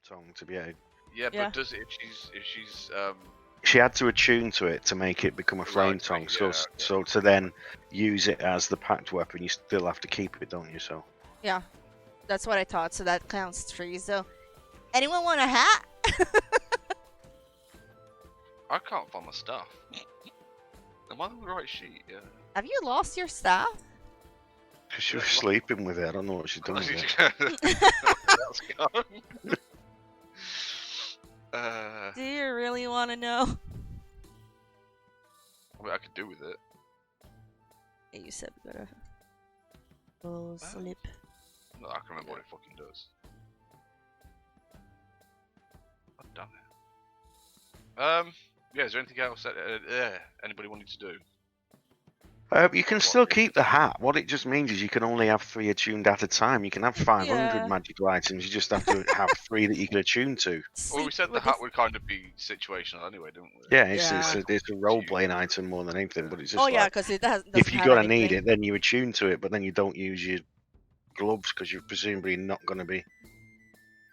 tongue to be able. Yeah, Yeah. but does it if she's She had to attune to it to make it become a flame Right, tongue. yeah, So, okay. so to then use it as the packed weapon, you still have to keep it, don't you? So. Yeah, that's what I thought. So that counts 3. So, anyone want a hat? I can't find my stuff. Am I on the right sheet? Yeah. Have you lost your staff? Because she was Yeah, sleeping with it. I don't know what she's done with it. That's gone. Do you really want to know? I mean, I could do with it. Yeah, you said we gotta go sleep. No, I can remember what it fucking does. I've done it. Yeah, is there anything else that anybody wanted to do? You can still keep the hat. What it just means is you can only have 3 attuned at a time. You can have 500 Yeah. magical items. You just have to have 3 that you can attune to. Well, we Sleep said the with hat this- would kind of be situational anyway, didn't we? Yeah, Yeah. it's a role playing item more than anything. But it's just Oh yeah, like because it doesn't if you're have gonna need anything. it, then you attune to it. But then you don't use your gloves because you're presumably not gonna be.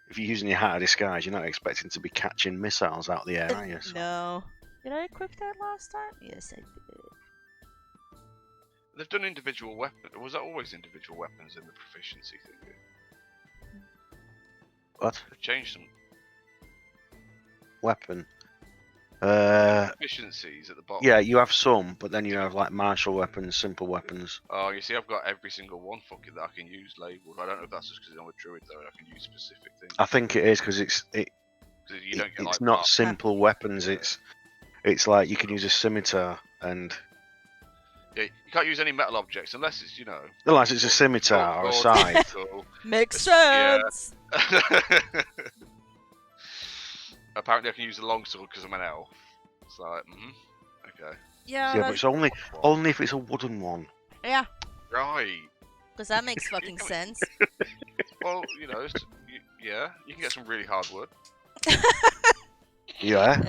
If you're using your hat of disguise, you're not expecting to be catching missiles out of the air, are you? So- No. Did I equip that last time? Yes, I did. They've done individual weapons. Was that always individual weapons in the proficiency thing? What? They've changed some Weapon. proficiencies at the bottom. Yeah, you have some, but then you have like martial weapons, simple weapons. Oh, you see, I've got every single one fucking that I can use labelled. I don't know if that's just because I'm a druid though, and I can use specific things. I think it is because Because you don't get it's like not marks. simple weapons. Yeah. It's like you can use a scimitar and Yeah, you can't use any metal objects unless it's unless it's a scimitar or a sword, scythe. or- Makes Yeah. sense. Apparently, I can use a longsword because I'm an elf. It's like, okay, Yeah. Yeah, but it's only if it's a wooden one. Yeah, right. because that makes fucking sense. Well, yeah, you can get some really hard wood. Yeah.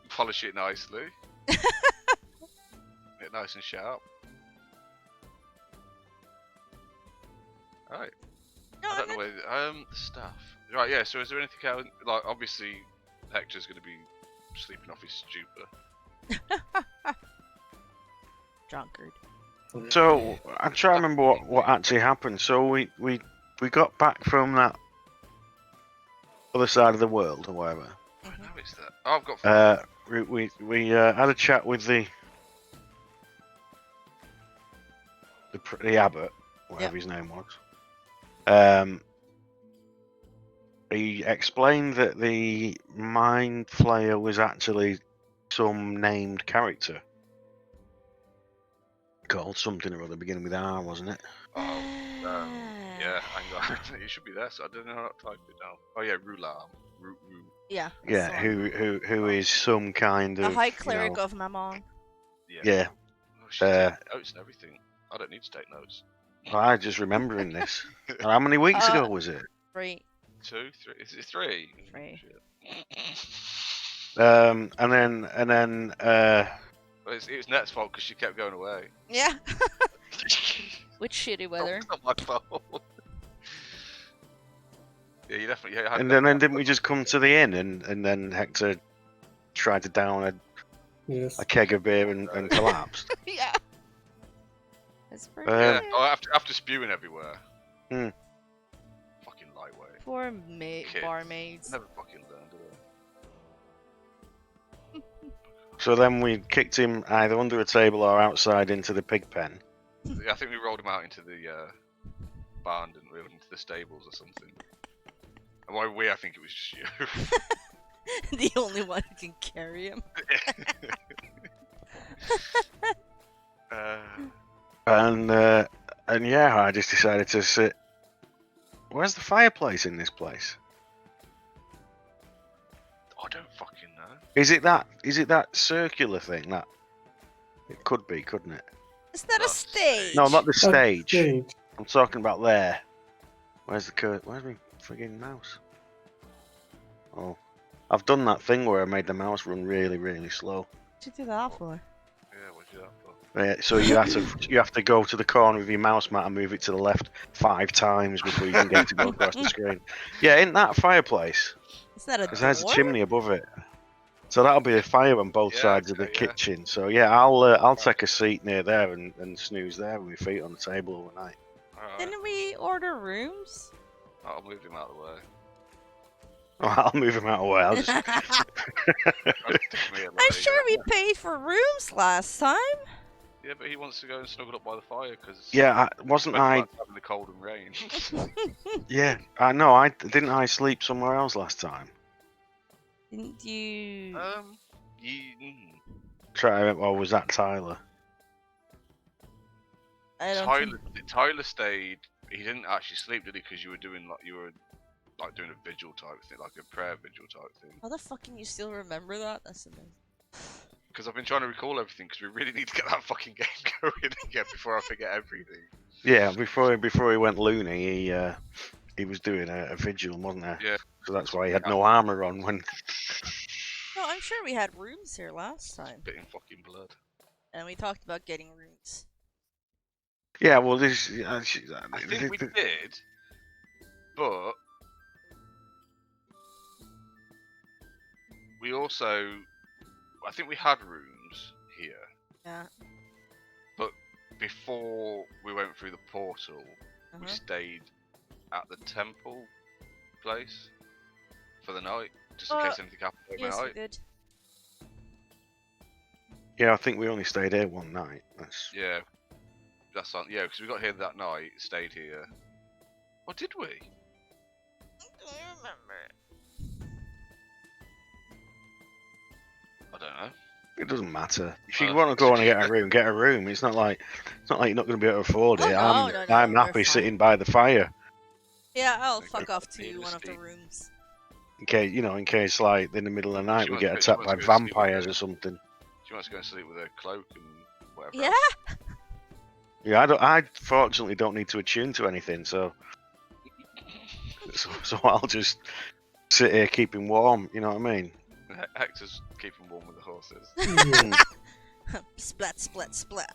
Polish it nicely. Get nice and sharp. Right. I don't know where the stuff. Right, yeah. So is there anything else? Like, obviously, Hector's going to be sleeping off his stupor. Drunkard. So I'm trying to remember what actually happened. So we got back from that other side of the world or whatever. I know it's that. Oh, I've got. We had a chat with the abbot, whatever his name was. He explained that the Mind Flayer was actually some named character called something or other, beginning with R, wasn't it? Oh, yeah. Hang on. It should be there. So I don't know how to type it down. Oh yeah, Rulam. Yeah. Yeah, so- who is some kind a of high cleric of Mammon. Yeah. Oh, she's taking notes and everything. I don't need to take notes. I just remembering this. And how many weeks ago was it? 3. 2, 3. Is it 3? 3. Shit. And then Well, it was Net's fault because she kept going away. Yeah. With shitty weather. It's not my fault. Yeah, you definitely. Yeah, and then didn't we just come to the inn and then Hector tried to down a keg of beer and collapsed? Yeah. That's pretty Yeah. good. Oh, after spewing everywhere. Hmm. Fucking lightweight. Poor Kids. barmaids. Never fucking learned, do So then we kicked him either under a table or outside into the pig pen. they? I think we rolled him out into the barn, didn't we? Or into the stables or something. And by we, I think it was just you. The only one who can carry him. And yeah, I just decided to sit. Where's the fireplace in this place? I don't fucking know. Is it that circular thing? That it could be, couldn't it? Is that a That's- stage? No, not the stage. Stage. I'm talking about there. Where's my friggin' mouse? Oh, I've done that thing where I made the mouse run really, really slow. What did you do that for? Yeah, what'd you do that for? So you have to go to the corner of your mouse mat and move it to the left 5 times before you can get it to go across the screen. Yeah, in that fireplace, It's not a because there's a door. chimney above it. So that'll be a fire on both Yeah, sides of the okay, yeah. kitchen. So yeah, I'll take a seat near there and snooze there with my feet on the table overnight. Alright, Didn't we order rooms? I'll move him out of the way. I'll move him out of the way. I'll just I'm Stick me at the sure we paid for rooms last time. Yeah, but he wants to go and snuggle up by the fire because yeah. Wasn't I? having the cold and rain. Yeah, I know. I didn't. I sleep somewhere else last time. Didn't you? Try to remember. Or was that Tyler? I don't Tyler, think... Tyler stayed. He didn't actually sleep, did he? Because you were doing doing a vigil type thing, like a prayer vigil type thing. How the fuck can you still remember that? That's amazing. Because I've been trying to recall everything. Because we really need to get that fucking game going again before I forget everything. Yeah, before he went loony, he was doing a vigil, wasn't there? Yeah. So that's why he had no armor on when. No, I'm sure we had rooms here last time, Spitting fucking blood. and we talked about getting rooms. Yeah, well, this. I think we did, but we also, I think we had rooms here. Yeah. But before we went through the portal, we Uh-huh. stayed at the temple place for the night, just in case anything happened Yes, we overnight. did. Yeah, I think we only stayed here one night. That's. Yeah, that's on. Yeah, because we got here that night, stayed here. Or did we? I don't remember. I don't know. It doesn't matter. If you Oh. want to go and get a room, get a room. It's not like you're not going to be able to afford Oh, it. no, I'm no, I'm we're happy fine. sitting by the fire. Yeah, I'll Okay. fuck off to Need a one of the steak. rooms. In case like in the middle of the night She we wants get to go- attacked she by wants to go sleep with vampires her. or something. She wants to go and sleep with her cloak and whatever. Yeah. else. Yeah, I fortunately don't need to attune to anything, so I'll just sit here keeping warm. You know what I mean? Hector's keeping warm with the horses. Mm. Splat, splat, splat.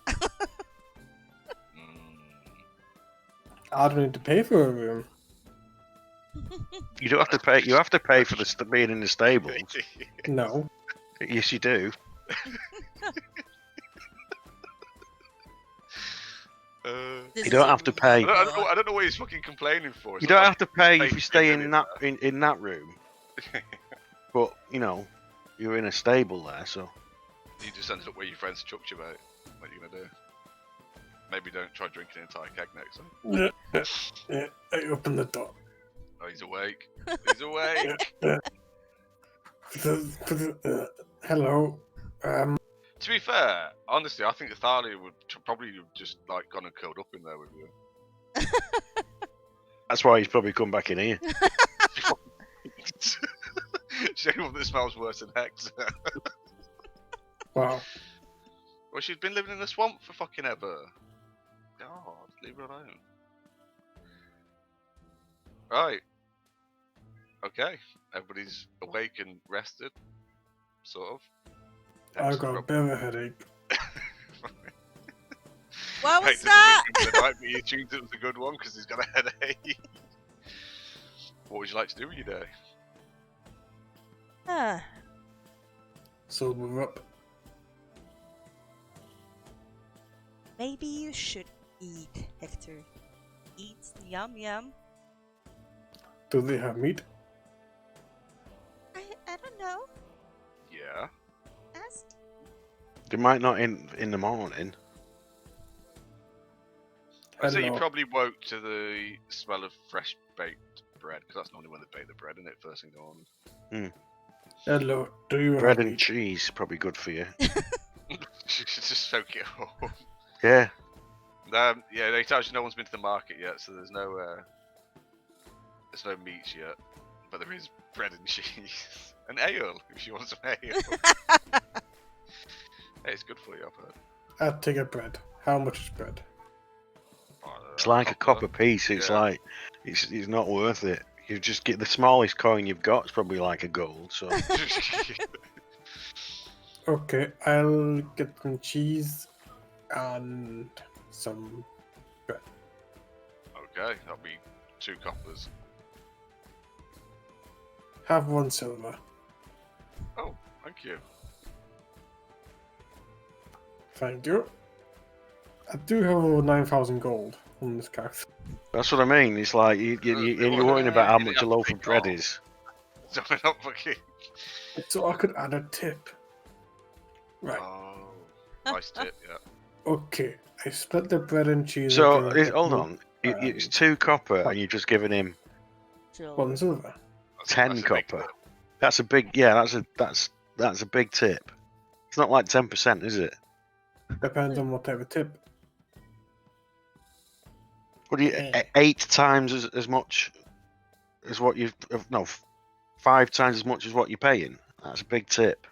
I don't need to pay for a room. You don't have to pay. You have to pay for being in the stables. No. Yes, you do. This You is don't a have to room. pay. I don't know what he's fucking complaining for. It's You not don't like have to pay pay if you for stay living in in that in that room. But you're in a stable there, so You just ended up where your friends chucked you, mate. What are you gonna do? Maybe don't try drinking an entire keg next time. Yeah, I open the door. Oh, he's awake. He's awake. Hello. To be fair, honestly, I think Thalia would probably have just like gone and curled up in there with you. that's why he's probably come back in here. She's the only one that smells worse than Hector. Wow. Well, she's been living in the swamp for fucking ever. God, leave her alone. Right. Okay. Everybody's awake and rested. Sort of. I've got a bit of a headache. What was Hector that? doesn't think but you tuned it was a good one because he's got a headache. What would you like to do with your day? Ah, Sober up. maybe you should eat, Hector. Eat, yum yum. Do they have meat? I don't know. Yeah. Ask. They might not in the morning. I'd say you Hello. probably woke to the smell of fresh baked bread because that's normally when they bake the bread in it first thing in the morning. Hello. Do you Bread have and meat? cheese probably good for you. You should just soak it up. Yeah. Yeah, they tell you no one's been to the market yet, so there's no meats yet, but there is bread and cheese and ale if you want some ale. Hey, it's good for you, I've heard. I'll take a bread. How much is bread? It's like a copper piece. It's Yeah. like it's not worth it. You just get the smallest coin you've got. It's probably like a gold. So Okay, I'll get some cheese and some bread. Okay, that'll be 2 coppers. Have 1 silver. Oh, thank you. Thank you. I do have over 9,000 gold on this character. That's what I mean. It's like you're worrying about how much a loaf of bread is. So we're not fucking. So I could add a tip. Right. Oh, nice tip, yeah. Okay. I split the bread and cheese. So again, hold on, it's 2 copper, and you've just given him Jill. 1 silver. 10 That's a big copper. tip. That's a big, yeah. That's a big tip. It's not like 10%, is it? Depends on what type of tip. What do you? Yeah. 8 times as much as what you've? No, 5 times as much as what you're paying. That's a big tip.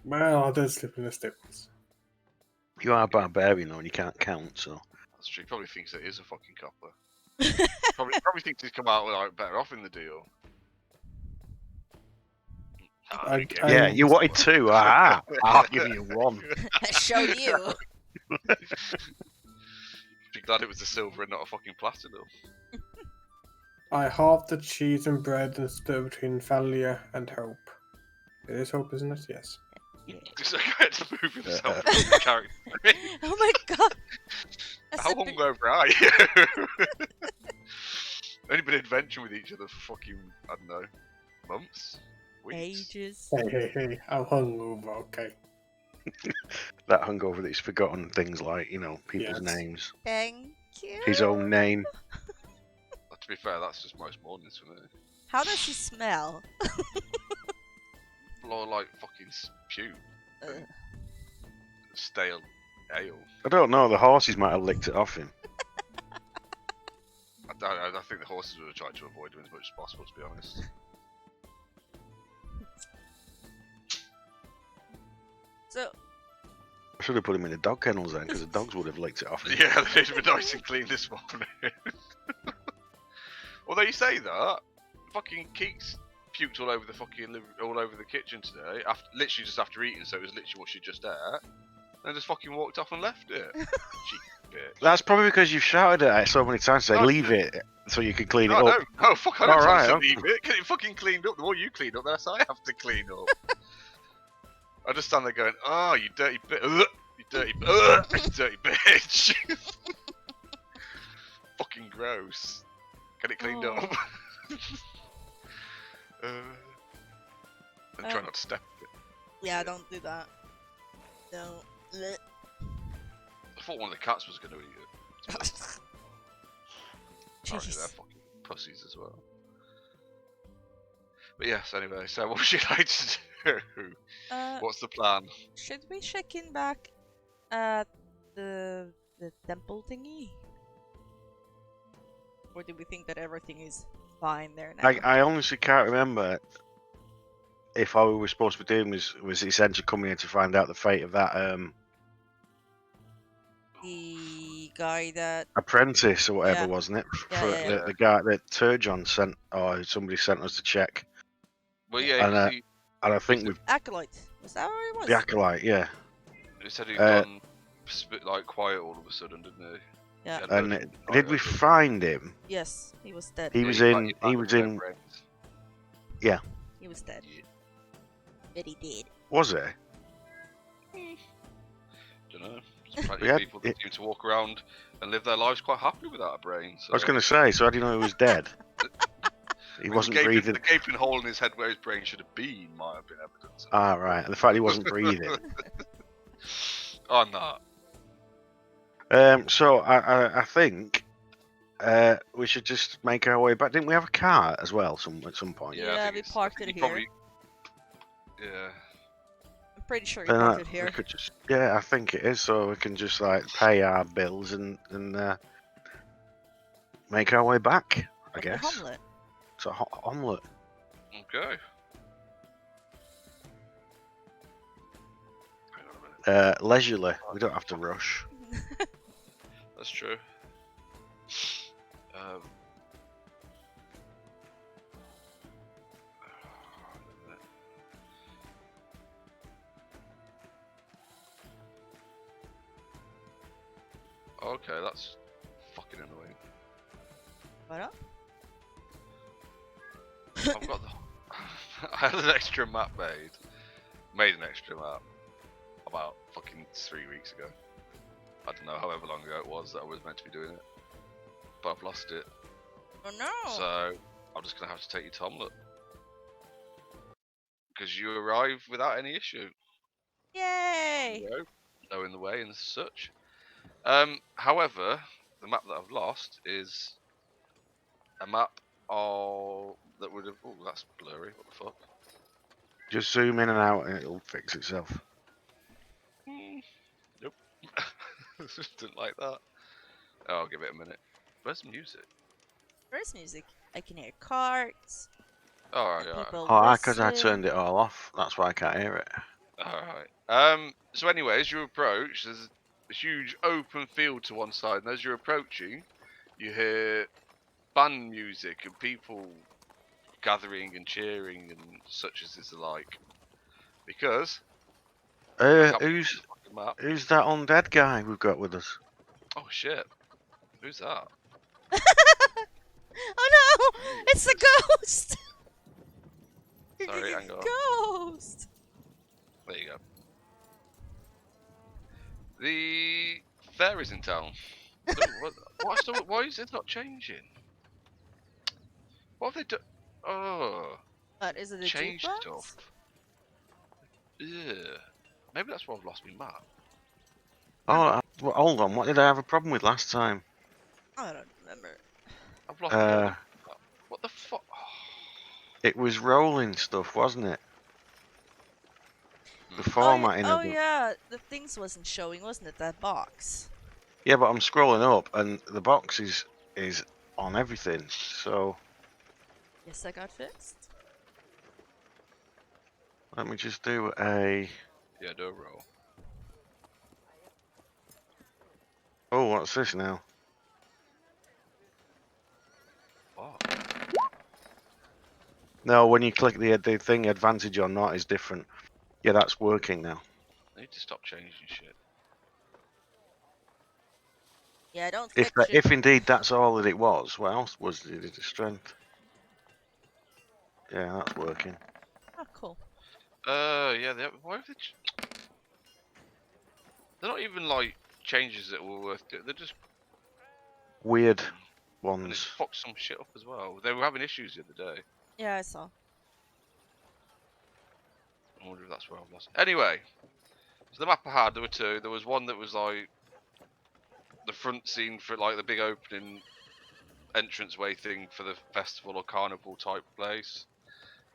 Well, I did slip in the staples. You are a barbarian though, and you can't count. So That's true. He probably thinks it is a fucking copper. probably thinks he's come out like better off in the deal. I- you get I- yeah, you wanted 2. Ah, I'll give you 1. Show you. Be glad it was a silver and not a fucking platinum. I halved the cheese and bread and split between Thalia and Hope. It is Hope, isn't it? Yes. Just had to move himself from the character. Oh my god. That's How a bit- hungover are you? Only been adventuring with each other for fucking, I don't know, months? Weeks? ages. Hey, I'm hungover, okay. That hungover that he's forgotten things like people's Yes. names, Thank you. his own name. To be fair, that's just most mornings for me. How does he smell? Or like fucking puke, Uh, stale ale. I don't know. The horses might have licked it off him. I think the horses would have tried to avoid him as much as possible, to be honest. so I should have put him in the dog kennels then, because the dogs would have licked it off him. Yeah, they'd have been nice and clean this morning. Although you say that, fucking Keeks puked all over the all over the kitchen today, literally just after eating, so it was literally what she just ate, and just fucking walked off and left it. Cheeky bitch. That's probably because you've shouted at it so many times. Say, No, leave it so you can clean it No, up. no, fuck, I don't Alright, tell you to leave it. Get it fucking cleaned up. The more you clean up, the less I have to clean up. I just stand there going, oh, you dirty bitch. You dirty bitch. Fucking gross. Get it cleaned Oh. up. And try not to step in it. yeah, don't do that. No. Blech. I thought one of the cats was going to eat it. Apparently they're Jeez. fucking pussies as well. But yes, anyway, so what would you like to do? What's the plan? Should we check in back at the temple thingy? Or do we think that everything is fine there now? I honestly can't remember if all we were supposed to be doing was essentially coming in to find out the fate of that The guy that apprentice or whatever, Yeah. wasn't it? Yeah, For yeah, the guy that Turjon sent, or somebody sent us to check. Well, yeah, And, 'cause And I think with acolyte was that what it was? the acolyte, yeah. he said he'd uh, gone like quiet all of a sudden, didn't he? Yeah. He had And loads of did we quiet. find him? Yes, he was dead. He Yeah, was he in. found- He found was the in. brains. He was dead. Yeah. Very dead. Was he? Dunno. There's plenty We of had- people that seem to walk around and live their lives quite happily without a brain. So I was going to say. So how do you know he was dead? He The wasn't gaping- breathing. The gaping hole in his head where his brain should have been might have been evidence. Ah, right. And the fact he wasn't breathing. On that. So I think we should just make our way back. Didn't we have a car as well at some point? Yeah, I Yeah, think we it's- I parked think it you here. probably- Yeah. I'm pretty sure he Then parked it we here. could just, yeah, I think it is. So we can just like pay our bills and make our way back. I Like the guess. Hamlet. It's a hot omelette. Okay. Hang on a minute. Leisurely. We don't have to rush. That's true. Um, Okay, that's fucking annoying. What up? I've got the. I had an extra map made. Made an extra map about fucking 3 weeks ago. I don't know, however long ago it was that I was meant to be doing it. But I've lost it. Oh no! So I'm just gonna have to take your Tomlet. Because you arrived without any issue. Yay! No in the way and such. However, the map that I've lost is a map that would have. Oh, that's blurry. What the fuck? Just zoom in and out and it'll fix itself. Nope. Didn't like that. Oh, I'll give it a minute. Where's the music? Where's music? I can hear carts. Alright, and alright. people Oh, because I whistling. turned it all off. That's why I can't hear it. Alright. So anyway, as you approach, there's a huge open field to one side, and as you're approaching, you hear band music and people gathering and cheering and such as is the like. Because I can't Who's find the fucking map. who's that undead guy we've got with us? Oh shit. Who's that? Oh no! It's the ghost! Sorry, hang on. Ghost! There you go. The fair is in town. Why is it not changing? What have they done? Oh, What, is it a change jukebox? stuff. Yeah. Maybe that's why I've lost my map. Oh, hold on. What did I have a problem with last time? I don't remember. I've lost my map. What the fuck? It was rolling stuff, wasn't it? The Hmm. formatting Oh of it. yeah, the things wasn't showing, wasn't it? That box. Yeah, but I'm scrolling up and the box is on everything. So Yes, that got fixed. let me just do a. Yeah, do a roll. Oh, what's this now? What? No, when you click the thing, advantage or not is different. Yeah, that's working now. I need to stop changing shit. Yeah, don't If fix it. if indeed that's all that it was, what else was it? The strength. Yeah, that's working. Oh, cool. Yeah, why have they... They're not even, like, changes that were worth it. They're just... Weird And it ones. fucked some shit up as well. They were having issues the other day. Yeah, I saw. I wonder if that's where I've lost. Anyway, so the map I had, there were two. There was one that was like the front scene for like the big opening entranceway thing for the festival or carnival type place,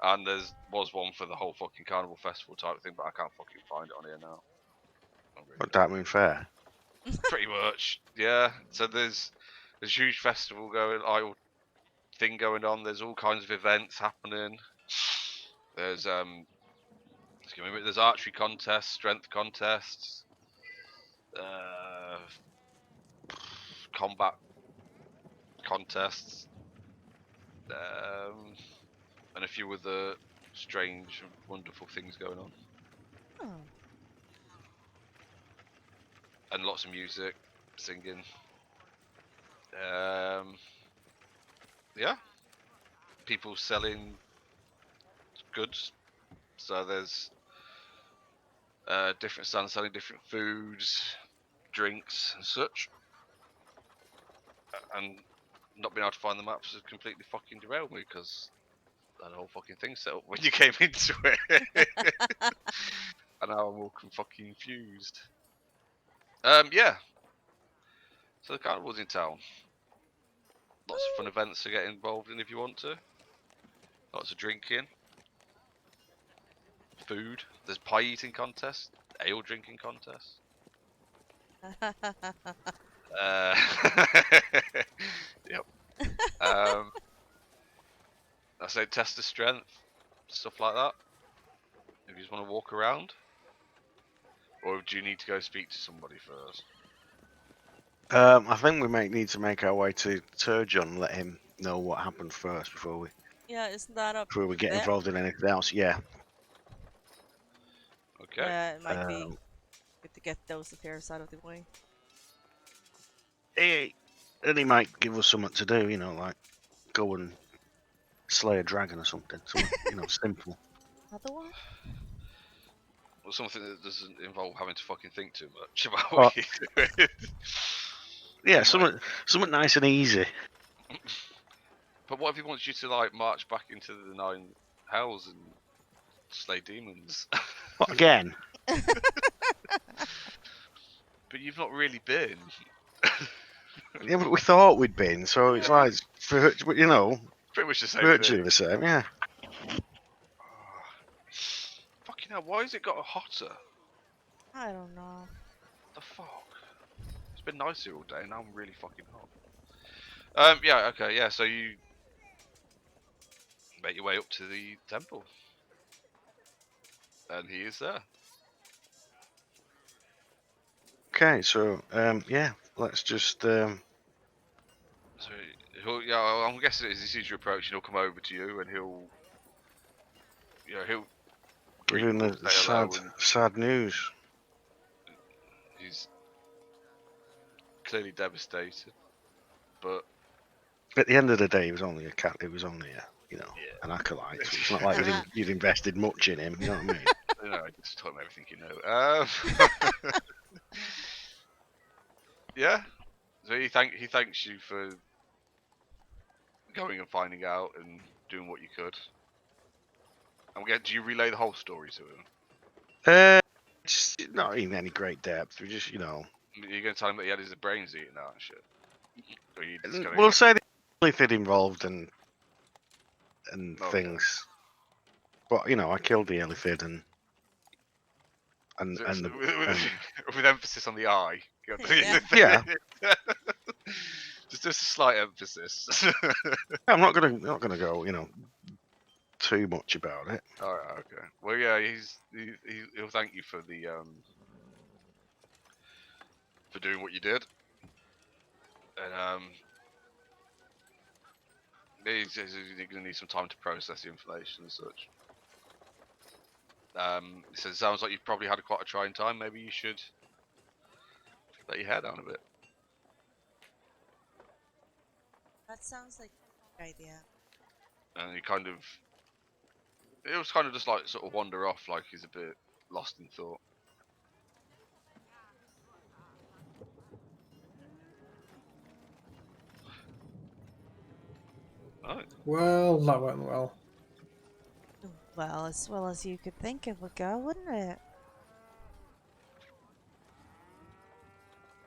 and was one for the whole fucking carnival festival type thing, but I can't fucking find it on here now. But that mean fair. Pretty much, yeah. So there's a huge festival thing going on. There's all kinds of events happening. There's there's archery contests, strength contests, combat contests, and a few other strange and wonderful things going on, Oh. and lots of music, singing. Yeah, people selling goods. So there's different stands selling different foods, drinks, and such. And not being able to find the maps has completely fucking derailed me because that whole fucking thing set up when you came into it. And now I'm all fucking confused. Yeah. So the carnival's in town. Lots of fun events to get involved in if you want to. Lots of drinking. Food. There's pie eating contests. Ale drinking contests. Yep. I say test the strength. Stuff like that. If you just want to walk around. Or do you need to go speak to somebody first? I think we might need to make our way to Turgeon and let him know what happened first before we Yeah, isn't that up get there? involved in anything else. Yeah. Okay. Yeah, it might be Um, good to get those affairs out of the way. then he might give us something to do, like go and slay a dragon or something. Something, simple. Another one? Or something that doesn't involve having to fucking think too much about Oh. what you're doing. Yeah, He something nice and easy. But what if he wants you to like march back into the 9 hells and slay demons? What again? But you've not really been. Yeah, but we thought we'd been, so it's like, Pretty much the same virtually thing. the same. Yeah. Fucking hell, why has it got hotter? I don't know. The fuck? It's been nice here all day, and now I'm really fucking hot. Yeah, okay, yeah, so you make your way up to the temple. And he is there. Okay, so yeah, let's just So I'm guessing as he sees you approaching, he'll come over to you and he'll give greet him you, the say hello, and sad news. he's clearly devastated. But At the end of the day, he was only a cat. It was only yeah. an acolyte. So it's not like you'd invested much in him. You know what I mean? No, I just told him everything you know. Yeah. So he thanks you for going and finding out and doing what you could. And do you relay the whole story to him? Just not in any great depth. We just, You're gonna tell him that he had his brains eaten out and shit. Or you just gonna we'll say the Elithid involved and Okay. things. But I killed the Elithid and with emphasis on the eye. Yeah. Just a slight emphasis. I'm not gonna go, too much about it. All right, okay. Well, yeah, he'll thank you for the for doing what you did, and he's gonna need some time to process the information and such. He says, it sounds like you've probably had quite a trying time. Maybe you should let your hair down a bit. That sounds like a good idea. And it was kind of just like sort of wander off, like he's a bit lost in thought. Oh, Well, that went well. Well as you could think it would go, wouldn't it?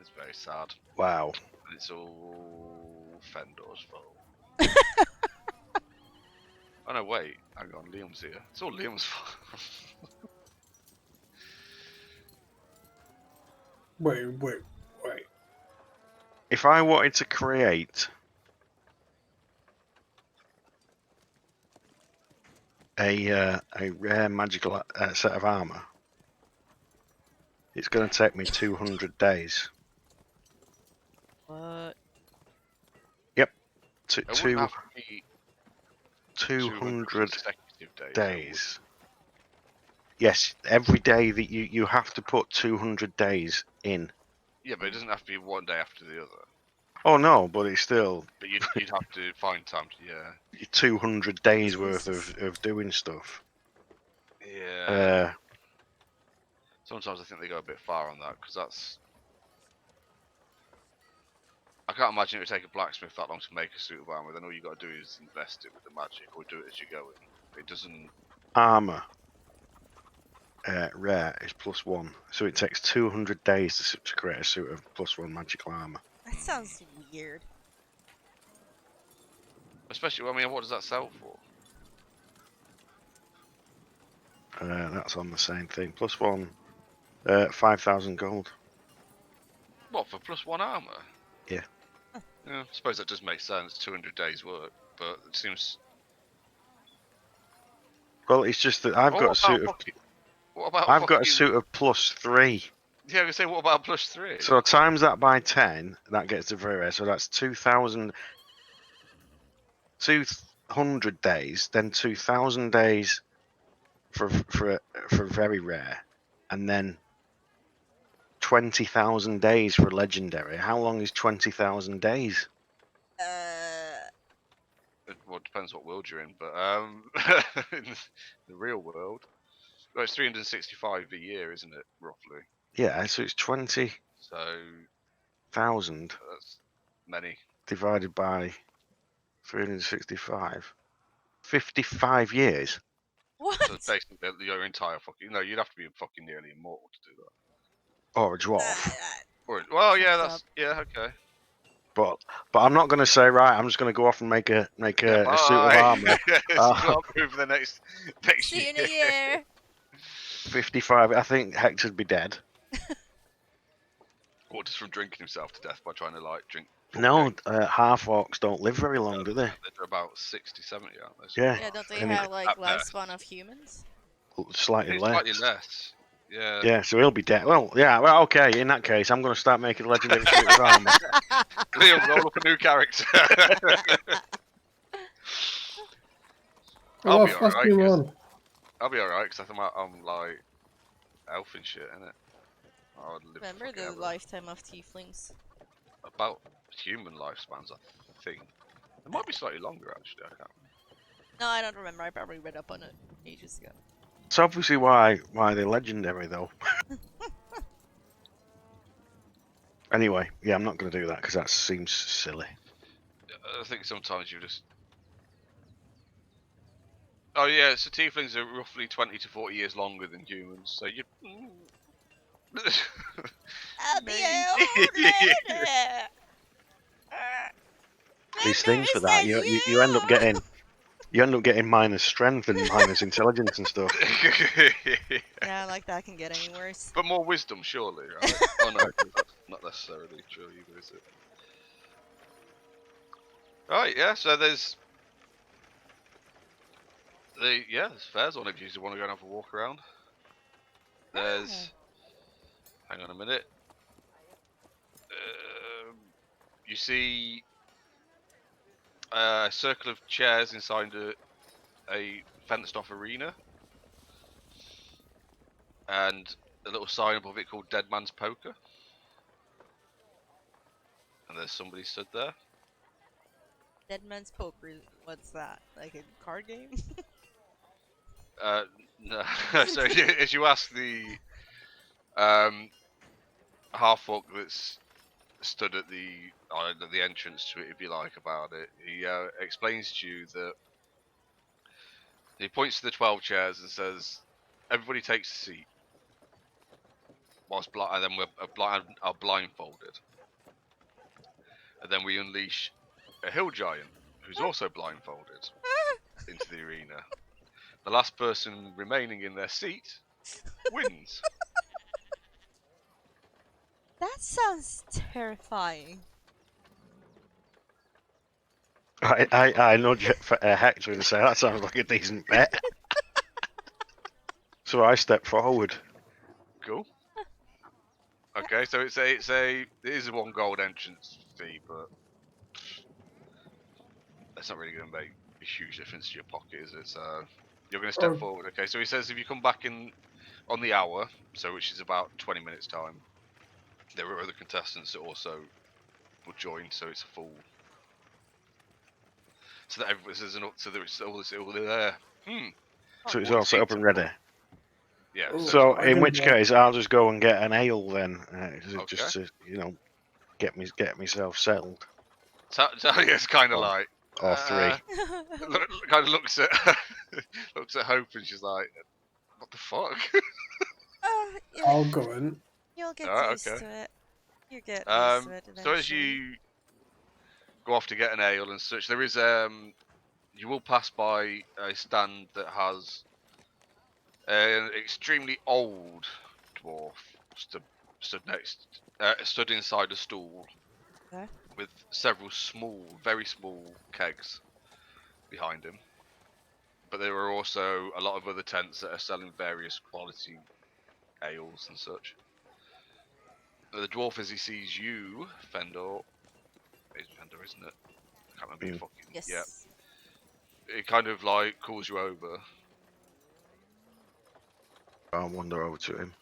it's very sad. Wow. And it's all Fendor's fault. Oh no, wait, hang on, Liam's here. It's all Liam's fault. Wait. If I wanted to create a rare magical set of armor, it's going to take me 200 days. What? It wouldn't have to be 200 consecutive days. Yes, every day that you have to put 200 days in. Yeah, but it doesn't have to be one day after the other. Oh no, but it's still But you'd have to find time to, yeah. 200 days worth of doing stuff. Yeah. Sometimes I think they go a bit far on that, because that's... I can't imagine it would take a blacksmith that long to make a suit of armor. Then all you got to do is invest it with the magic, or do it as you go. It doesn't. Armor rare is +1, so it takes 200 days to create a suit of +1 magical armor. That sounds weird. Especially, I mean, what does that sell for? That's on the same thing. +1, 5,000 gold. What, for +1 armor? Yeah. Yeah, I suppose that does make sense. 200 days work, but it seems. Well, it's just that I've got a suit of. What about? I've got a suit of +3. Yeah, I was gonna say, what about +3? So times that by 10, that gets to very rare. So that's 2,000. 200 days, then 2,000 days for very rare, and then 20,000 days for a legendary. How long is 20,000 days? Well, it depends what world you're in, but in the real world, well, it's 365 a year, isn't it, roughly? Yeah, so it's 20,000 So that's many. divided by 365. 55 years. What? So it's basically your entire fucking. No, you'd have to be fucking nearly immortal to do that. Or a dwarf. Well, yeah, Checks that's okay. But I'm not going to say, right, I'm just going to go off and make a suit of armor. For the next See you in year. a year. 55, I think Hector'd be dead. Or just from drinking himself to death by trying to like drink. No, half-orcs don't live very long, do they? They're about 60, 70, aren't they? Yeah. Yeah, don't they And have like at best. lifespan of humans? Slightly It's less. slightly less. Yeah. Yeah, so he'll be dead. Well, yeah, well, okay, in that case, I'm going to start making legendary suit of armor. Liam, roll up a new character. I'll be alright. I'll be alright because I'm like elf and shit, innit? I would live Remember the forever. lifetime of tieflings? About human lifespans, I think. It might be slightly longer actually. I can't remember. No, I don't remember. I probably read up on it ages ago. It's obviously why they're legendary, though. Anyway, yeah, I'm not going to do that because that seems silly. I think sometimes you just. Oh yeah, so tieflings are roughly 20 to 40 years longer than humans, so you. I'll be These things for that, you end up getting minus strength and minus intelligence and stuff. Yeah, like that can get any worse. But more wisdom, surely, right? Oh no, that's not necessarily true either, is it? Right, yeah. So there's fairs on if you want to go and have a walk around. There's, hang on a minute. You see a circle of chairs inside a fenced-off arena, and a little sign above it called Dead Man's Poker. And there's somebody stood there. Dead Man's Poker. What's that? Like a card game? No. So as you ask the half-orc that's stood at the entrance to it, if you like, about it, he explains to you that he points to the 12 chairs and says, "Everybody takes a seat." And then are blindfolded, and then we unleash a hill giant who's also blindfolded into the arena. The last person remaining in their seat wins. That sounds terrifying. I nudge Hector and say that sounds like a decent bet. So I step forward. Cool. Okay, so it is a 1 gold entrance fee, but that's not really going to make a huge difference to your pocket, is it? So you're going to step forward. Okay, so he says if you come back in on the hour, so which is about 20 minutes time, there are other contestants that also will join, so it's a full. So that everybody's all there. So it's all set up and ready. Yeah. So in which case, I'll just go and get an ale then, just Okay. to get myself settled. Talia's kind of like. Or 3. Kind of looks at Hope and she's like, "What the fuck?" I'll go in. You'll get used okay. to it. You get used to it eventually. So as you go off to get an ale and such, there is you will pass by a stand that has an extremely old dwarf stood inside a stool. Okay. With several very small kegs behind him. But there are also a lot of other tents that are selling various quality ales and such. The dwarf, as he sees you, Fendor, it's Fendor, isn't it? I can't remember your fucking. Yes. Yeah. It kind of like calls you over. I'll wander over to him.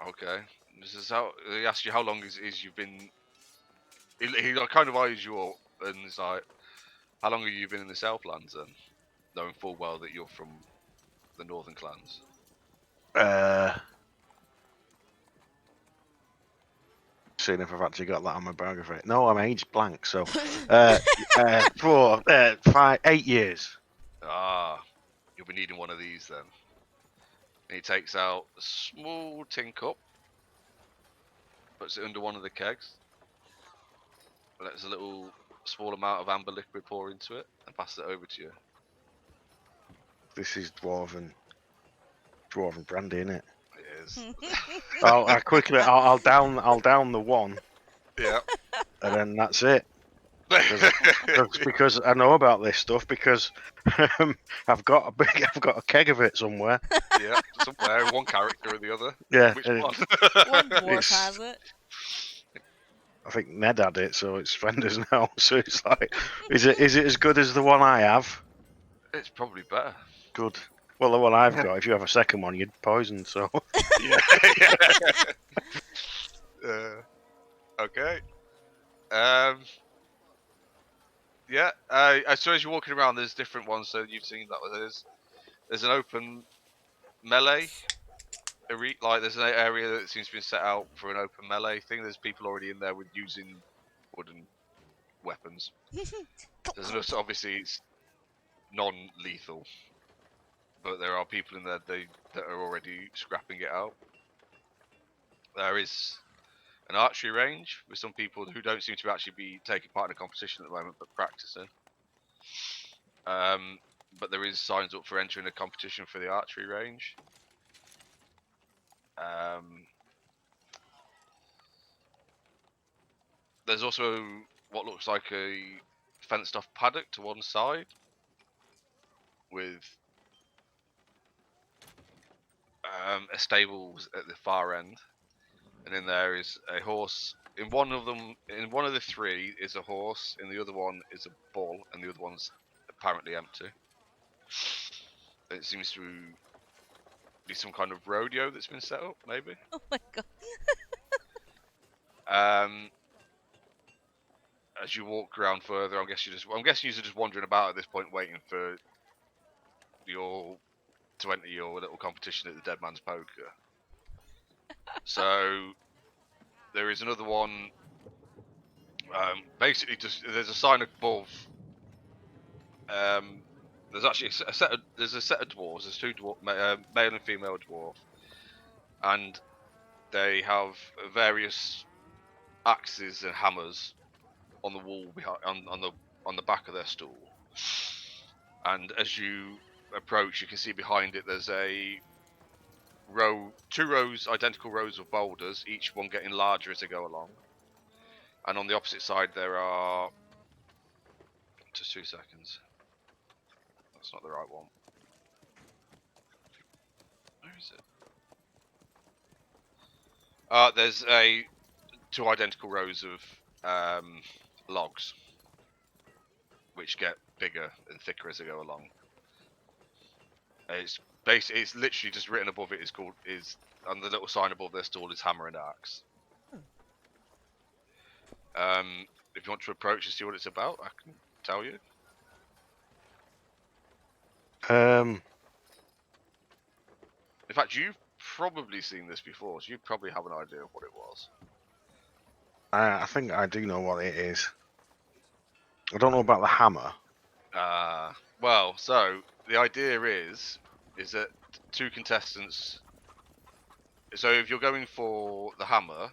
Okay. This is how he asks you how long is you've been. He like, kind of eyes you up and is like, "How long have you been in the Southlands?" Then, knowing full well that you're from the Northern clans. Seeing if I've actually got that on my biography. No, I'm age blank. So, 8 years. Ah, you'll be needing one of these then. And he takes out a small tin cup, puts it under one of the kegs, lets a little small amount of amber liquid pour into it, and passes it over to you. This is dwarven brandy, innit? It is. I'll down the one, Yeah. and then that's it. Because I know about this stuff because I've got a keg of it somewhere. Yeah, somewhere, one character or the other. Yeah, Which and one? One dwarf It's- has it. I think Ned had it, so it's Fender's now. So it's like, is it as good as the one I have? It's probably better. Good. Well, the one I've got, if you have a second one, you'd poison. So Yeah. Okay. Yeah. So as you're walking around, there's different ones. So you've seen that. There's an open melee. Like there's an area that seems to be set out for an open melee thing. There's people already in there with using wooden weapons. There's also, obviously it's non-lethal, but there are people in there that are already scrapping it out. There is an archery range with some people who don't seem to actually be taking part in a competition at the moment, but practicing. But there is signs up for entering a competition for the archery range. There's also what looks like a fenced-off paddock to one side with a stables at the far end, and in there is a horse. In one of the three is a horse, in the other one is a bull, and the other one's apparently empty. It seems to be some kind of rodeo that's been set up, maybe. Oh my god. As you walk around further, I'm guessing you're just wandering about at this point, waiting for to enter your little competition at the Dead Man's Poker. So there is another one. Basically, just there's a sign above. There's actually a set of dwarves. There's two male and female dwarf, and they have various axes and hammers on the wall behind on the back of their stool. And as you approach, you can see behind it there's identical rows of boulders, each one getting larger as they go along. And on the opposite side there are just 2 seconds. That's not the right one. Where is it? There's two identical rows of logs, which get bigger and thicker as they go along. It's literally just written above it and the little sign above their stall is hammer and axe. If you want to approach and see what it's about, I can tell you. In fact, you've probably seen this before, so you probably have an idea of what it was. I think I do know what it is. I don't know about the hammer. Well, so the idea is that two contestants. So if you're going for the hammer,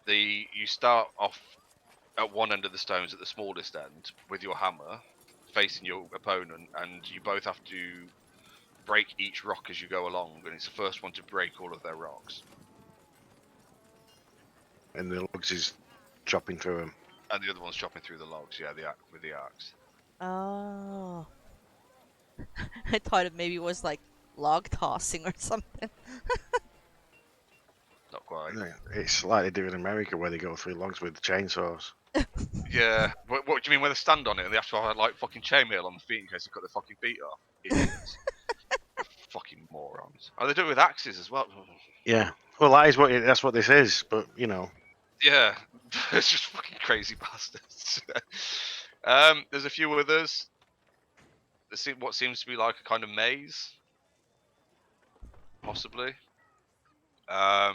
you start off at one end of the stones at the smallest end with your hammer facing your opponent, and you both have to break each rock as you go along, and it's the first one to break all of their rocks. And the logs is chopping through them. And the other one's chopping through the logs, yeah, with the axe. Oh. I thought it maybe was like log tossing or something. Not quite. It's like they do in America where they go through logs with chainsaws. Yeah. What do you mean when they stand on it and they have to have like fucking chainmail on the feet in case they cut their fucking feet off? Idiots. Fucking morons. Oh, they do it with axes as well. Yeah. Well, that's what this is. But you know, Yeah, it's just fucking crazy bastards. There's a few others. There's what seems to be like a kind of maze, possibly. That's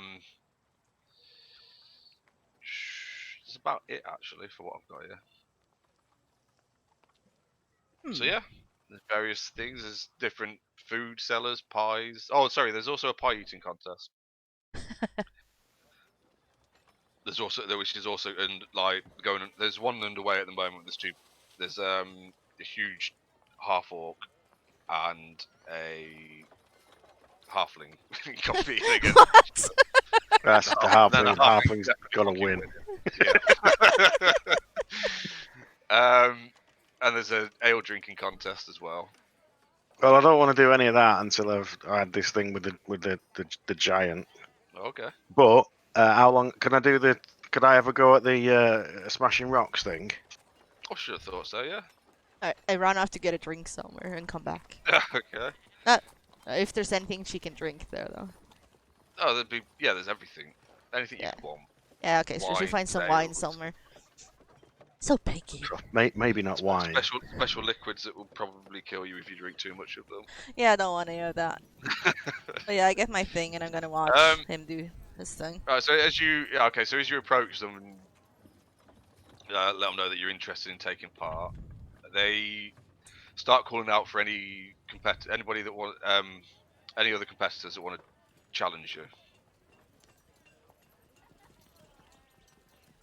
about it actually for what I've got here. So Hmm. yeah, there's various things. There's different food sellers, pies. Oh, sorry. There's also a pie eating contest. Which is also and like going. There's one underway at the moment. There's two. There's a huge half orc and a halfling competing against. What? that's the Then a halfling's definitely got to fucking win. Yeah. And there's a ale drinking contest as well. Well, I don't want to do any of that until I've had this thing with the giant. Okay. But how long can I do the? Could I ever go at the smashing rocks thing? I should have thought so. Yeah. I ran off to get a drink somewhere and come back. Okay. If there's anything she can drink there, though. Oh, there's everything. Anything Yeah. you could want. Yeah, okay, so she Wine, finds some wine ales. somewhere. So picky. Maybe not wine. Special liquids that will probably kill you if you drink too much of them. Yeah, I don't want any of that. But yeah, I get my thing, and I'm gonna watch him do his thing. Right. So as you approach them, let them know that you're interested in taking part. They start calling out for any anybody that want any other competitors that want to challenge you.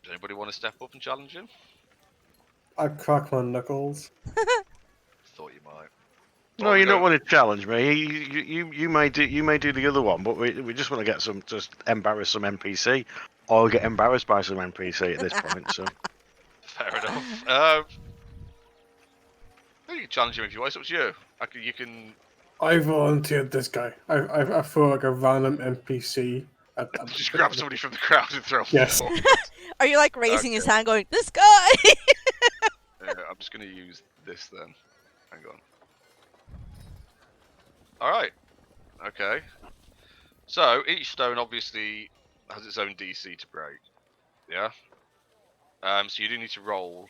Does anybody want to step up and challenge him? I crack my knuckles. Thought you might. No, Well, you we don't go- want to challenge me. You may do the other one, but we just want to get just embarrass some NPC, or get embarrassed by some NPC at this point. So Fair enough. You can challenge him if you want. It's up to you. You can. I volunteered this guy. I throw like a random NPC at Just grab somebody from the crowd and throw them Yes. forward. Are you like raising his hand, going, "This guy"? I'm just going to use this then. Hang on. Alright. Okay. So, each stone obviously has its own DC to break. Yeah? So you do need to roll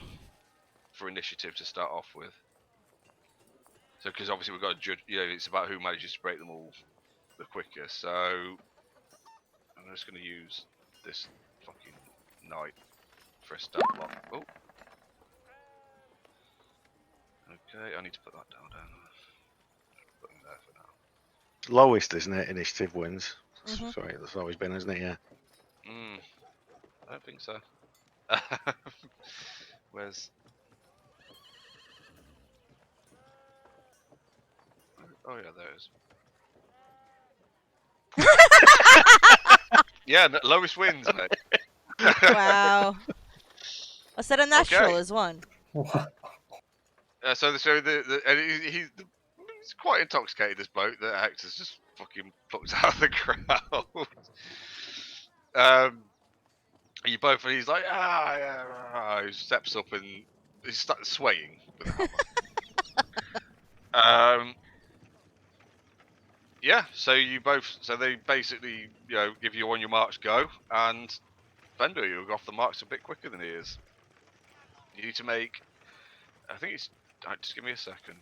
for initiative to start off with. So, because obviously we've got to judge, it's about who manages to break them all the quickest. So, I'm just going to use this fucking knight for a stat block. Oh. Okay, I need to put that down. Put it there for now. lowest, isn't it? Initiative wins. Mhm. Sorry, that's always been, isn't it? Yeah. I don't think so. Where's? Oh yeah, there it is. Yeah, lowest wins, mate. Wow. Was that a natural Okay. as one? So and he's quite intoxicated. This bloke that Hector's just fucking plucked out of the crowd. You both, and he's like, he steps up and he starts swaying with the hammer. Yeah, so they basically, give you on your march go, and Bender, you'll go off the marks a bit quicker than he is. You need to make, I think it's, just give me a second.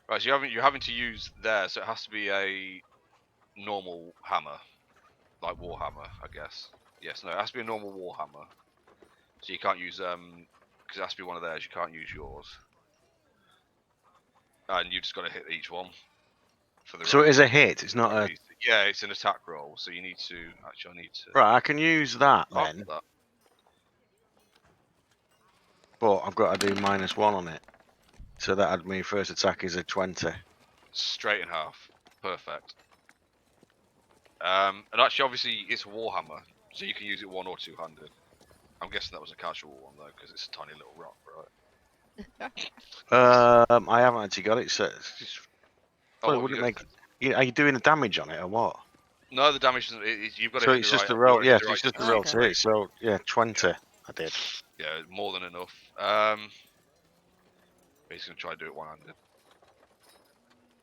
Right, so you're having to use there, so it has to be a normal hammer, like Warhammer, I guess. Yes, no, it has to be a normal Warhammer. So you can't use, because it has to be one of theirs, you can't use yours. And you just got to hit each one. So it is a hit. It's not a. Yeah, it's an attack roll, so you need to, actually, I need to. Right, I can use that After then, that. but I've got to do -1 on it. So that my first attack is a 20. Straight in half. Perfect. And actually, obviously, it's a Warhammer, so you can use it one or two-handed. I'm guessing that was a casual one, though, because it's a tiny little rock, right? I haven't actually got it, so well, it what wouldn't have you make. Are you doing the damage on it or what? got? No, the damage isn't. You've got to So hit it's the just right, the roll. you've Yeah, got to hit it's the just right the roll Okay. to it. So yeah, 20. I did. Yeah, more than enough. He's going to try and do it one-handed.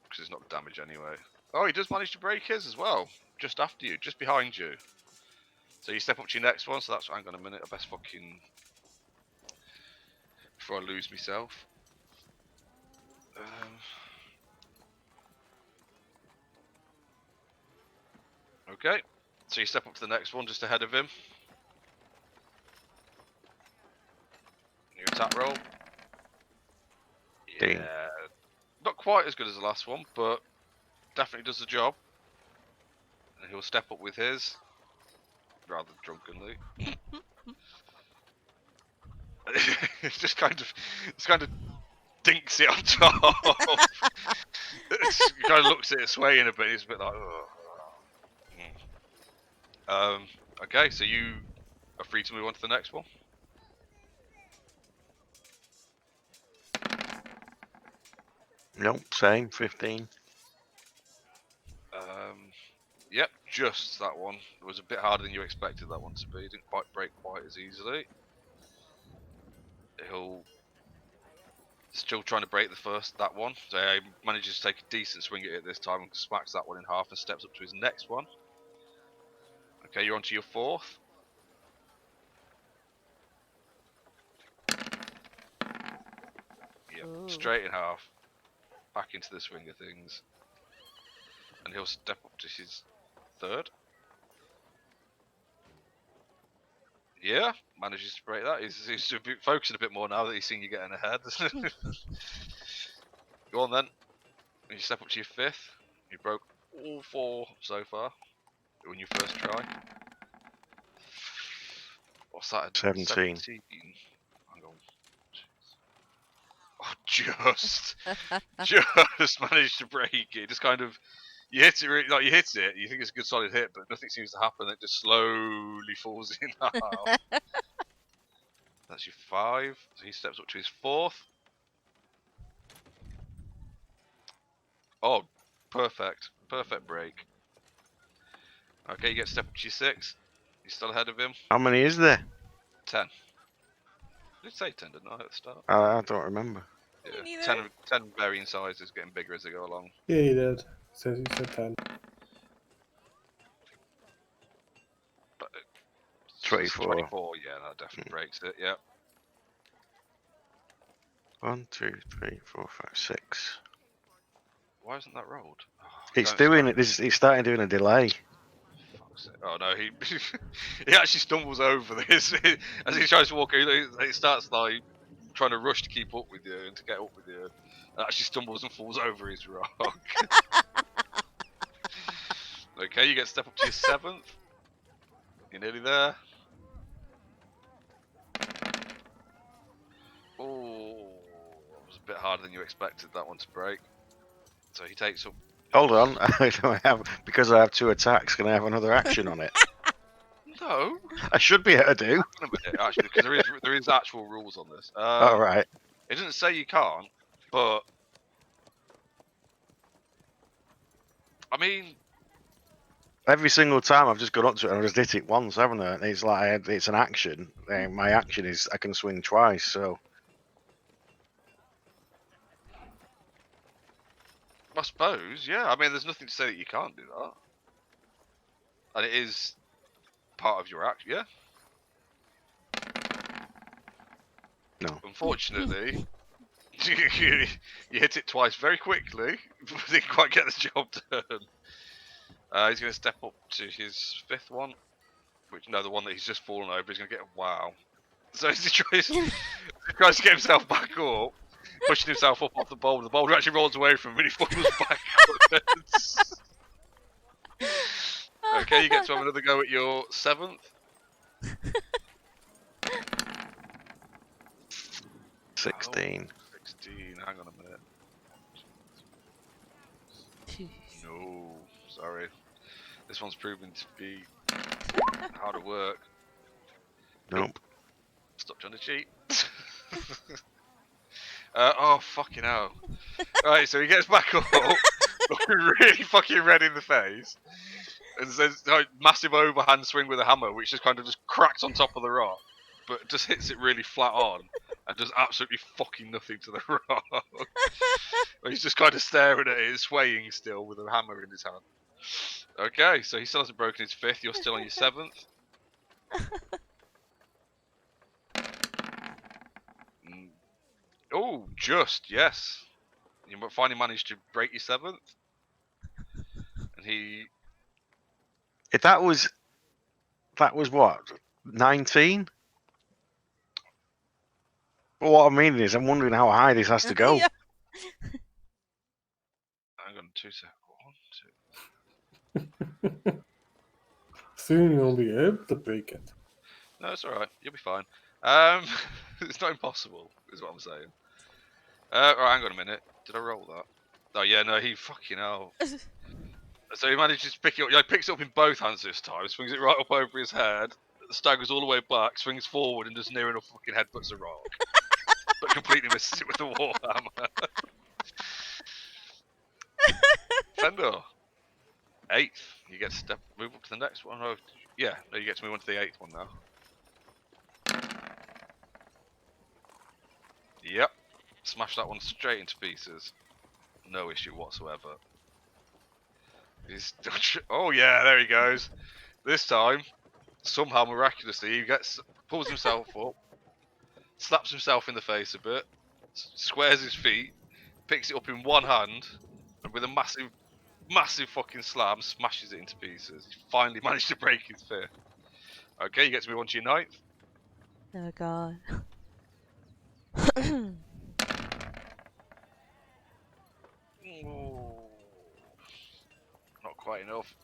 Because it's not damage anyway. Oh, he does manage to break his as well. Just after you, just behind you. So you step up to your next one, so that's, hang on a minute, I best fucking... Before I lose myself. Okay, so you step up to the next one just ahead of him. Your attack roll. Ding. Yeah, not quite as good as the last one, but definitely does the job. And he'll step up with his, rather drunkenly. It's kind of dinks it on top. He kind of looks at it swaying a bit. He's a bit like, ugh. Okay, so you are free to move on to the next one. Nope, same, 15. Yep, just that one. It was a bit harder than you expected that one to be. It didn't quite break quite as easily. He'll still trying to break that one. So he manages to take a decent swing at it this time and smacks that one in half and steps up to his next one. Okay, you're on to your fourth. Yep, Ooh. straight in half. Back into the swing of things. And he'll step up to his third. Yeah, manages to break that. He's focusing a bit more now that he's seen you getting ahead. Go on then. You step up to your fifth. You broke all four so far. When you first try. What's that? 17. Hang on. Oh, just managed to break it. Just kind of, you hit it, really, like you hit it. You think it's a good solid hit, but nothing seems to happen. It just slowly falls in half. That's your 5. So he steps up to his 4th. Oh, perfect. Perfect break. Okay, you get to step up to your 6th. You're still ahead of him. How many is there? 10. Did it say 10, didn't I, at the start? I don't remember. Yeah. Me neither. 10 varying sizes, getting bigger as they go along. Yeah, he did. He said 10. But 24. 24, yeah, that definitely breaks it, yeah. 1, 2, 3, 4, 5, 6. Why isn't that rolled? Oh, It's don't doing start- it. It's starting doing a delay. Fuck's sake. Oh no, he he actually stumbles over this as he tries to walk. He starts like trying to rush to keep up with you and to get up with you, and actually stumbles and falls over his rock. Okay, you get to step up to your 7th. You're nearly there. Oh, that was a bit harder than you expected that one to break. So he takes up. Hold on, because I have 2 attacks. Can I have another action on it? No. I should be able to do. Hang on a minute, actually, because there is actual rules on this. All right. It doesn't say you can't, but I mean, Every single time I've just gone up to it and I just hit it once, haven't I? And it's like it's an action. And my action is I can swing twice. So I suppose, yeah. I mean, there's nothing to say that you can't do that, and it is part of your action, yeah. No. Unfortunately, you hit it twice very quickly, but didn't quite get the job done. He's going to step up to his 5th one, the one that he's just fallen over. He's going to get a wow. So as he tries to get himself back up, pushing himself up off the boulder actually rolls away from him and he falls backwards. Okay, you get to have another go at your 7th. 16. 16, hang on a minute. No, sorry. This one's proven to be harder work. Nope. Stop trying to cheat. Oh, fucking hell. Right, so he gets back up, looking really fucking red in the face, and there's like massive overhand swing with a hammer, which just kind of just cracks on top of the rock, but just hits it really flat on, and does absolutely fucking nothing to the rock. He's just kind of staring at it, swaying still with a hammer in his hand. Okay, so he still hasn't broken his 5th. You're still on your 7th. Oh, just yes. You finally managed to break your 7th, and he. If that was what 19. But what I mean is, I'm wondering how high this has to go. Yeah. Hang on, 2 seconds. 1, 2. Soon you'll be able to break it. No, it's all right. You'll be fine. It's not impossible, is what I'm saying. Right, hang on a minute. Did I roll that? Oh yeah, no, he fucking hell. So he manages to pick it up. Yeah, he picks it up in both hands this time. Swings it right up over his head. Staggers all the way back. Swings forward and just near enough fucking headbutts a rock, but completely misses it with the warhammer. Fendor, 8th. You get to move up to the next one. Oh, yeah, no, you get to move on to the 8th one now. Yep. Smash that one straight into pieces. No issue whatsoever. He's oh yeah, there he goes. This time, somehow miraculously, he pulls himself up, slaps himself in the face a bit, squares his feet, picks it up in one hand, and with a massive fucking slam, smashes it into pieces. He's finally managed to break his 5th. Okay, you get to move on to your 9th. Oh god. Ooh. Not quite enough.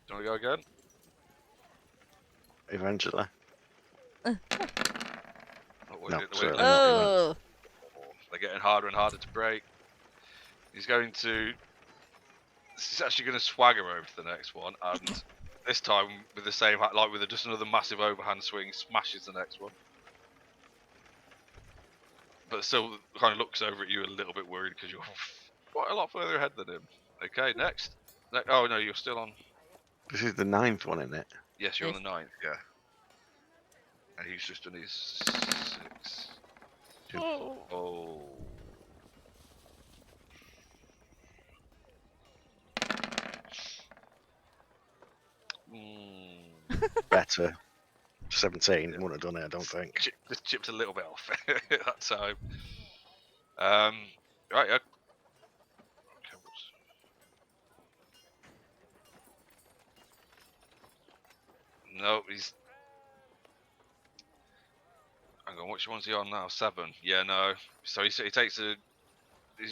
Do you want to go again? Eventually. Oh, No, wait, certainly no. not. Oh. They're getting harder and harder to break. He's actually going to swagger over to the next one, and this time with the same, like with just another massive overhand swing, smashes the next one. But still kind of looks over at you a little bit worried because you're quite a lot further ahead than him. Okay, next. Oh no, you're still on. This is the 9th one, isn't it? Yes, you're on Yes. the 9th, yeah. And he's just done his 6. Oh. Better. 17 wouldn't have done it, I don't think. Just chipped a little bit off that time. Right, yeah. Okay, no, he's. Hang on, which one's he on now? 7. Yeah, no. So he takes a.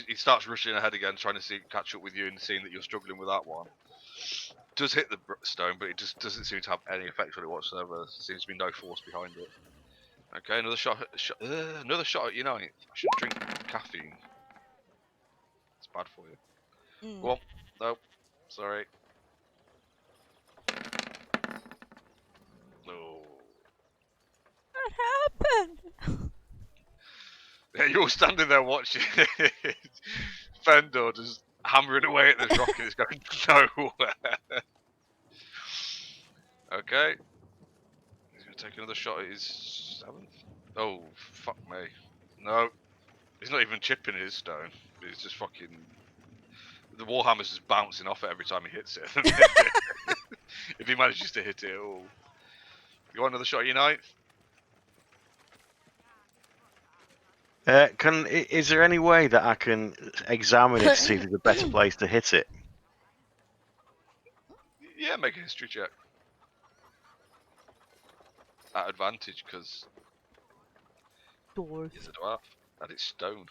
He starts rushing ahead again, trying to catch up with you and seeing that you're struggling with that one. Does hit the stone, but it just doesn't seem to have any effect on it whatsoever. There seems to be no force behind it. Okay, another shot at your 9th. I should drink caffeine. It's bad for you. Mm. Go on. Nope. Sorry. No. What happened? Yeah, you're all standing there watching Fendor just hammering away at this rocket. It's going nowhere. Okay. He's going to take another shot at his 7th. Oh, fuck me. No. He's not even chipping his stone. He's just fucking... The Warhammer's just bouncing off it every time he hits it. If he manages to hit it at all. You want another shot at your 9th? Is there any way that I can examine it to see if there's a better place to hit it? Yeah, make a history check. At advantage, because Dwarf. he's a dwarf and it's stone.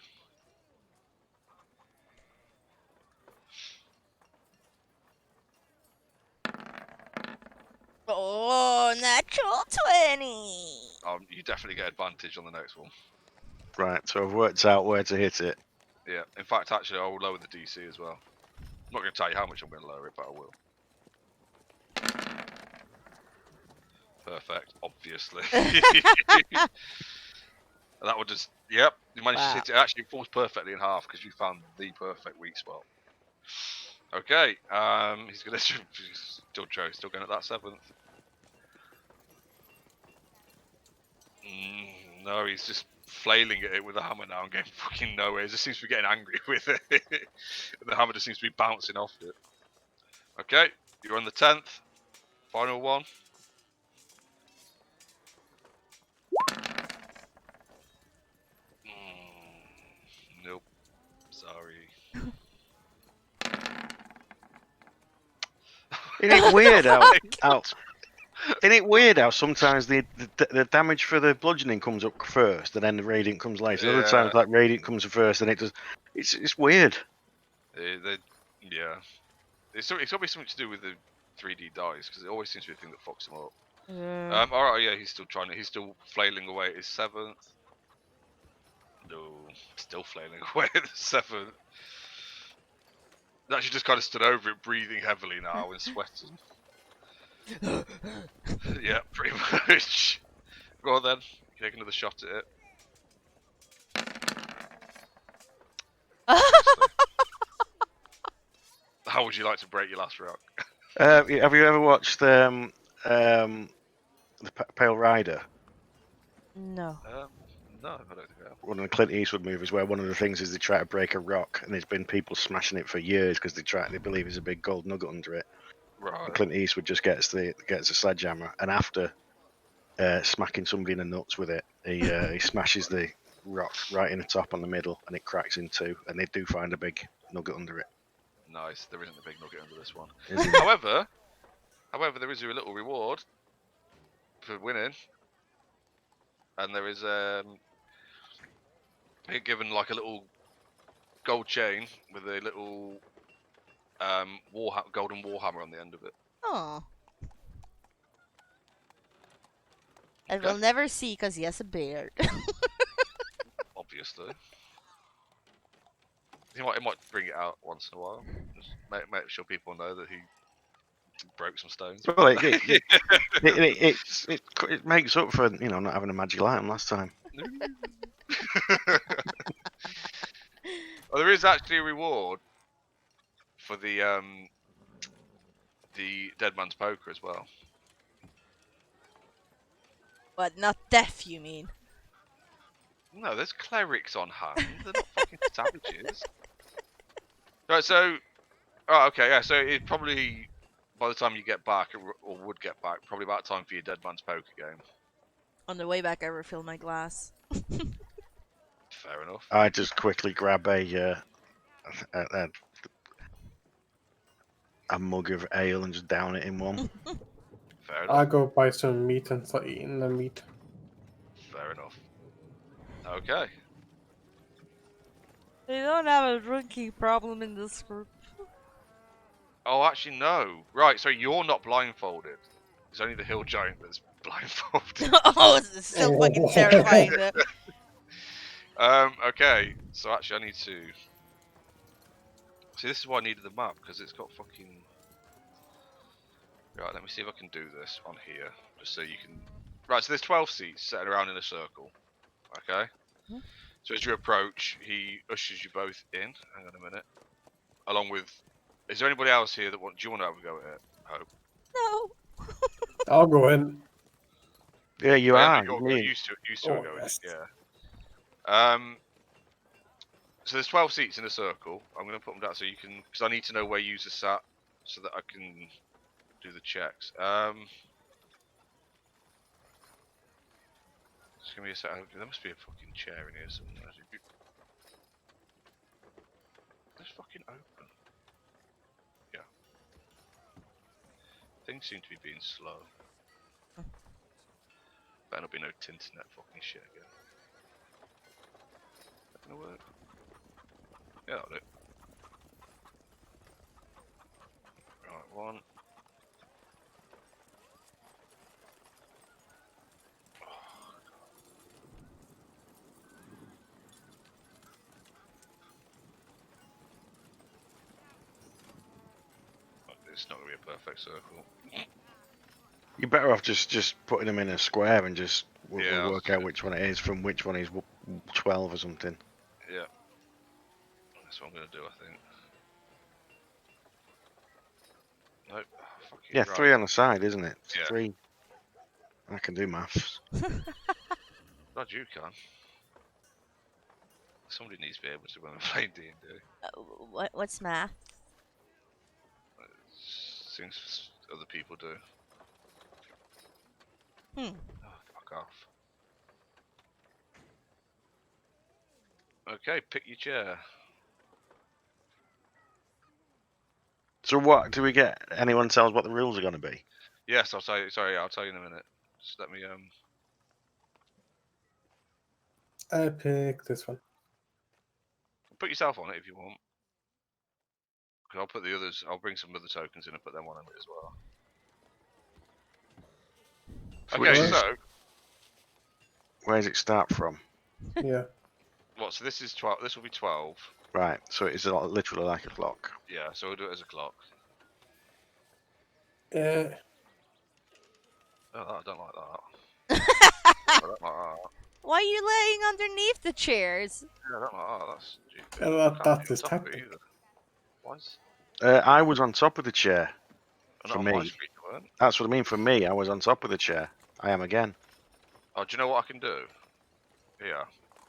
Oh, natural 20. You definitely get advantage on the next one. Right, so I've worked out where to hit it. Yeah, in fact, actually, I will lower the DC as well. I'm not going to tell you how much I'm going to lower it, but I will. Perfect, obviously. That would just, yep, you managed to hit it. Actually, it falls perfectly in half because you found the perfect weak spot. Okay, he's going to still going at that 7th. No, he's just flailing at it with a hammer now and getting fucking nowhere. It just seems to be getting angry with it. And the hammer just seems to be bouncing off it. Okay, you're on the 10th. Final one. Nope. Sorry. Isn't it weird isn't it weird how sometimes the damage for the bludgeoning comes up first and then the radiant comes later? Other Yeah. times like radiant comes first and it does. It's weird. Yeah. It's got to be something to do with the 3D dice because it always seems to be a thing that fucks them up. All right, yeah, he's still trying it. He's still flailing away at his 7th. No, still flailing away at the 7th. Actually, just kind of stood over it, breathing heavily now and sweating. Yeah, pretty much. Go on then, take another shot at it. How would you like to break your last rock? Have you ever watched the Pale Rider? No. No, I don't think I have. One of the Clint Eastwood movies where one of the things is they try to break a rock and there's been people smashing it for years because they believe there's a big gold nugget under it. Right. And Clint Eastwood just gets a sledgehammer and after smacking somebody in the nuts with it, he smashes the rock right in the top on the middle and it cracks in two and they do find a big nugget under it. Nice. There isn't a big nugget under this one. Isn't it? However, there is a little reward for winning, and there is you're given like a little gold chain with a little golden warhammer on the end of it. Oh. And Okay. we'll never see because he has a beard. Obviously. He might bring it out once in a while. Just make sure people know that he broke some stones. Well, it makes up for not having a magic item last time. Well, there is actually a reward for the Dead Man's Poker as well. But not death, you mean? No, there's clerics on hand. They're not fucking savages. Right, so... Oh, okay, yeah, so it probably... By the time you get back, or would get back, probably about time for your Dead Man's Poker game. On the way back, I refill my glass. Fair enough. I just quickly grab a mug of ale and just down it in one. Fair enough. I go buy some meat and start eating the meat. Fair enough. Okay. They don't have a drinking problem in this group. Oh, actually, no. Right, so you're not blindfolded. It's only the hill giant that's blindfolded. Oh, it's still fucking terrifying though. Okay. So actually, I need to... See, this is why I needed the map, because it's got fucking... Right, let me see if I can do this on here, just so you can... Right, so there's 12 seats sitting around in a circle. Okay? Mhm. So as you approach, he ushers you both in. Hang on a minute. Along with... Is there anybody else here that do you want to have a go at it? Hope. No. I'll go in. Yeah, you Yeah, are. You're me. used to Oh, going, yes. yeah. So there's 12 seats in a circle. I'm going to put them down so you can, because I need to know where users sat, so that I can do the checks. Just give me a second. There must be a fucking chair in here somewhere. Let's fucking open. Yeah. Things seem to be being slow. Better not be no Tinternet fucking shit again. That gonna work? Yeah, that'll do. Right, one. It's not gonna be a perfect circle. You're better off just putting them in a square and just Yeah, we'll work out which one it is from which one is 12 or something. Yeah. That's what I'm gonna do, I think. Nope. Fucking Yeah, right. 3 on the side, isn't it? Yeah. 3. I can do maths. God, you can. Somebody needs to be able to when we're playing D&D. What's math? Things other people do. Hmm. Oh, fuck off. Okay, pick your chair. So what do we get? Anyone tell us what the rules are going to be? Yes, I'll tell you. Sorry, I'll tell you in a minute. Just let me I pick this one. put yourself on it if you want. 'Cause I'll put the others. I'll bring some other tokens in and put them on it as well. So Okay, which- so Where does it start from? Yeah. what? So this is 12. This will be 12. Right. So it's literally like a clock. Yeah. So we'll do it as a clock. Uh, Oh, I don't like that. I don't like that. Why are you laying underneath the chairs? Yeah, I don't like that. That's stupid. Well, I can't that's be his on top of it tactic. either. Why is- I was on top of the chair. not For on my me. screen, you weren't. That's what I mean. For me, I was on top of the chair. I am again. Oh, do you know what I can do? Here.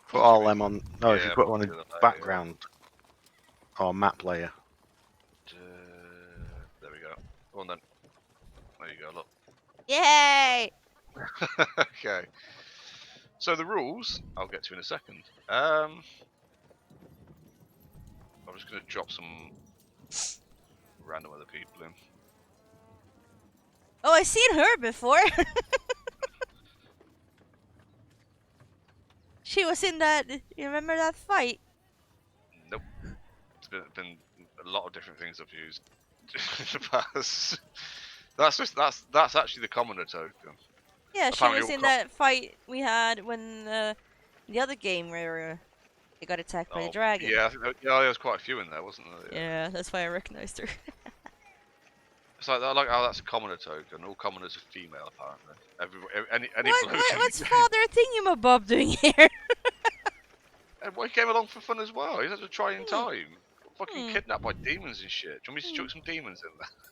Put all them on. No, if Yeah, you put put on the a other layer, yeah. background or map layer. There we go. Go on then. There you go. Look. Yay! Okay. So the rules, I'll get to in a second. I'm just going to drop some random other people in. Oh, I've seen her before. She was in that. You remember that fight? Nope. It's been a lot of different things I've used in the past. That's actually the commoner token. Yeah, she Apparently was all in co- that fight we had when the other game where they got attacked by the dragon. Yeah, I think there was quite a few in there, wasn't there? Yeah, that's why I recognized her. It's like I like how that's a commoner token. All commoners are female, apparently. Any bloke What's Father Thingamabob doing here? Well, he came along for fun as well. He's had a trying time. Fucking Hmm. kidnapped by demons and shit. Do you want me to chuck some demons in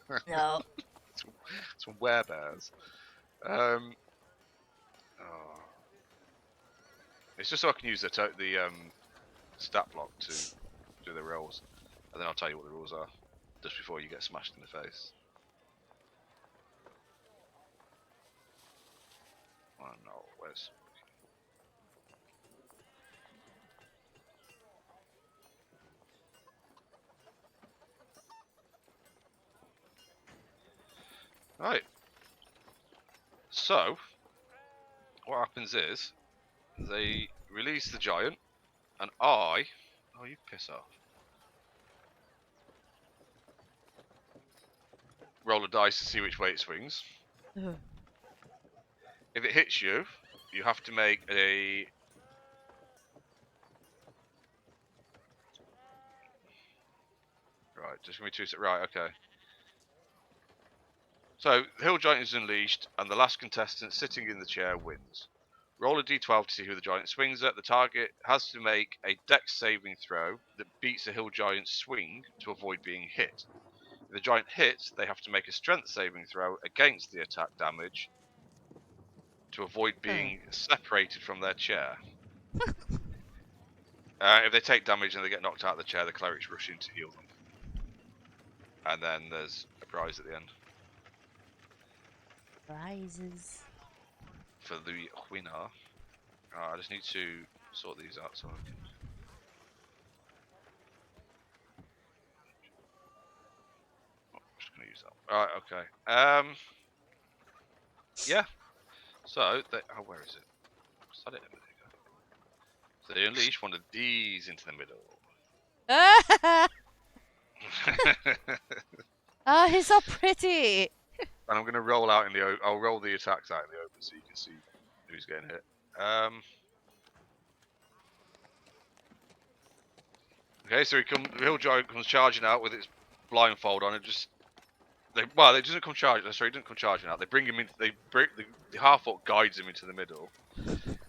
there? No. Some werebears. Oh. It's just so I can use the stat block to do the rolls, and then I'll tell you what the rules are just before you get smashed in the face. Oh no, where's? Right. So, what happens is they release the giant, and oh, you piss off. Roll a dice to see which way it swings. Ugh. If it hits you, you have to make a. Right, just give me 2 seconds. Right, okay. So, the Hill Giant is unleashed, and the last contestant sitting in the chair wins. Roll a d12 to see who the giant swings at. The target has to make a dex saving throw that beats the Hill Giant's swing to avoid being hit. If the giant hits, they have to make a strength saving throw against the attack damage to avoid being separated from their chair. If they take damage and they get knocked out of the chair, the clerics rush in to heal them. And then there's a prize at the end Prizes. for the winner. I just need to sort these out so I can. Oh, I'm just going to use that. Alright, okay. Yeah. So, where is it? I said it a minute ago. So they unleash one of these into the middle. Ah, he's so pretty. And I'm going to roll out in the. I'll roll the attacks out in the open so you can see who's getting hit. Okay, so the Hill Giant comes charging out with its blindfold on. It doesn't come charging. Sorry, it doesn't come charging out. They bring him in. They break the half-orc guides him into the middle,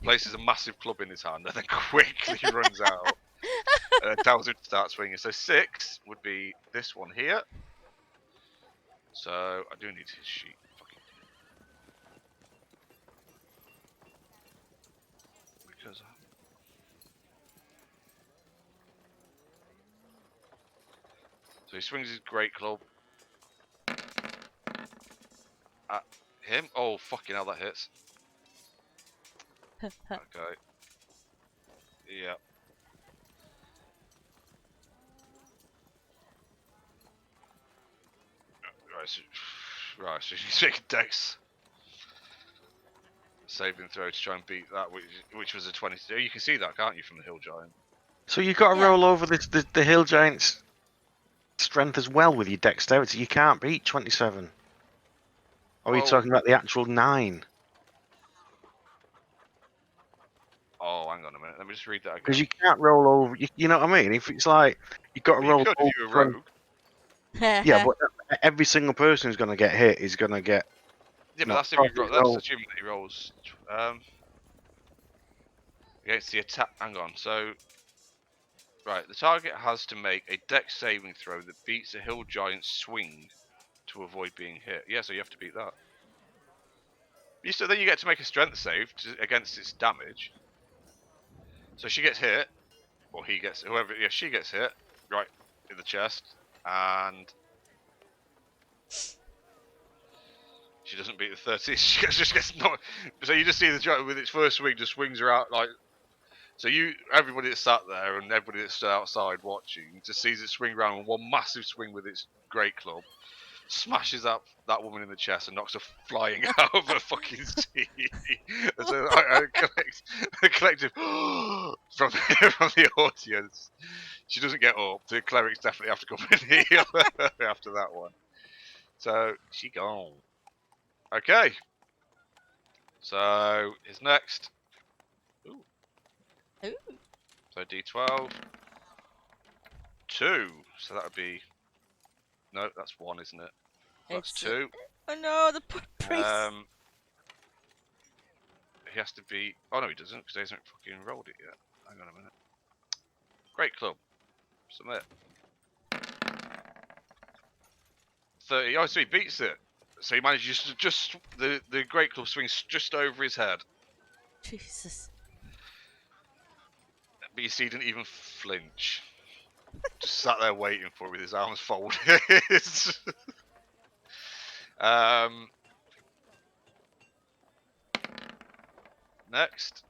places a massive club in his hand, and then quickly runs out. Tells him to start swinging. So 6 would be this one here. So I do need his sheet. Fucking. Because So he swings his great club at him. Oh, fucking hell, that hits. Okay. Yeah. So she's taking Dex saving throw to try and beat that, which was a 22. You can see that, can't you, from the Hill Giant? So you've got to Yeah. roll over the hill giant's strength as well with your dexterity. You can't beat 27. Or are you Well- talking about the actual 9? Oh, hang on a minute. Let me just read that Because again. you can't roll over. You know what I mean? If it's like you've got to Well, roll you could over if you were 20 rogue. Yeah, but every single person who's going to get hit is going to get. Yeah, but No, that's if you probably that's roll. assuming that he rolls against the attack. Hang on. So, right, the target has to make a Dex saving throw that beats a Hill Giant's swing to avoid being hit. Yeah, so you have to beat that. So then you get to make a strength save against its damage. So she gets hit, or he gets whoever. Yeah, she gets hit right in the chest, and she doesn't beat the 30. She just gets knocked. So you just see the giant with its first swing just swings her out like. So everybody that's sat there and everybody that's stood outside watching just sees it swing around in one massive swing with its great club, smashes up that woman in the chest and knocks her flying out of her fucking seat. So a collective from the audience. She doesn't get up. The clerics definitely have to come and heal her after that one. So she gone. Okay. So his next. Ooh. Ooh. So D12. 2. So that would be. No, that's 1, isn't it? That's It's 2. oh no, the poor priest. He has to be. Oh no, he doesn't, because he hasn't fucking rolled it yet. Hang on a minute. Great club. Submit. 30. Oh, so he beats it. So he manages to just the great club swings just over his head, Jesus. but you see he didn't even flinch. Just sat there waiting for it with his arms folded. Next.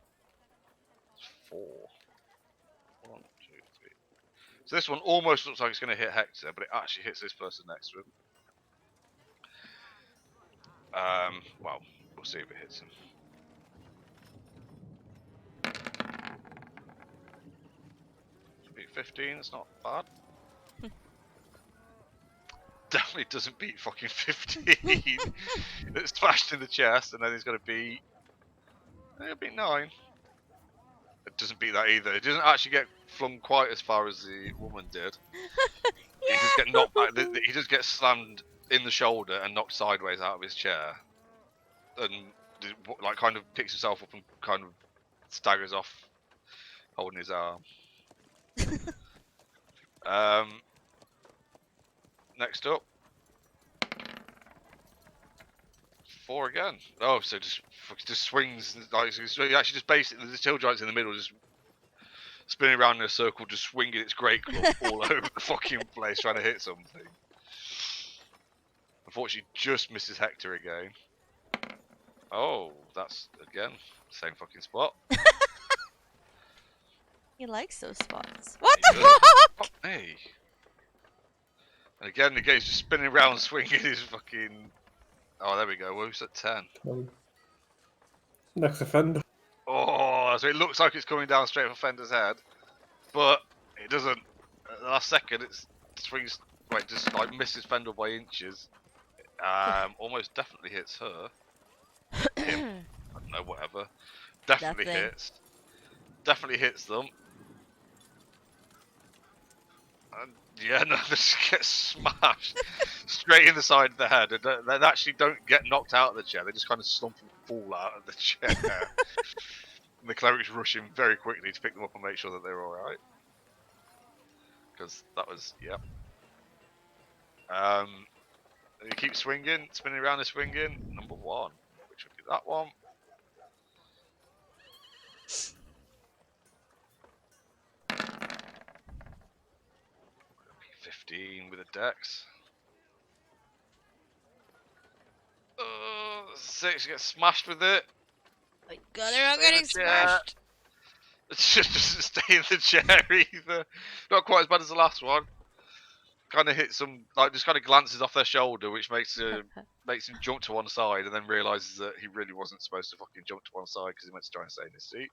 4. 1, 2, 3. So this one almost looks like it's going to hit Hector, but it actually hits this person next to him. Well, we'll see if it hits him. Beat 15, it's not bad. Definitely doesn't beat fucking 15. It's smashed in the chest, and then he's going to beat. It'll beat 9. It doesn't beat that either. It doesn't actually get flung quite as far as the woman did. He just get knocked back. He just gets slammed in the shoulder and knocked sideways out of his chair, and like kind of picks himself up and kind of staggers off, holding his arm. Next up, 4 again. Oh, so just swings like so he actually just basically the Hill Giant's in the middle, just spinning around in a circle, just swinging its great club all over the fucking place, trying to hit something. Unfortunately, just misses Hector again. Oh, that's again same fucking spot. He likes those spots. What He the does. fuck? Hey. And again, he's just spinning around, swinging his fucking. Oh, there we go. Who's at 10? Next offender. Oh, so it looks like it's coming down straight for Fender's head, but it doesn't. At the last second, it swings. Wait, just like misses Fender by inches. Almost definitely hits her. Him. I don't know, whatever. Definitely Nothing. hits. Definitely hits them. And yeah, no, they just get smashed straight in the side of the head. They actually don't get knocked out of the chair. They just kind of slump and fall out of the chair. And the clerics rush in very quickly to pick them up and make sure that they're all right. Because that was, yep. You keep swinging, spinning around and swinging. Number 1, which would be that one. 15 with a dex. 6 gets smashed with it. My god, they're all Stay in getting the chair. smashed! It just doesn't stay in the chair either. Not quite as bad as the last one. Kind of hits him, like just kind of glances off their shoulder, which makes him jump to one side, and then realizes that he really wasn't supposed to fucking jump to one side because he meant to try and stay in his seat.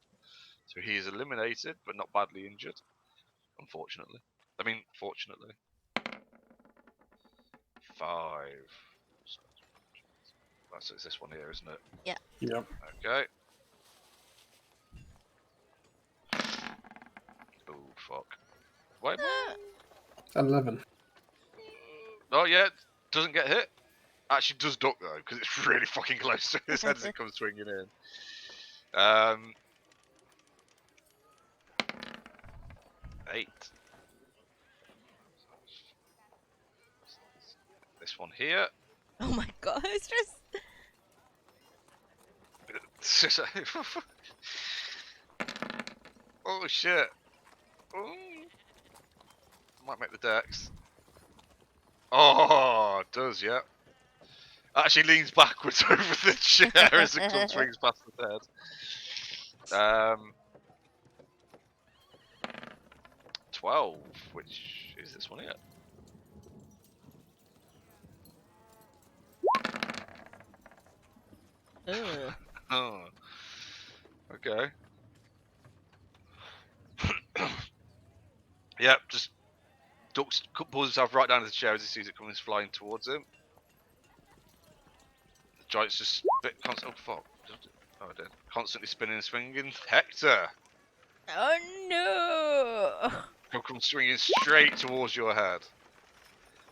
So he is eliminated, but not badly injured, unfortunately. I mean, fortunately. 5. So it's this one here, isn't it? Yep. Okay. Oh fuck. Wait. 11. Oh yeah, doesn't get hit. Actually does duck though, because it's really fucking close to his head as it comes swinging in. Eight. This one here. Oh my god, it's just. Oh shit. Ooh. Might make the dex. Oh, it does, yeah. Actually leans backwards over the chair as it comes swings past the head. 12, which is this one here. Ugh. Oh. Okay. Yep, just ducks, pulls himself right down to the chair as he sees it coming flying towards him. The giant's just constant. Oh fuck! Oh, I did. Constantly spinning and swinging. Hector, Oh no! he'll come swinging straight towards your head.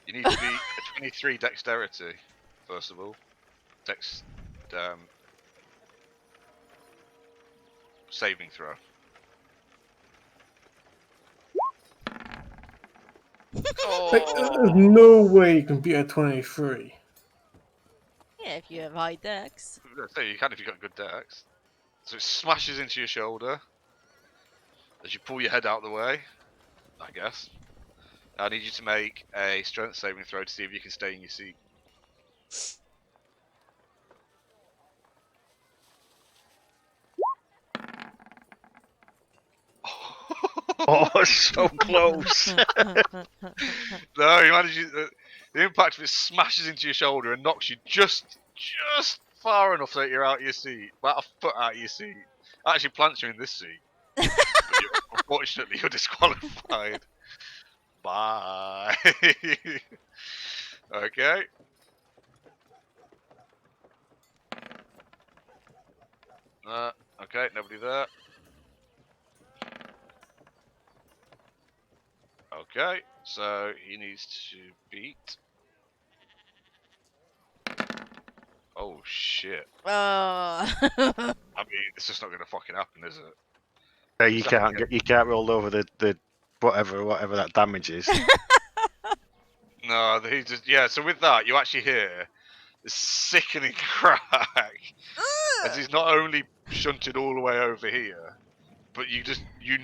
You need to be a 23 dexterity, first of all. Saving throw. Like, there's no way you can beat a 23. Yeah, if you have high dex. So you can if you've got good dex. So it smashes into your shoulder as you pull your head out of the way, I guess. I need you to make a strength saving throw to see if you can stay in your seat. Oh, so close. No, you manage. The impact of it smashes into your shoulder and knocks you just far enough so that you're out of your seat, about a foot out of your seat. Actually, plants you in this seat. Unfortunately, you're disqualified. Bye. Okay. Okay, nobody there. Okay, so he needs to beat. Oh shit! Oh. I mean, it's just not gonna fucking happen, is it? You can't roll over the whatever that damage is. No, he just So with that, you actually hear this sickening crack as he's not only shunted all the way over here, but you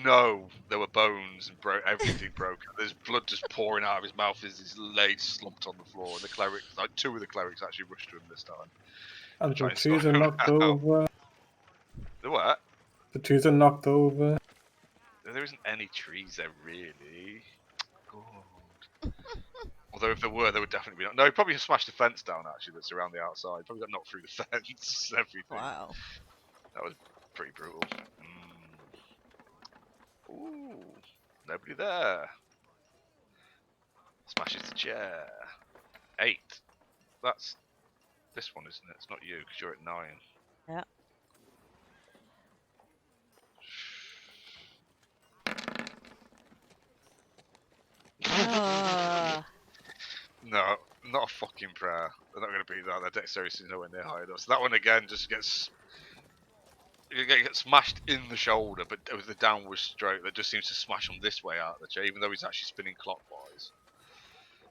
know there were bones and everything broken. There's blood just pouring out of his mouth as he's laid slumped on the floor. And the cleric, like 2 of the clerics, actually rushed to him this time. And Try the and twos sort are him knocked out. over. The what? The twos are knocked over. There isn't any trees there really. God. Although if there were, there would definitely be. No, he probably smashed the fence down actually that's around the outside. Probably got knocked through the fence and everything. Wow. That was pretty brutal. Ooh, nobody there. Smashes the chair. 8. That's this one, isn't it? It's not you because you're at 9. Yeah. No, not a fucking prayer. They're not going to beat that. Their dexterity is nowhere near high enough. So that one again just gets smashed in the shoulder, but with the downward stroke that just seems to smash him this way out of the chair, even though he's actually spinning clockwise.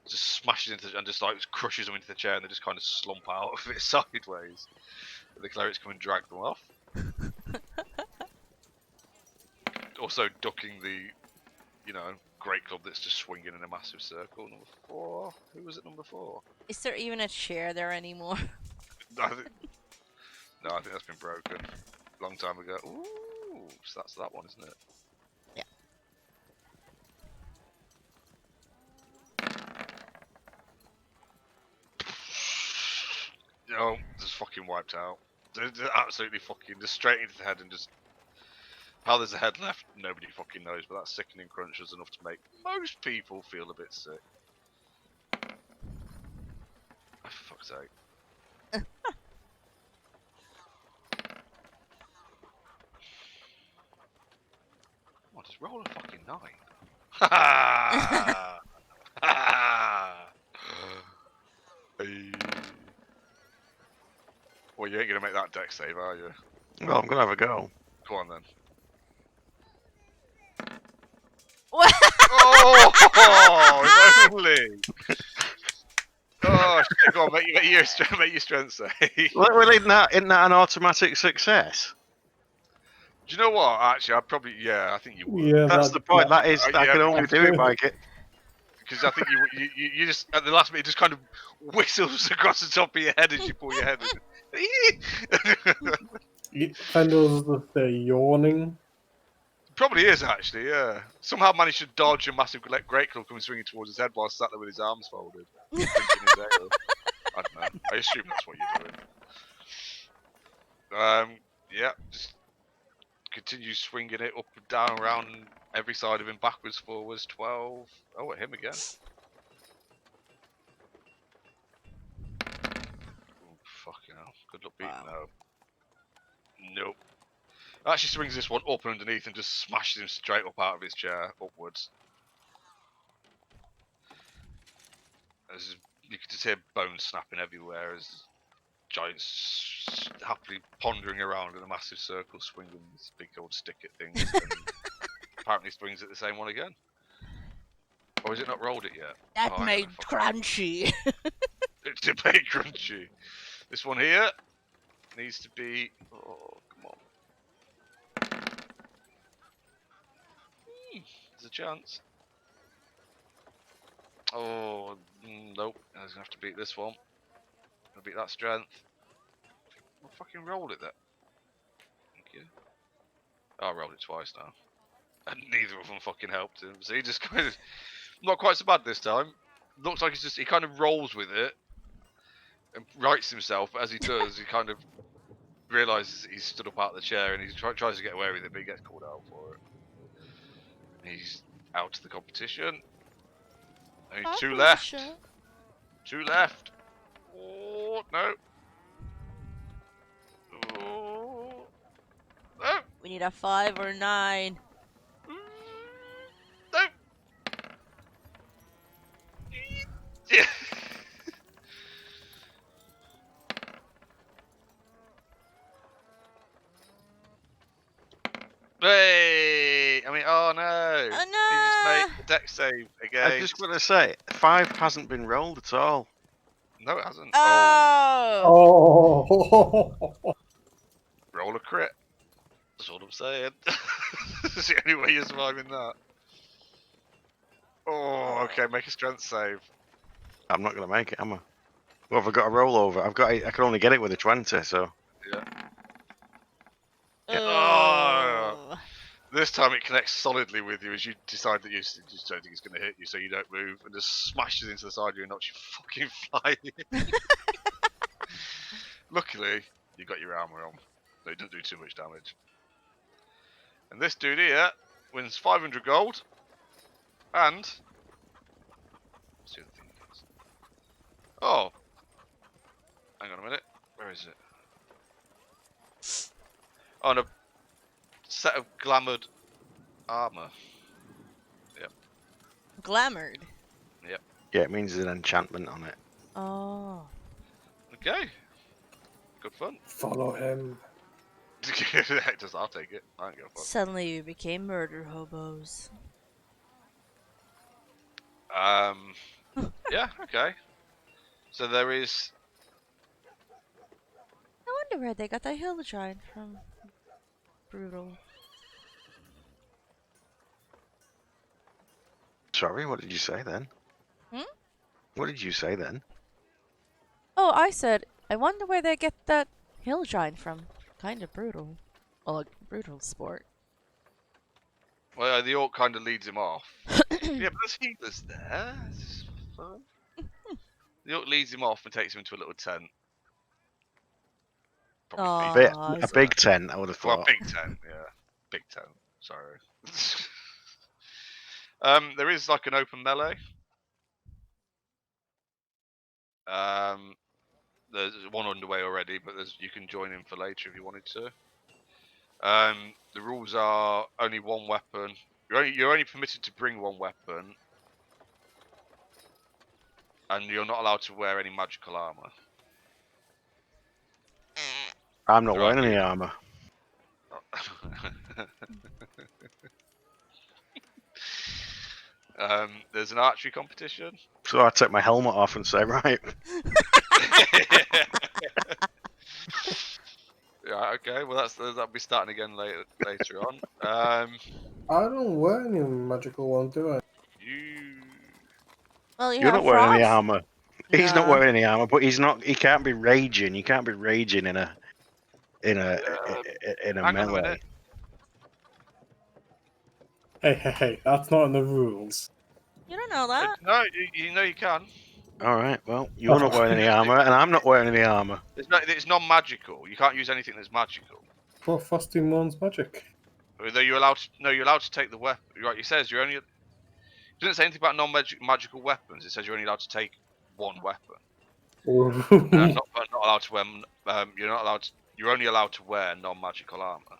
It just smashes into and just like crushes him into the chair, and they just kind of slump out of it sideways. But the clerics come and drag them off. Also ducking the, great club that's just swinging in a massive circle. Number 4. Who was it? Number 4. Is there even a chair there anymore? I think, no, I think that's been broken. Long time ago. Ooh, so that's that one, isn't it? Yeah. No, just fucking wiped out. They're absolutely fucking just straight into the head and just. How there's a head left, nobody fucking knows, but that sickening crunch was enough to make most people feel a bit sick. Oh, for fuck's sake. Come on, just roll a fucking 9. Ha ha! Ha! Hey. Well, you ain't gonna make that deck save, are you? Well, I'm gonna have a go. Go on then. What? Oh, if only. Oh shit! Go on, make your strength save. Well, isn't that an automatic success? Do you know what? Actually, I'd probably I think you would. Yeah, That's the point. That is, I yeah, can only do it by Because I think you just at the last minute it just kind of whistles across the top of your head as you pull your head in. Fendel's the yawning. Probably is actually, yeah. Somehow managed to dodge a massive great club coming swinging towards his head while sat there with his arms folded. Thinking his ale. I don't know. I assume that's what you're doing. Yeah, just continue swinging it up and down around every side of him, backwards, forwards, 12. Oh, at him again. Oh, fucking hell. Good luck beating Wow. no. Nope. Actually swings this one up and underneath and just smashes him straight up out of his chair, upwards. You can just hear bones snapping everywhere as Giant's happily pondering around in a massive circle, swinging this big old stick at things. And apparently swings at the same one again. Or has it not rolled it yet? That Oh, made crunchy. It's a bit crunchy. This one here needs to be. Oh, come on. There's a chance. Oh, nope. I was gonna have to beat this one. I'll beat that strength. I'll fucking roll it there. Thank you. Oh, I rolled it twice now. And neither of them fucking helped him. So he just kind of. Not quite so bad this time. Looks like he kind of rolls with it. And rights himself, but as he does, he kind of realises he's stood up out of the chair and he tries to get away with it, but he gets called out for it. He's out of the competition. Only 2 left. 2 left. Oh, no. Oh, no. We need a 5 or 9. No. Yeah. Hey! I mean, oh no! Oh, He just no! made a deck save again. I just want to say, 5 hasn't been rolled at all. No, it hasn't. Oh! Oh. Roll a crit. That's all I'm saying. That's the only way you're surviving that. Oh, okay. Make a strength save. I'm not going to make it, am I? Well, have I got a rollover? I can only get it with a 20, so. Yeah. Oh. This time it connects solidly with you as you decide that you just don't think it's going to hit you, so you don't move, and just smashes into the side of you and knocks you fucking flying. Luckily, you got your armor on, so it doesn't do too much damage. And this dude here wins 500 gold, and let's see what the thing is. Oh, hang on a minute, where is it? Oh, and a set of glamoured armor. Yep. Glamoured. Yep. Yeah, it means there's an enchantment on it. Oh. Okay. Good fun. Follow him. I'll take it. I ain't go for it. Suddenly we became murder hobos. Yeah, okay. So there is. I wonder where they got that hill giant from. Brutal. Sorry, what did you say then? Hmm? What did you say then? Oh, I said, I wonder where they get that hill giant from. Kind of brutal. Well, a brutal sport. Well, the orc kind of leads him off. Yeah, but there's healers there. This is fun. The orc leads him off and takes him into a little tent. Probably Bit, Aw, a big tent, I would have Well, thought. big tent, yeah. Big tent, sorry. There is like an open melee. There's one underway already, but you can join in for later if you wanted to. The rules are only one weapon. You're only permitted to bring one weapon, and you're not allowed to wear any magical armor. I'm not Right, wearing any you- armor. There's an archery competition. So I take my helmet off and say, right, Yeah, okay. Well, that'll be starting again later on. I don't wear any magical one, do I? You Well, you you're have not wearing any frost. armor. He's not Nah. wearing any armor, but he's not. He can't be raging. You can't be raging in a hang on a melee. minute. Hey, that's not in the rules. You don't know that. No, you know you can. All right. Well, you're not wearing any armor, and I'm not wearing any armor. It's non-magical. You can't use anything that's magical. Poor Frosty Moon's magic. Although you're allowed to take the weapon. Right, it says you're only. It doesn't say anything about non-magical weapons. It says you're only allowed to take one weapon. Not allowed to wear. You're not allowed. You're only allowed to wear non-magical armor.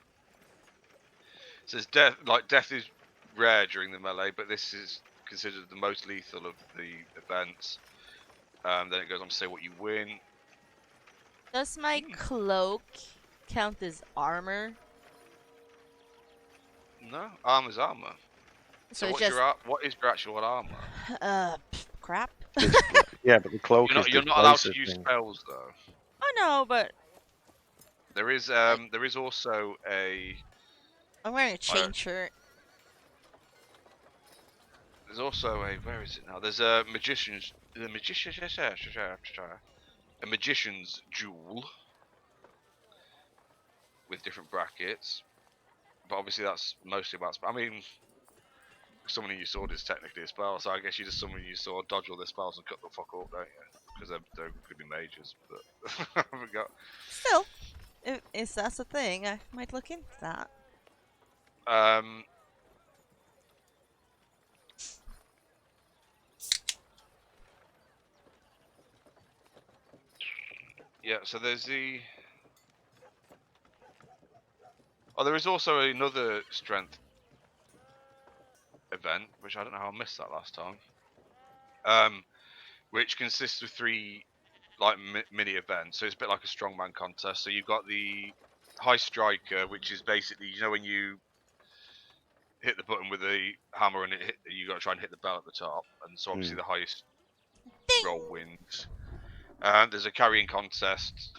It says death is rare during the melee, but this is considered the most lethal of the events. Then it goes on to say what you win. Does my cloak count as armor? No, armor's armor. So So what's it's just what is your actual armor? crap. Yeah, but the cloak You're is not allowed to decisive use thing. spells though. I know, but There is also a I'm wearing a chain shirt. There's also a where is it now? There's a magician's jewel with different brackets, but obviously that's mostly about. I mean, summoning your sword is technically a spell, so I guess you just summon your sword, dodge all their spells, and cut the fuck up, don't you? Because they're could be mages, but I haven't got. Still, if that's a thing, I might look into that. Yeah, so there's the. Oh, there is also another strength event, which I don't know how I missed that last time. Which consists of 3 like mini events. So it's a bit like a strongman contest. So you've got the high striker, which is basically when you hit the button with the hammer and you got to try and hit the bell at the top, and so obviously the highest roll wins. There's a carrying contest,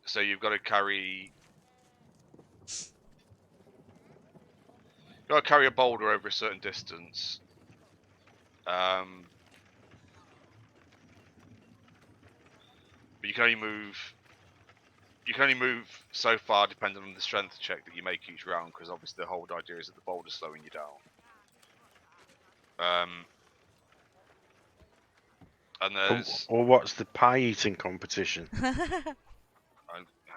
so you've got to carry a boulder over a certain distance. But you can only move so far depending on the strength check that you make each round, because obviously the whole idea is that the boulder's slowing you down. And there's Or what's the pie eating competition? hang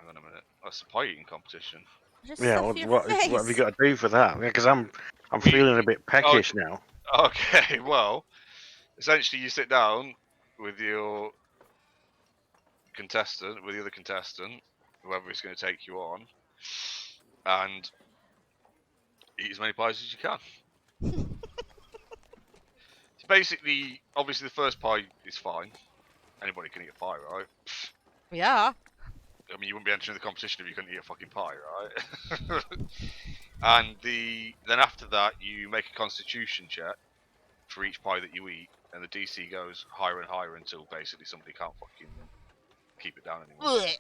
on a minute. That's a pie eating competition. Just Yeah, stuff your what face. have you got to do for that? Because I'm feeling a bit peckish now. Okay, well, essentially you sit down with your contestant, with the other contestant, whoever is going to take you on, and eat as many pies as you can. It's basically, obviously the first pie is fine. Anybody can eat a pie, right? Yeah. I mean, you wouldn't be entering the competition if you couldn't eat a fucking pie, right? And then after that, you make a constitution check for each pie that you eat, and the DC goes higher and higher until basically somebody can't fucking keep it down anymore. Blech.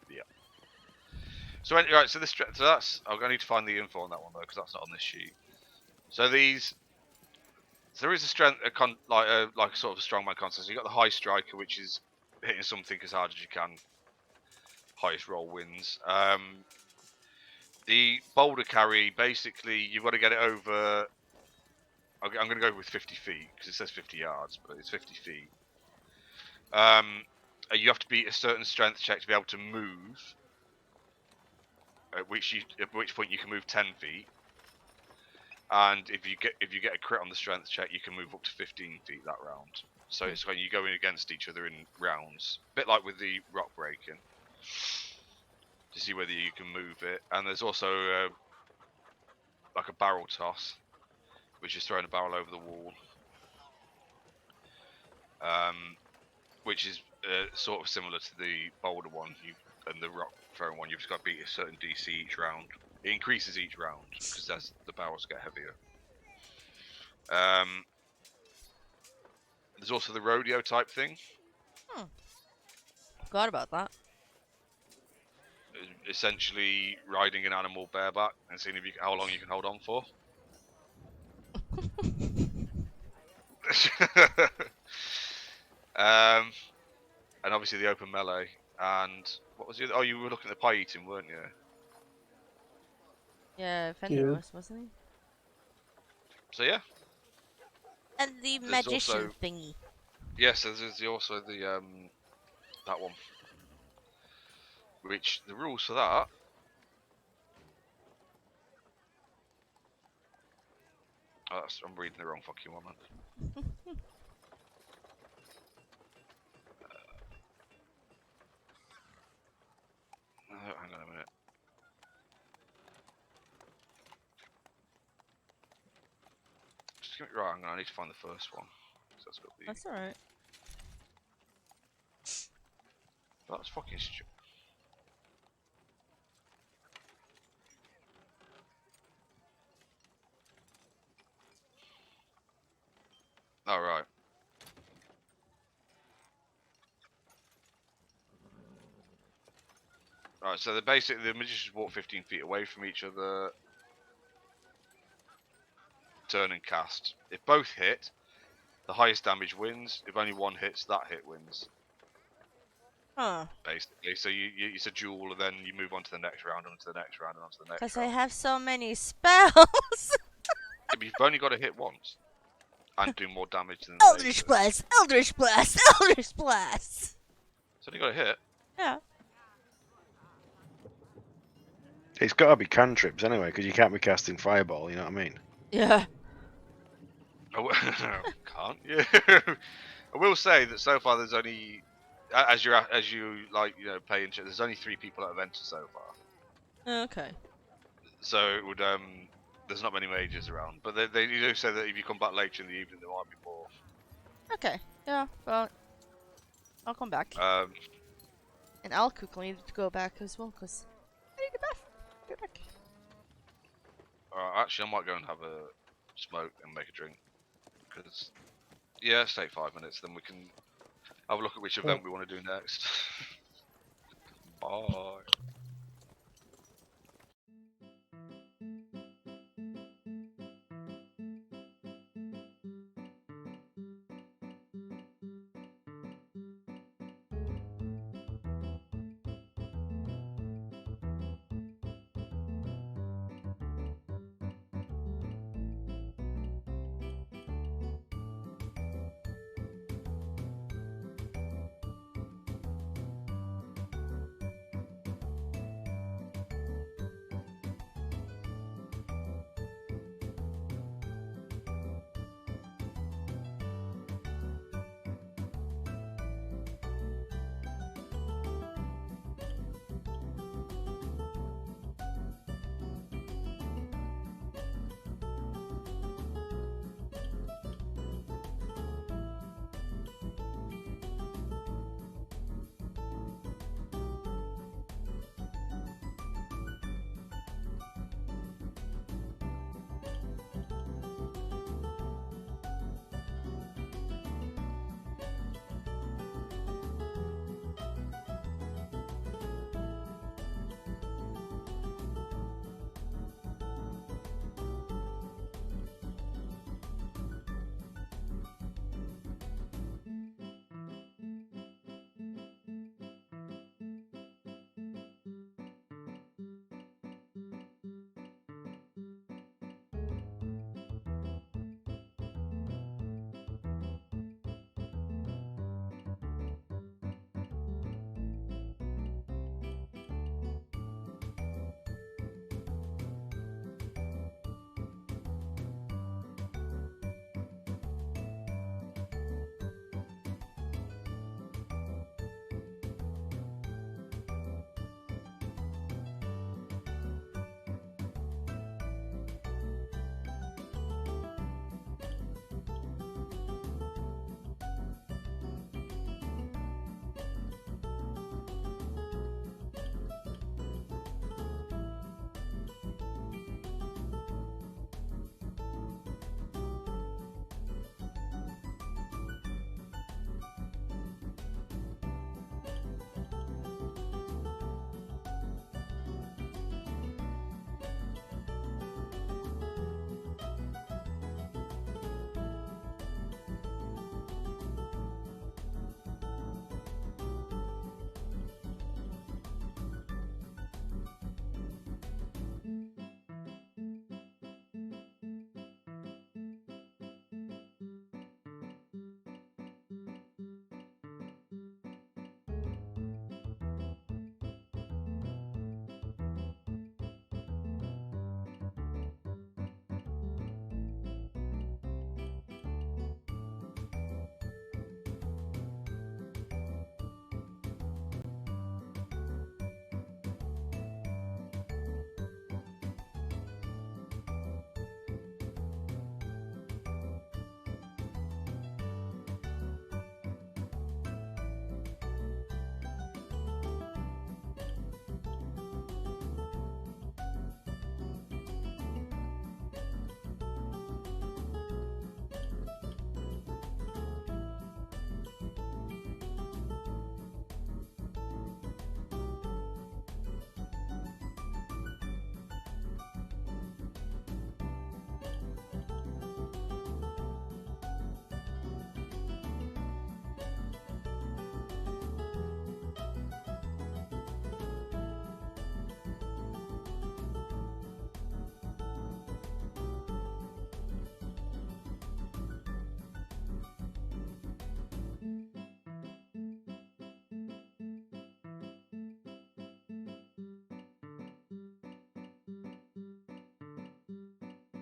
Yeah. So right, so that's I need to find the info on that one though, because that's not on this sheet. So these So there is a strength, like a sort of a strongman concept. So you got the high striker, which is hitting something as hard as you can. Highest roll wins. The boulder carry, basically, you've got to get it over. I'm going to go with 50 feet because it says 50 yards, but it's 50 feet. You have to beat a certain strength check to be able to move. At which point you can move 10 feet. And if you get a crit on the strength check, you can move up to 15 feet that round. So it's when you go in against each other in rounds, a bit like with the rock breaking, to see whether you can move it. And there's also like a barrel toss, which is throwing a barrel over the wall, which is sort of similar to the boulder one and the rock throwing one. You've just got to beat a certain DC each round. It increases each round because as the barrels get heavier. There's also the rodeo type thing. Forgot about that. Essentially riding an animal bareback and seeing how long you can hold on for. And obviously the open melee. And what was the other? Oh, you were looking at the pie eating, weren't you? Yeah, Fender Yeah. wasn't he? So yeah. And the There's magician also- thingy. Yes, there's also the that one. Which the rules for that. Oh, I'm reading the wrong fucking one, man. Hang on a minute. Just get it right. I need to find the first one. So that's got the. That's alright. That's fucking stupid. Oh, right. Right, so the magicians walk 15 feet away from each other. Turn and cast. If both hit, the highest damage wins. If only one hits, that hit wins. Huh. Basically, so it's a duel, and then you move on to the next round, on to the next round, and on to the next Because I round. have so many spells. Yeah, but you've only got to hit once, and do more damage than they Eldritch do. Blast! Eldritch Blast! Eldritch Blast! So you got to hit. Yeah. It's got to be cantrips anyway, because you can't be casting fireball. You know what I mean? Yeah. Oh, can't you? I will say that so far there's only, as you like, pay into, there's only 3 people that have entered so far. Okay. So it would there's not many mages around, but they do say that if you come back later in the evening, there might be more. Okay. Yeah, well, I'll come back. And I'll quickly need to go back as well, because I need a bath. Get back. Actually, I might go and have a smoke and make a drink. Because, yeah, let's take 5 minutes, then we can have a look at which event we want to do next. Bye.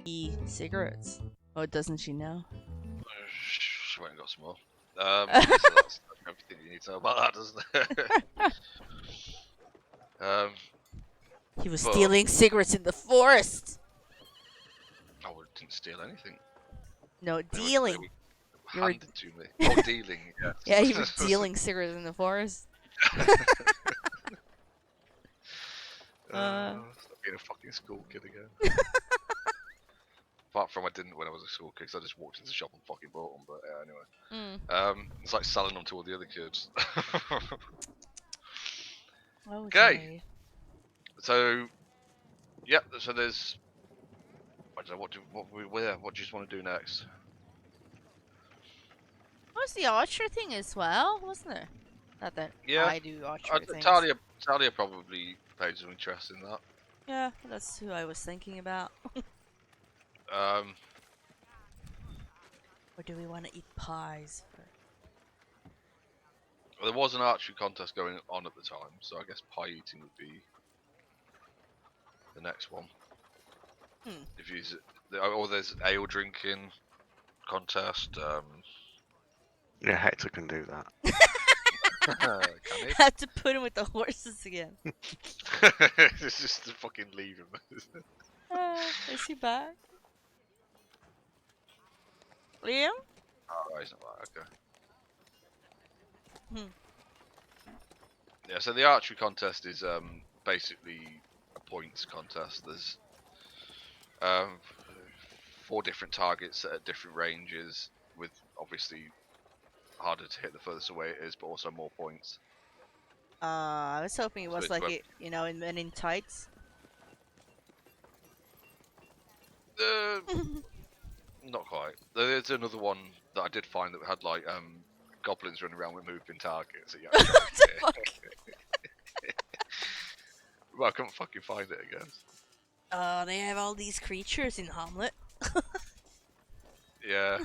E-cigarettes. Oh, doesn't she now? She went and got some more. So that's everything you need to know about that, doesn't it? He was But- stealing cigarettes in the forest. I didn't steal anything. No, They dealing. were You were- handed to me. Oh, dealing. Yes. Yeah, he was dealing cigarettes in the forest. Stop being a fucking school kid again. Apart from I didn't when I was a school kid, 'cause I just walked into the shop and fucking bought them. But yeah, anyway. It's like selling them to all the other kids. Okay. So, yep. So there's. I don't know, what do you just want to do next? What was the archer thing as well, wasn't there? Not that Yeah. I do archer things. Talia probably paid some interest in that. Yeah, that's who I was thinking about. Or do we want to eat pies? Well, there was an archery contest going on at the time, so I guess pie eating would be the next one. If you use it, or there's ale drinking contest. Yeah, Hector can do that. Can he? Have to put him with the horses again. It's just to fucking leave him. Is he back? Liam? Oh, he's not back. Okay. Hmm. Yeah, so the archery contest is basically a points contest. There's 4 different targets at different ranges, with obviously harder to hit the furthest away it is, but also more points. I was hoping it was So it's like, in Men in Tights. Not quite. There's another one that I did find that had like goblins running around with moving targets. Yeah, What the fuck? well, I couldn't fucking find it again. They have all these creatures in Hamlet. Yeah.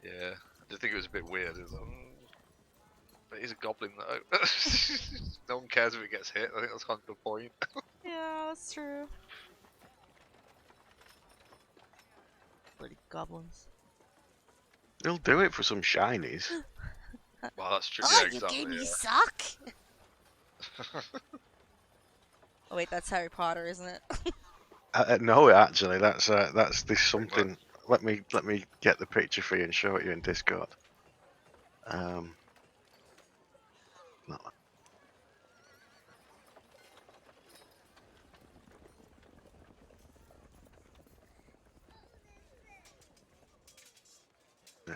Yeah. I just think it was a bit weird. It was like, but he's a goblin though. No one cares if it gets hit. I think that's kind of the point. Yeah, that's true. Bloody goblins. They'll do it for some shinies. Well, that's true. Oh, Yeah, you exactly. gave me Yeah. sock? Oh wait, that's Harry Potter, isn't it? No, actually, that's there's something. Let me get the picture for you and show it you in Discord. No. Yeah.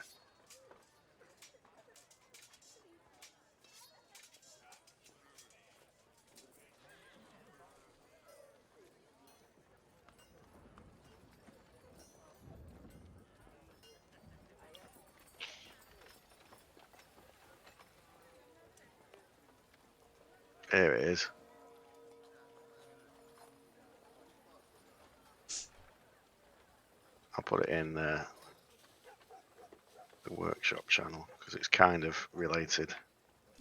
Here it is. I'll put it in the workshop channel because it's kind of related.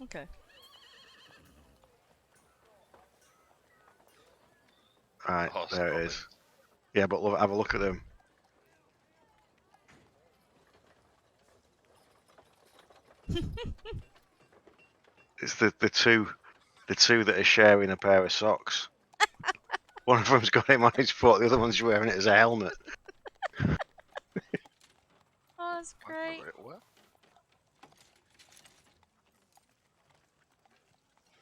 Okay. Right, Oh, there stop it is. Yeah, but have a look at them. It's the two that are sharing a pair of socks. One of them's got him on his foot, the other one's wearing it as a helmet. Oh, that's great. What?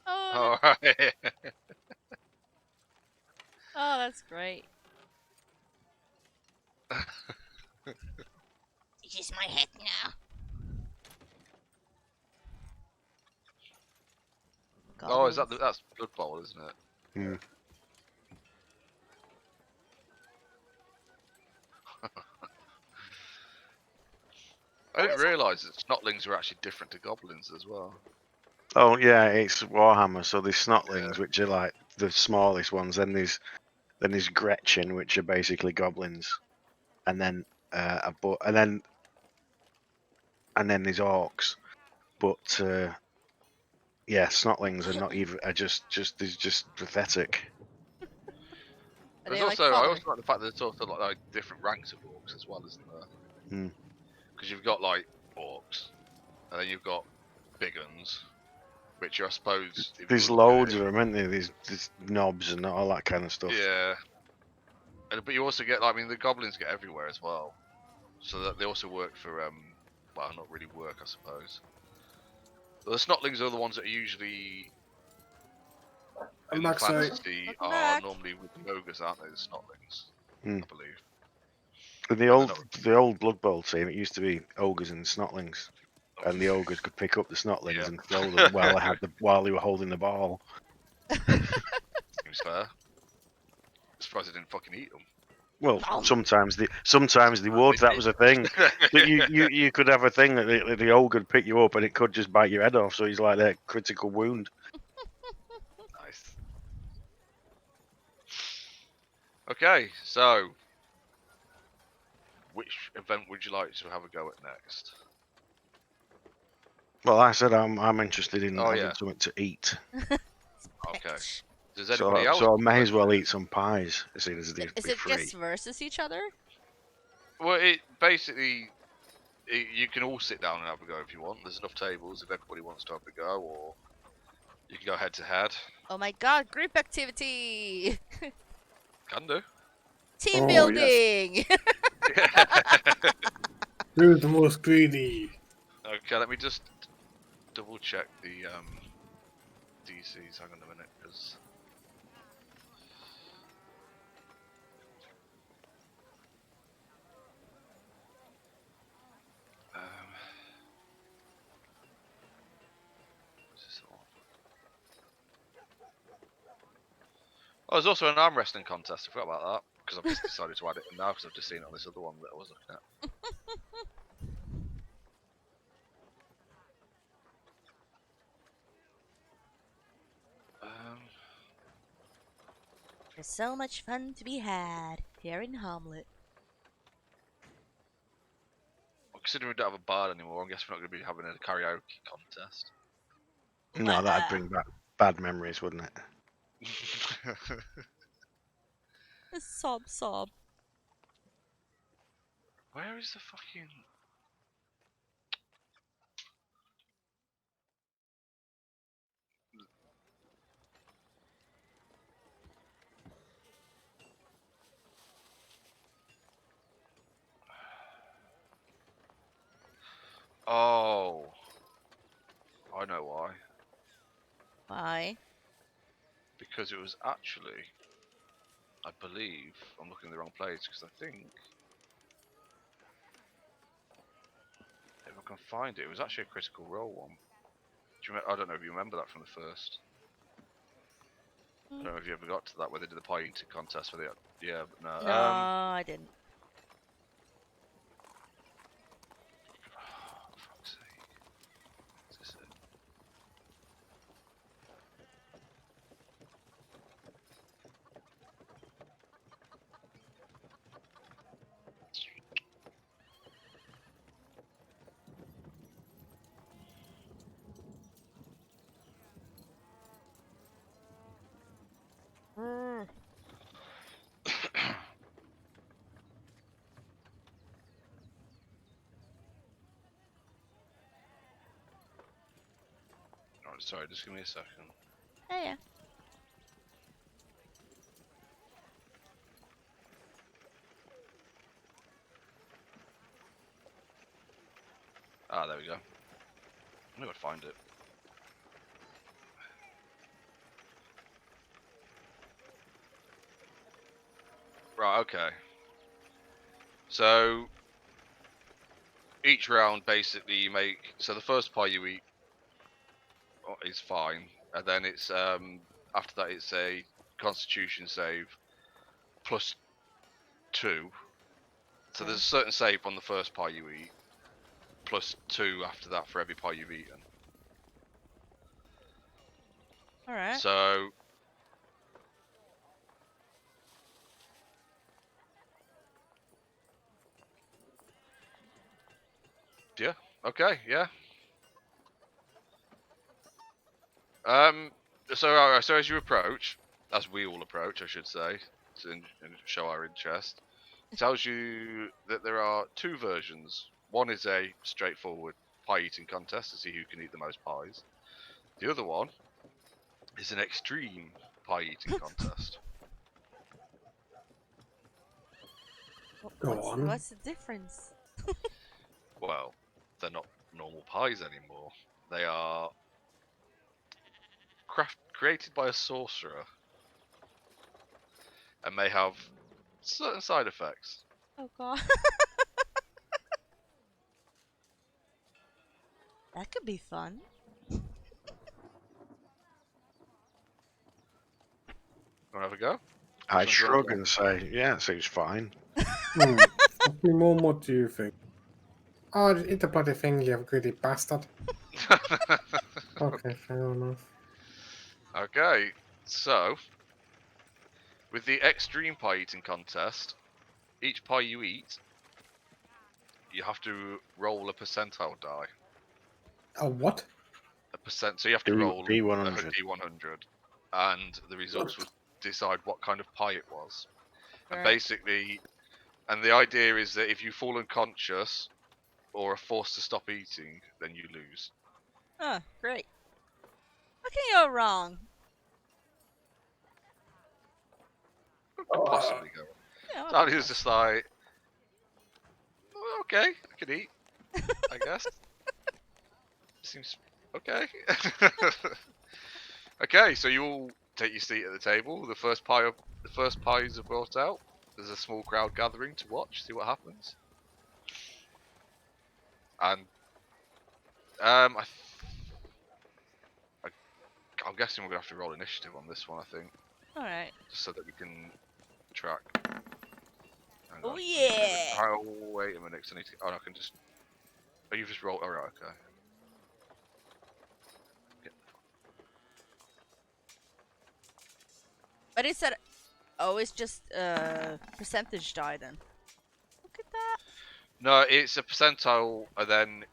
Oh, Oh, right. oh, that's great. Is this my head now? Oh, is that Goblins. that's Blood Bowl, isn't it? Hmm. I didn't realise that snotlings were actually different to goblins as well. Oh yeah, it's Warhammer. So there's snotlings, Yeah. which are like the smallest ones. Then there's Gretchen, which are basically goblins, and then and then there's orcs. But yeah, snotlings are not even. Are just pathetic. Are There's they like also, I color? also like the fact that there's also like different ranks of orcs as well, isn't there? Because you've got like orcs, and then you've got big uns, which are, I suppose, if you There's look at loads it, of them, aren't there? There's knobs and all that kind of stuff. yeah. But you also get, like, I mean, the goblins get everywhere as well, so that they also work for, well, not really work, I suppose. But the snotlings are the ones that are usually I'm in back, sorry. fantasy Welcome are back. normally with the ogres, aren't they? The snotlings, Hmm. I believe. In the old Blood Bowl team, it used to be ogres and snotlings, and the ogres could pick up the snotlings Yeah. and throw them while they were holding the ball. Seems fair. Surprised I didn't fucking eat them. Well, Nom. sometimes they would. That was a thing. That you could have a thing that the ogre would pick you up and it could just bite your head off. So he's like that critical wound. Nice. Okay, so which event would you like to have a go at next? Well, I said I'm interested in Oh, having yeah. something to eat. Okay. Bitch. Does anybody else? So I may as well eat some pies as soon as they're Is it free. just versus each other? Well, it basically you can all sit down and have a go if you want. There's enough tables if everybody wants to have a go, or you can go head to head. Oh my god, group activity! Can do. Team Oh, building! Who's the most greedy? Okay, let me just double check the DCs. Hang on a minute, because what's this one? Oh, there's also an arm wrestling contest. I forgot about that because I've just decided to add it in now because I've just seen it on this other one that I was looking at. There's so much fun to be had here in Hamlet. Well, considering we don't have a bar anymore, I guess we're not going to be having a karaoke contest. No, that'd bring back bad memories, wouldn't it? Sob, sob. Where is the fucking... Oh, I know why. Why? Because it was actually, I believe, I'm looking in the wrong place because I think if I can find it, it was actually a Critical Role one. I don't know if you remember that from the first. I don't know if you ever got to that where they did the pie eating contest for the... Yeah, but no. No, I didn't. Oh, fuck's sake. Is this it? Alright, sorry, just give me a second. Oh yeah. Ah, there we go. I knew I'd find it. Right, okay. So, each round basically you make... So the first pie you eat is fine. And then it's, after that it's a Constitution save plus 2. So there's a certain save on the first pie you eat, plus 2 after that for every pie you've eaten. Alright. So... Yeah, okay, yeah. So as you approach, as we all approach, I should say, and show our interest. It tells you that there are 2 versions. One is a straightforward pie eating contest to see who can eat the most pies. The other one is an extreme pie eating contest. Go on. What's the difference? Well, they're not normal pies anymore. They are created by a sorcerer and may have certain side effects. Oh god. That could be fun. Want to have a go? I Sounds shrug right. and say, yeah, it seems fine. Mom, what do you think? Oh, just eat the bloody thing, you greedy bastard. Okay, fair enough. Okay, so with the extreme pie eating contest, each pie you eat, you have to roll a percentile die. A what? A percent. So you have to D- roll D100. a D100, and the results will decide what kind of pie it was. And Right. basically, and the idea is that if you fall unconscious or are forced to stop eating, then you lose. Oh, great. What can go wrong? What could possibly go wrong? Yeah, what So could he was just like, "Oh, okay, I can eat, I guess. Seems okay." Okay, so you all take your seat at the table. The first pies are brought out. There's a small crowd gathering to watch, see what happens. And I'm guessing we're gonna have to roll initiative on this one. I think, Alright. just so that we can track. Hang Oh on. yeah! Oh, wait a minute. 'Cause I need to. Oh, no, I can just. Oh, you just roll. Alright, okay. But it said, oh, it's just percentage die then. Look at that. No, it's a percentile, and then.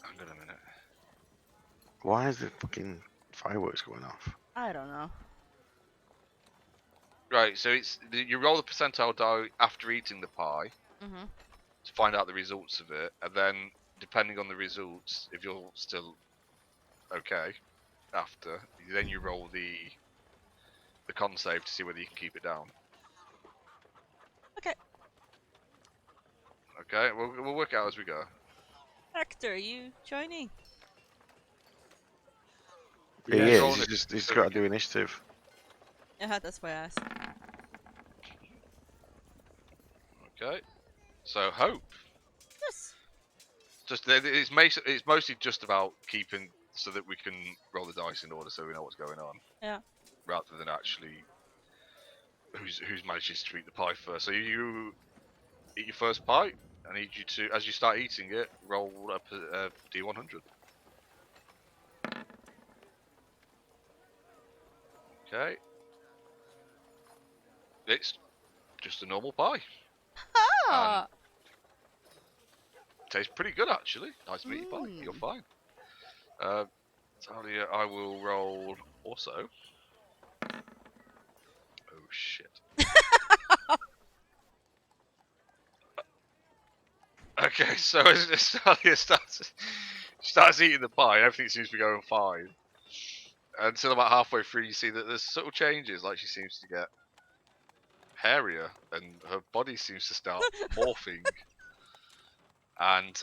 Hang on a minute. Why is the fucking fireworks going off? I don't know. Right, so you roll the percentile die after eating the pie Mm-hmm. to find out the results of it, and then depending on the results, if you're still okay after, then you roll the con save to see whether you can keep it down. Okay. Okay, we'll work out as we go. Hector, are you joining? He Yeah, is. roll He's it. got to do initiative. Yeah, that's why I asked. Okay, so Hope. Yes. It's mostly just about keeping so that we can roll the dice in order so we know what's going on. Yeah. Rather than actually who's manages to eat the pie first. So you eat your first pie. I need you to, as you start eating it, roll up a D100. Okay. It's just a normal pie. Ah! Tastes pretty good actually. Nice meaty pie. Mm. You're fine. Talia, I will roll also. Oh shit. Okay, so as Talia starts eating the pie, everything seems to be going fine. Until about halfway through, you see that there's subtle changes. Like she seems to get hairier, and her body seems to start morphing and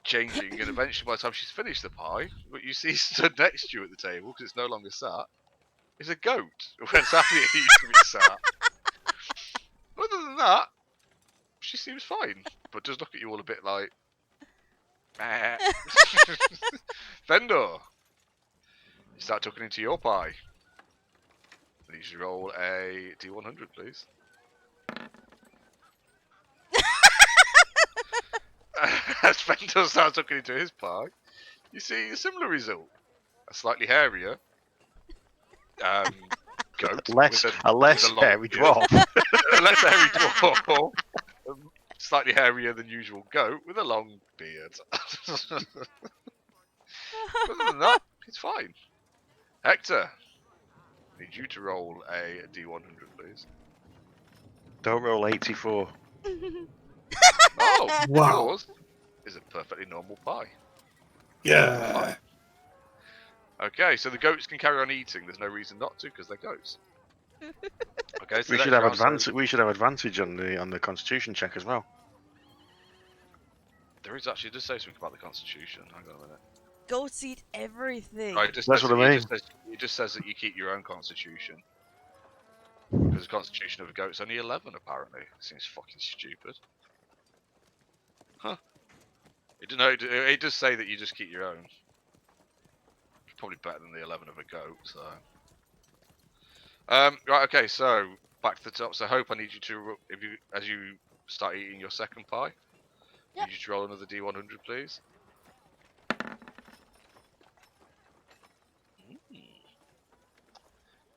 changing. And eventually, by the time she's finished the pie, what you see stood next to you at the table, because it's no longer sat, is a goat. When Talia used to be sat. Other than that, she seems fine, but does look at you all a bit like. Meh. Fendor, you start tucking into your pie. I need you to roll a D100, please. As Fendor starts tucking into his pie, you see a similar result. A slightly hairier goat. A less with a long hairy beard. dwarf. A less hairy dwarf. Slightly hairier than usual goat with a long beard. Other than that, it's fine. Hector, I need you to roll a D100, please. Don't roll 84. Oh, Wow. yours is a perfectly normal pie. Yeah. Okay, so the goats can carry on eating. There's no reason not to because they're goats. Okay, so We next should have round advantage. says- We should have advantage on the Constitution check as well. There is actually, it does say something about the Constitution. Hang on a minute. Goats eat everything. Oh, it just That's says what I that- mean. it just says that you keep your own Constitution. Because the Constitution of a goat's only 11, apparently. Seems fucking stupid. Huh. It does say that you just keep your own. Probably better than the 11 of a goat, so... right, okay, so back to the top. So Hope, I need you to, as you start eating your second pie, I Yep. need you to roll another D100, please.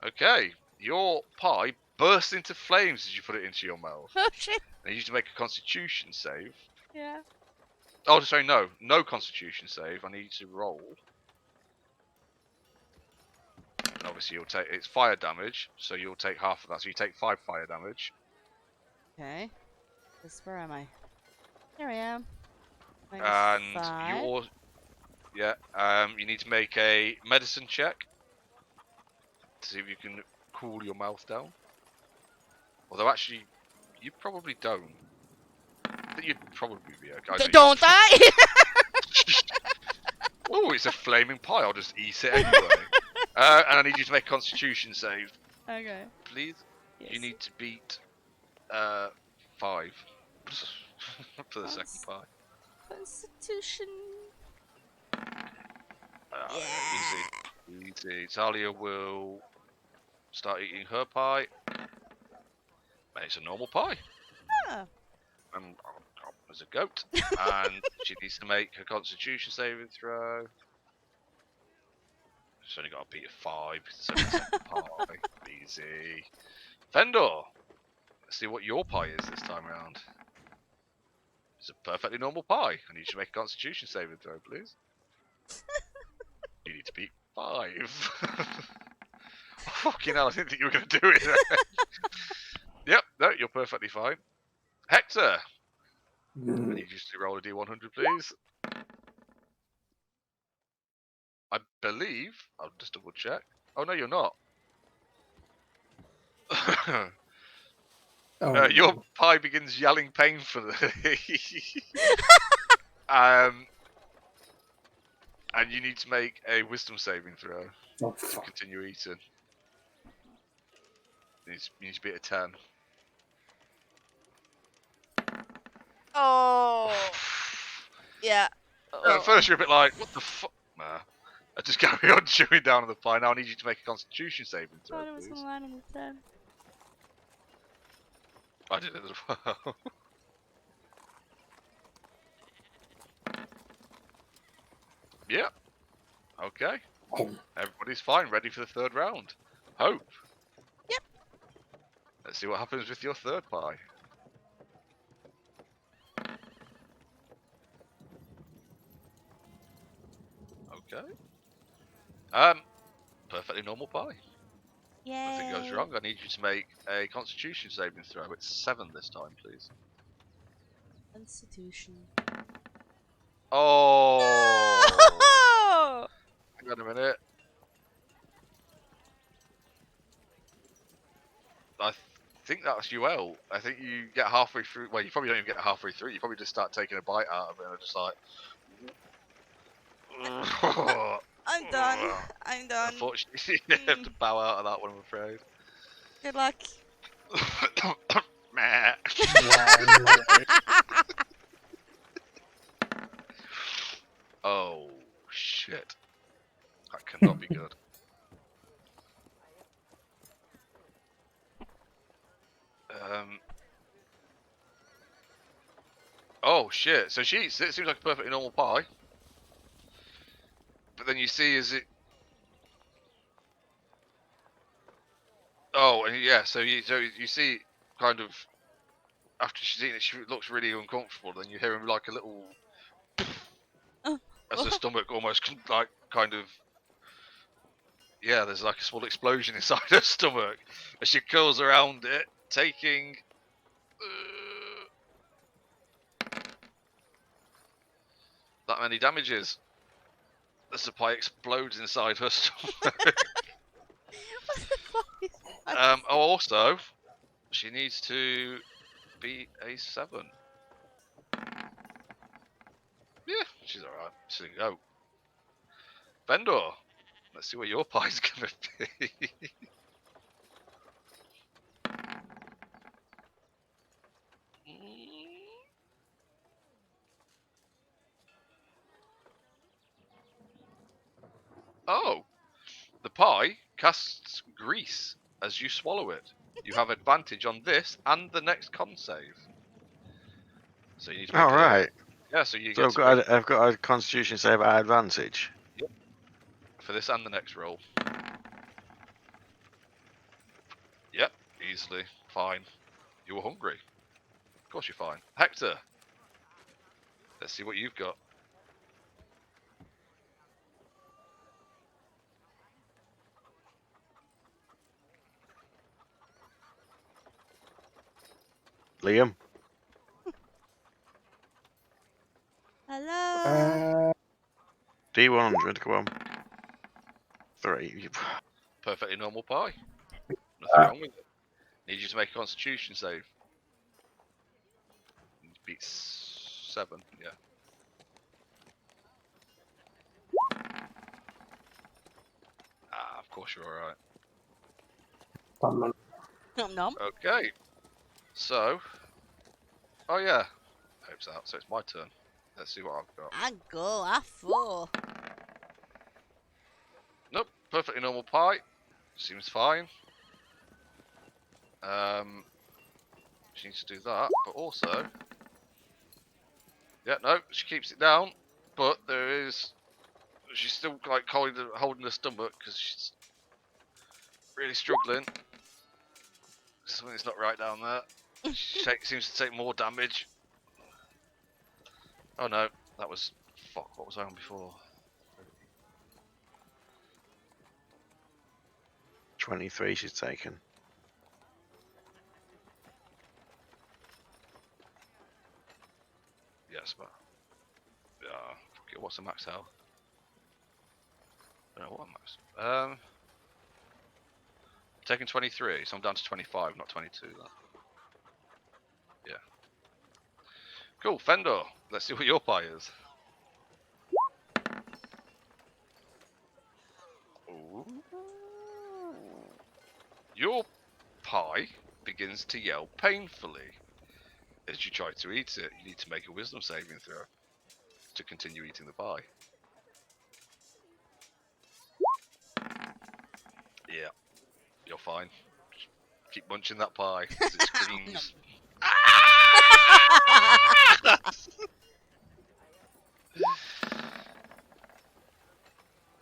Okay, your pie bursts into flames as you put it into your mouth. Oh shit. I need you to make a Constitution save. Yeah. Oh, sorry, no Constitution save. I need you to roll. And obviously, it's fire damage, so you'll take half of that. So you take 5 fire damage. Okay. Where am I? Here I am. And -5. you need to make a medicine check to see if you can cool your mouth down. Although actually, you probably don't. I think you'd probably be okay. Don't die! Oh, it's a flaming pie. I'll just eat it anyway. And I need you to make a Constitution save, Okay. please. Yes. You need to beat 5 for the second Cons- pie. Constitution. Easy. Talia will start eating her pie. And it's a normal pie. Ah. And as a goat. And she needs to make her Constitution saving throw. She's only got to beat a 5. It's only a second pie. Easy. Fendor. Let's see what your pie is this time around. It's a perfectly normal pie. I need you to make a Constitution saving throw, please. You need to beat 5. Fucking hell, I didn't think you were going to do it. Yep, no, you're perfectly fine. Hector, I need you to roll a D100, please. I believe, I'll just double check. Oh, no, you're not. Your pie begins yelling painfully. And you need to make a wisdom saving throw Oh, to fuck. continue eating. You need to be at a 10. Oh. Yeah. At first you're a bit like, what the fuck? Nah. I just carry on chewing down on the pie. Now I need you to make a Constitution saving throw, Thought it was please. gonna land on the 10. I did it as well. Yeah. Okay. Oh. Everybody's fine. Ready for the third round. Hope. Yep. Let's see what happens with your third pie. Okay. Perfectly normal pie. Yay. Nothing goes wrong. I need you to make a Constitution saving throw. It's 7 this time, please. Constitution. Oh. Oh! Hang on a minute. I think that's UL. I think you get halfway through. Well, you probably don't even get halfway through. You probably just start taking a bite out of it and just like. I'm done. I'm done. Unfortunately, you have to bow out of that one, I'm afraid. Good luck. Meh. Oh shit! That cannot be good. Oh shit! So it seems like a perfectly normal pie, but then you see as it. Oh, and yeah. So you see, kind of, after she's eaten it, she looks really uncomfortable. Then you hear him like a little. As the stomach almost like kind of yeah, there's like a small explosion inside her stomach as she curls around it, taking that many damages. The supply explodes inside her stomach. What the fuck is that? Also, she needs to be a 7. Yeah, she's alright. She's gonna go. Vendor, let's see what your pie's gonna be. Oh, the pie casts grease as you swallow it. You have advantage on this and the next con save. So you need to make All right. Yeah, so you So get to I've got a Constitution save at advantage. for this and the next roll. Yep, easily. Fine. You were hungry. Of course you're fine. Hector, let's see what you've got. Liam. Hello. D100. Come on. 3. Perfectly normal pie. Nothing wrong with it. Need you to make a Constitution save. Beat 7, yeah. Ah, of course you're alright. Nom nom. Okay. So. Oh yeah. Hope's out, so it's my turn. Let's see what I've got. I go. I fall. Nope, perfectly normal pie. Seems fine. She needs to do that, but also. Yeah, no, she keeps it down, but there is. She's still like holding her stomach because she's really struggling. Something's not right down there. She seems to take more damage. Oh no, that was. Fuck, what was I on before? 23 she's taken. Yes, but. Yeah, fuck it, what's the max health? I don't know what max. Taking 23, so I'm down to 25, not 22 then. Yeah. Cool, Fendor, let's see what your pie is. Ooh. Your pie begins to yell painfully. As you try to eat it, you need to make a wisdom saving throw to continue eating the pie. Yeah, you're fine. Just keep munching that pie as it screams.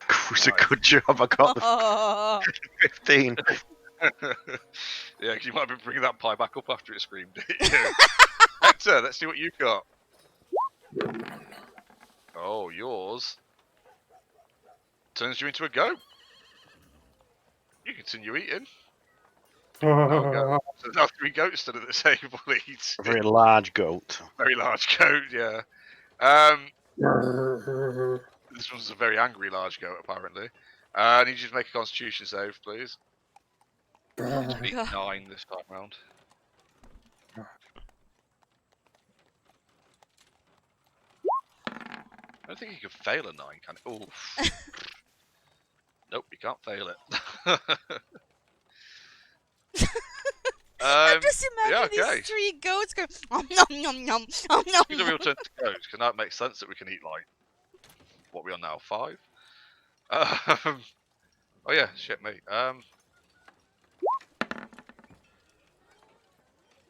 It was a good job. I got the Oh. 15. Yeah, because you might be bringing that pie back up after it screamed at you. Hector, let's see what you've got. Oh, yours turns you into a goat. You continue eating. So now 3 goats stood at the table eating. A very large goat. Very large goat, yeah. This one's a very angry large goat, apparently. I need you to make a Constitution save, please. Beat 9 this time round. I don't think you can fail a 9, can it? Oh. Nope, you can't fail it. I'm just imagining yeah, okay. these 3 goats going nom nom nom nom nom. It's a real turn to goats, because now it makes sense that we can eat, like, what we are now, 5? Oh yeah, shit me.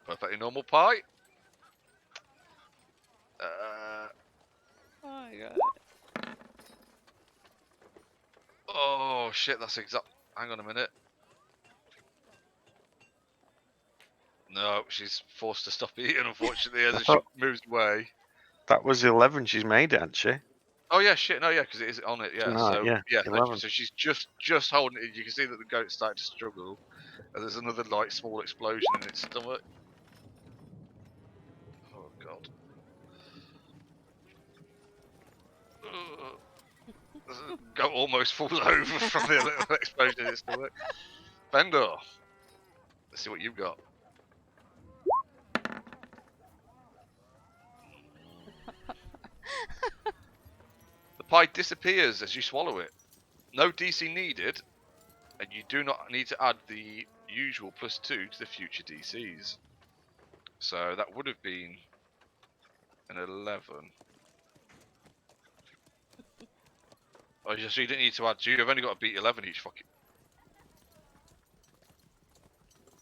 Perfectly normal pie. Oh my god. Oh shit, that's exact. Hang on a minute. No, she's forced to stop eating, unfortunately, as she moves away. That was 11 she's made, hadn't she? Oh yeah, shit. No, yeah, because it is on it. Yeah. Tonight, So yeah, thank you. 11. So she's just holding it. You can see that the goat's starting to struggle, and there's another like small explosion in its stomach. Oh god. The goat almost falls over from the little explosion in its stomach. Fender, let's see what you've got. The pie disappears as you swallow it. No DC needed, and you do not need to add the usual +2 to the future DCs. So that would have been an 11. Oh, so you didn't need to add. So you've only got to beat 11 each fucking.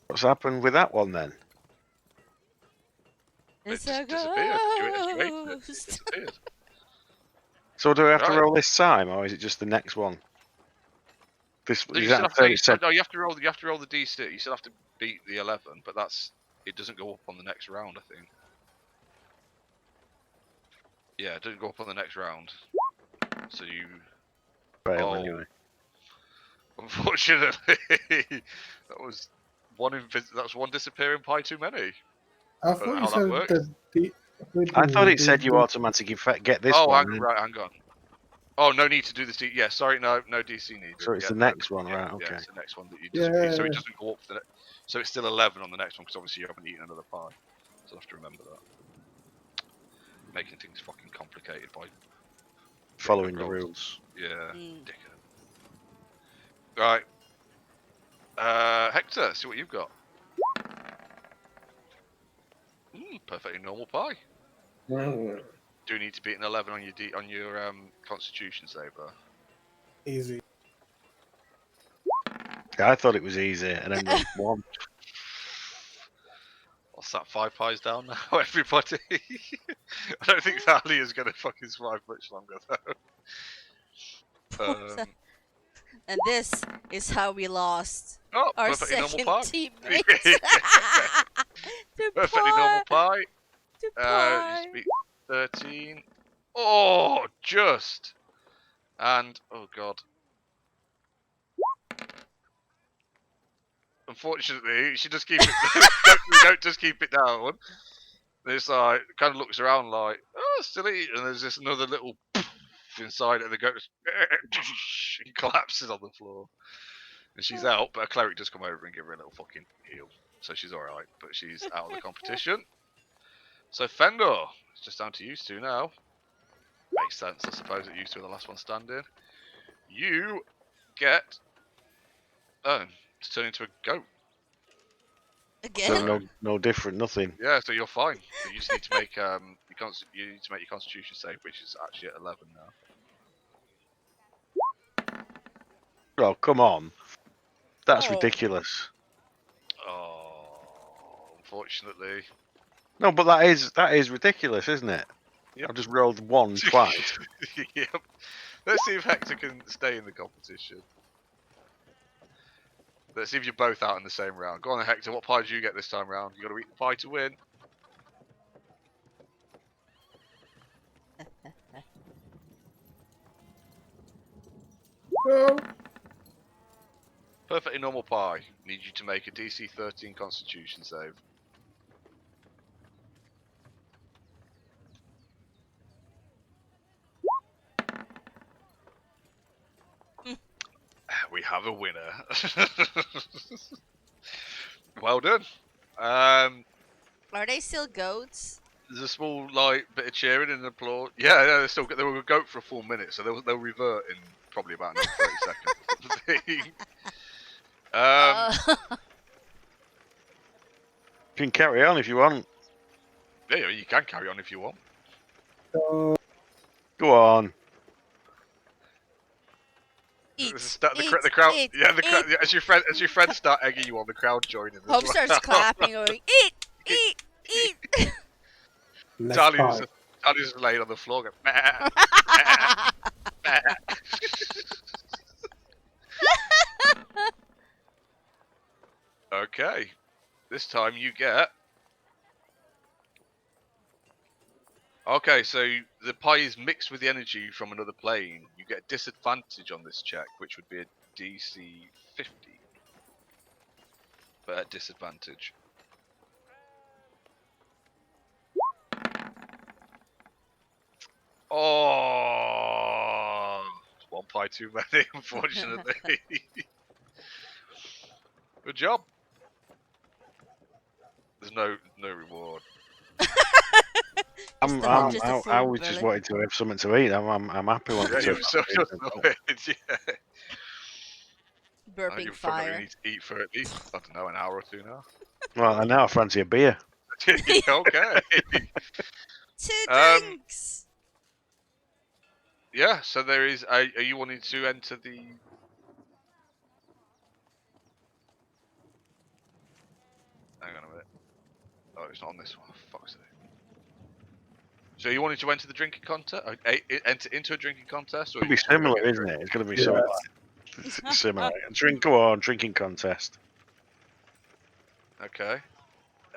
What's happened with that one then? It's It a just disappeared. As you ate it, it ghost. disappeared. So do we have to Right. roll this time, or is it just the next one? This No, you is still that have to. it said. No, you have to roll. You have to roll the DC. You still have to beat the 11, but that's. It doesn't go up on the next round, I think. Yeah, it doesn't go up on the next round. So you. Fail Oh. anyway. Unfortunately, that was one disappearing pie too many. I But thought how you that said works? that the. I thought it said you automatically get this Oh, one. hang on. Oh, no need to do this. Yeah, sorry, no DC needed. So it's yeah, the no, next one, yeah, right? Yeah, Okay. it's the next one that you Yeah, disappear. yeah, So yeah. it doesn't go up to the. So it's still 11 on the next one because obviously you haven't eaten another pie. So I have to remember that. Making things fucking complicated by Following the rolls. rules. Yeah, Mm. dickhead. Right. Hector, see what you've got. Perfectly normal pie. Mm, Do need to beat an 11 on your Constitution save though. easy. Yeah, I thought it was easy, and then the one. I'll sat 5 pies down now, everybody. I don't think Thali is going to fucking survive much longer though. And this is how we lost Oh, our perfectly normal second pie. teammate. To Perfectly normal pie. To You pie. speak 13. Oh, just. And, oh god. Unfortunately, she just keep it. don't just keep it down. It's like kind of looks around like, oh, still eating. And there's this another little inside, and the goat she collapses on the floor, and she's out. But a cleric does come over and give her a little fucking heal, so she's all right. But she's out of the competition. So Fender, it's just down to you two now. Makes sense, I suppose, that you two are the last one standing. You get to turn into a goat. Again? So no different, nothing. Yeah, so you're fine. You just need to make you need to make your Constitution save, which is actually at 11 now. Oh, come on. That's Oh. ridiculous. Oh, unfortunately. No, but that is ridiculous, isn't it? Yep. I've just rolled one twice. Yep. Let's see if Hector can stay in the competition. Let's see if you're both out in the same round. Go on, Hector. What pie do you get this time round? You got to eat the pie to win. No. Perfectly normal pie. Need you to make a DC 13 Constitution save. We have a winner. Well done. Are they still goats? There's a small like bit of cheering and applause. Yeah, they were a goat for a full minute, so they'll revert in probably about another 30 seconds. You can carry on if you want. Yeah, you can carry on if you want. Go on. Eat, The crowd. eat, Yeah, the crowd. eat. Yeah, as your friends start egging you on, the crowd joining. as Hope well. starts clapping, going, eat. Next pie. Charlie's laid on the floor. Going, meh, meh, meh. Okay, this time you get. Okay, so the pie is mixed with the energy from another plane. You get a disadvantage on this check, which would be a DC 50. But at disadvantage. Oh, one pie too many, unfortunately. Good job. There's no reward. I was just wanting to have something to eat. I'm happy one. Yeah, you're so yeah. Burping You fire. probably need to eat for at least, I don't know, an hour or two now. Well, now I fancy a beer. Okay. 2 drinks. Yeah, so there is. Are you wanting to enter the? Hang on a minute. Oh, it's not on this one. Oh, fuck's sake. So you wanted to enter the drinking contest? Enter into a drinking contest? Or It'll be similar, isn't it? It's going to be something like similar. Go on, drinking contest. Okay.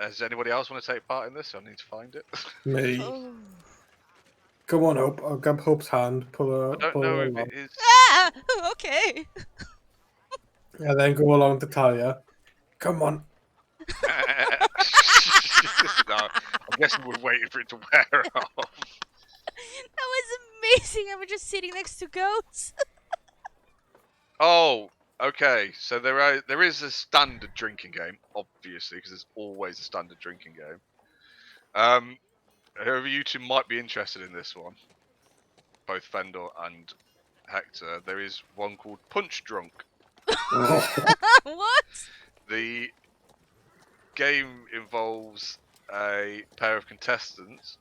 Does anybody else want to take part in this? I need to find it. Me. Oh. Come on, Hope. I'll grab Hope's hand, pull her I don't pull know her if along, it is. Ah, okay. and then go along to Talia. Come on. No, I'm guessing we're waiting for it to wear off. That was amazing. I was just sitting next to goats. Oh, okay. So there is a standard drinking game, obviously, because there's always a standard drinking game. Whoever you two might be interested in this one, both Fendor and Hector, there is one called Punch Drunk. What? The game involves a pair of contestants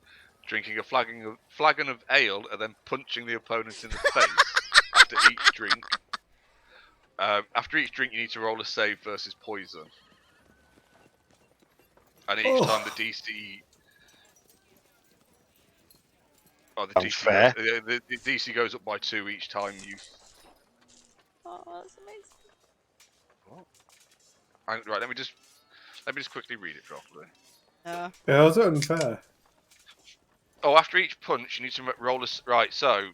drinking a flagon of ale and then punching the opponent in the face after each drink. After each drink, you need to roll a save versus poison, and each time the DC. Oh, the DC, Fair. the DC goes up by 2 each time you. Oh, that's amazing. Right, let me just quickly read it properly. Yeah, that's unfair. Oh, after each punch, you need to roll a right. So,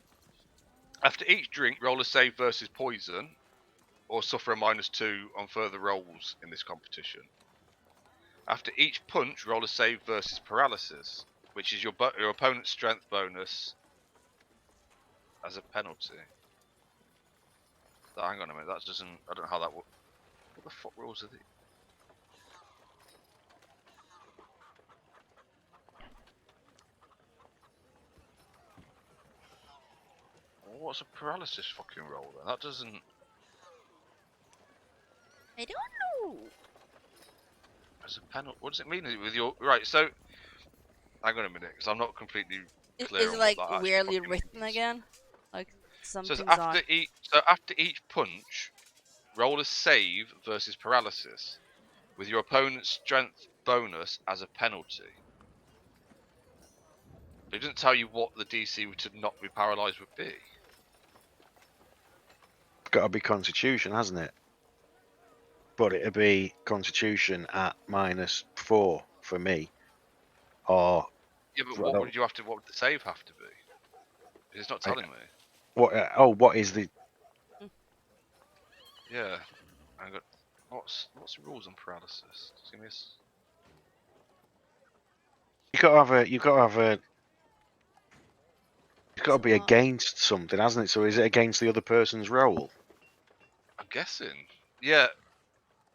after each drink, roll a save versus poison, or suffer a -2 on further rolls in this competition. After each punch, roll a save versus paralysis, which is your opponent's strength bonus as a penalty. So, hang on a minute, that doesn't. I don't know how that works. What the fuck rules are these? What's a paralysis fucking roll then? That doesn't. I don't know. As a penalty, what does it mean with your right? So, hang on a minute, because I'm not completely clear. Is on it like what that weirdly actually written means. again? Like So something's after on. after each punch, roll a save versus paralysis, with your opponent's strength bonus as a penalty. But it doesn't tell you what the DC to not be paralysed would be. It's got to be Constitution, hasn't it? But it'd be Constitution at -4 for me. Or Yeah, but what would the save have to be? It's not telling me. what? What is the? Yeah, hang on. What's the rules on paralysis? Just give me You got to have a. You got to have a. It's got to be against something, hasn't it? So is it against the other person's roll? I'm guessing. Yeah.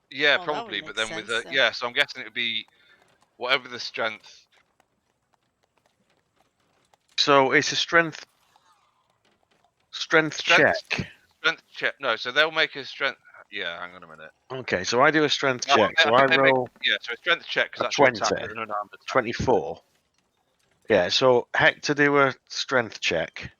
Yeah, Oh, probably. that would But then make with sense then. yeah, so I'm guessing it would be whatever the strength. So it's a strength check. Strength check. No, so they'll make a strength. Yeah, hang on a minute. Okay, so I do a strength No, check. So I roll so a strength check because a that's your 20. attack as an unarmed attack. 24. Yeah, so Hector do a strength check.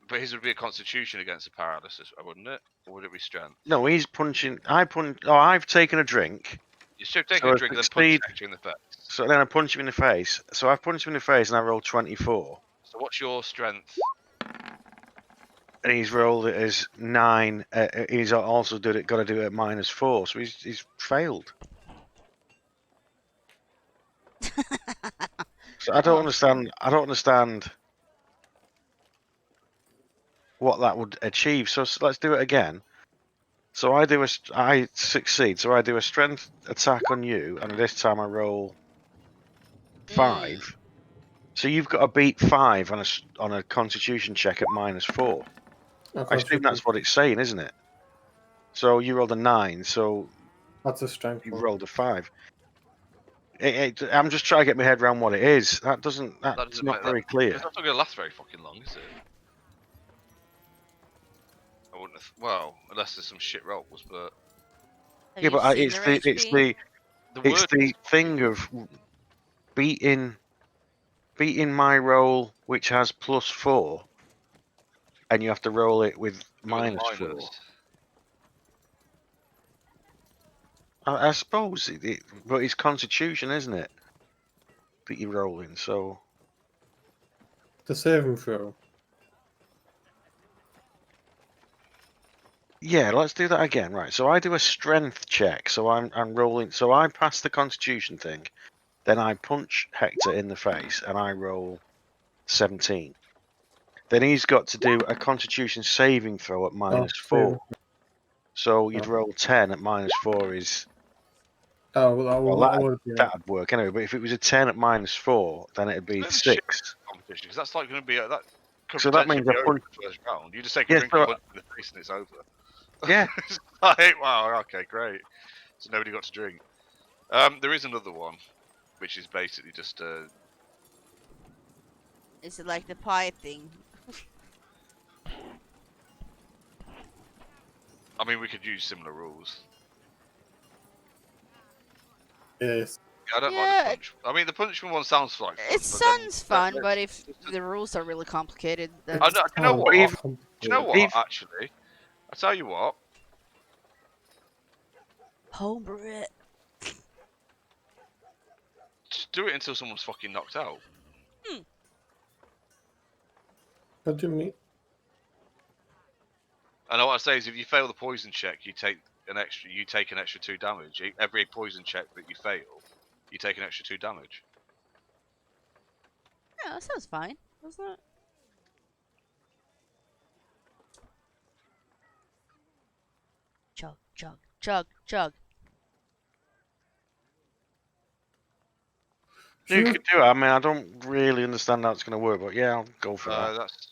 But his would be a constitution against a paralysis, wouldn't it? Or would it be strength? No, he's punching. I've taken a drink. You should take So a if drink and then succeed- punch you in the face. So then I punch him in the face. So I've punched him in the face and I rolled 24. So what's your strength? And he's rolled it as 9. He's also got to do it at -4. So he's failed. So I don't Oh. understand. I don't understand what that would achieve. So let's do it again. So I succeed. So I do a strength attack on you, and this time I roll 5. So you've got to beat 5 on a Constitution check at -4. I assume that's what it's saying, isn't it? So you rolled a 9. So That's a strength. you rolled a 5. I'm just trying to get my head around what it is. That's not very clear. It's not going to last very fucking long, is it? I wouldn't have. Well, unless there's some shit rolls, but Have Yeah, you but seen it's their the HP? it's the thing of beating my roll, which has +4, and you have to roll it with -4. I suppose, but it's Constitution, isn't it? That you're rolling, so The saving throw. yeah, let's do that again. Right, so I do a strength check, so I'm rolling. So I pass the Constitution thing, then I punch Hector in the face, and I roll 17. Then he's got to do a Constitution saving throw at -4. So you'd roll 10 at -4 is. Oh, well, That'd work anyway. But if it was a 10 at -4, then it'd be 6. competition, because that's like going to be that. So that means I punch. The first round. You just take a Yeah, drink so- and punch in the face, and it's over. Yeah. It's like, wow, okay, great. So nobody got to drink. There is another one, which is basically just Is it like the pie thing? I mean, we could use similar rules. Yes. I don't like the punch. I mean, the punishment one sounds like fun, It but then sounds fun, but if the rules are really complicated, then I know, you know what? Even- Do you know what? Actually, I tell you what. homebrew it. Just do it until someone's fucking knocked out. What do you mean? And what I say is, if you fail the poison check, you take an extra 2 damage. Every poison check that you fail, you take an extra 2 damage. Yeah, that sounds fine, doesn't it? Chug, chug, chug, chug. You could do it. I mean, I don't really understand how it's going to work, but yeah, I'll go for that. That's.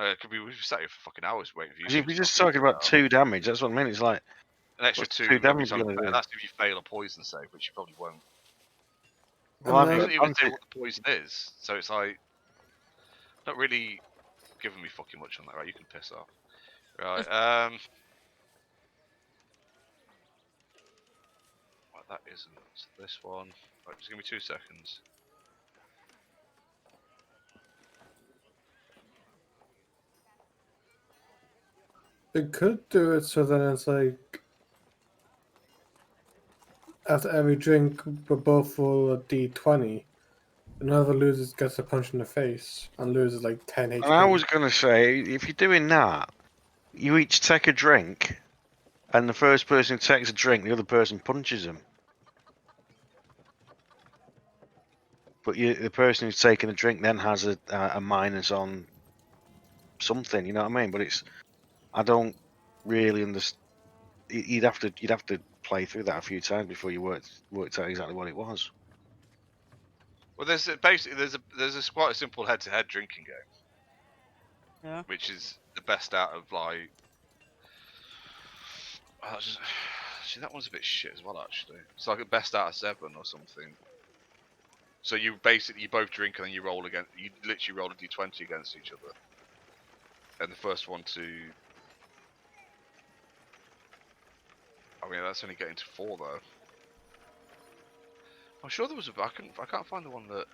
It could be we've sat here for fucking hours waiting for you. Because if you're just talking about 2 damage, that's what I mean. It's like an extra what's 2 2 damage every time. gonna do? That's if you fail a poison save, which you probably won't. Well, It I doesn't even say mean, what the poison is, so it's like not really giving me fucking much on that. Right, you can piss off. Right, well, that isn't this one. Right, just give me 2 seconds. It could do it so then it's like after every drink, we both roll a d20. And whoever loses gets a punch in the face and loses like 10 HP. and I was going to say, if you're doing that, you each take a drink, and the first person who takes a drink, the other person punches him. But the person who's taking a drink then has a minus on something. You know what I mean? But I don't really understand. You'd have to play through that a few times before you worked out exactly what it was. Well, there's basically quite a simple head-to-head drinking game. Yeah. Which is the best out of like. See, that one's a bit shit as well. Actually, it's like a best out of 7 or something. So you both drink and then you roll again. You literally roll a d20 against each other, and the first one to. I mean, that's only getting to 4 though. I'm sure there was I can't find the one that.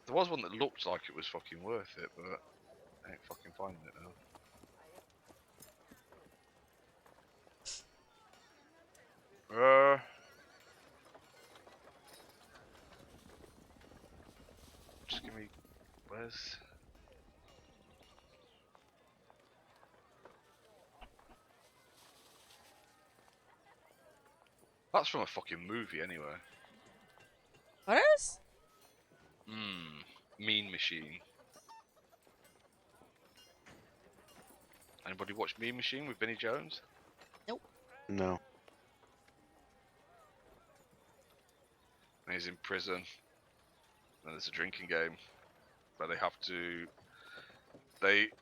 There was one that looked like it was fucking worth it, but I ain't fucking finding it now. Just give me. Where's. That's from a fucking movie, anyway. What is? Mean Machine. Anybody watch Mean Machine with Vinnie Jones? No. And he's in prison. And there's a drinking game. Where they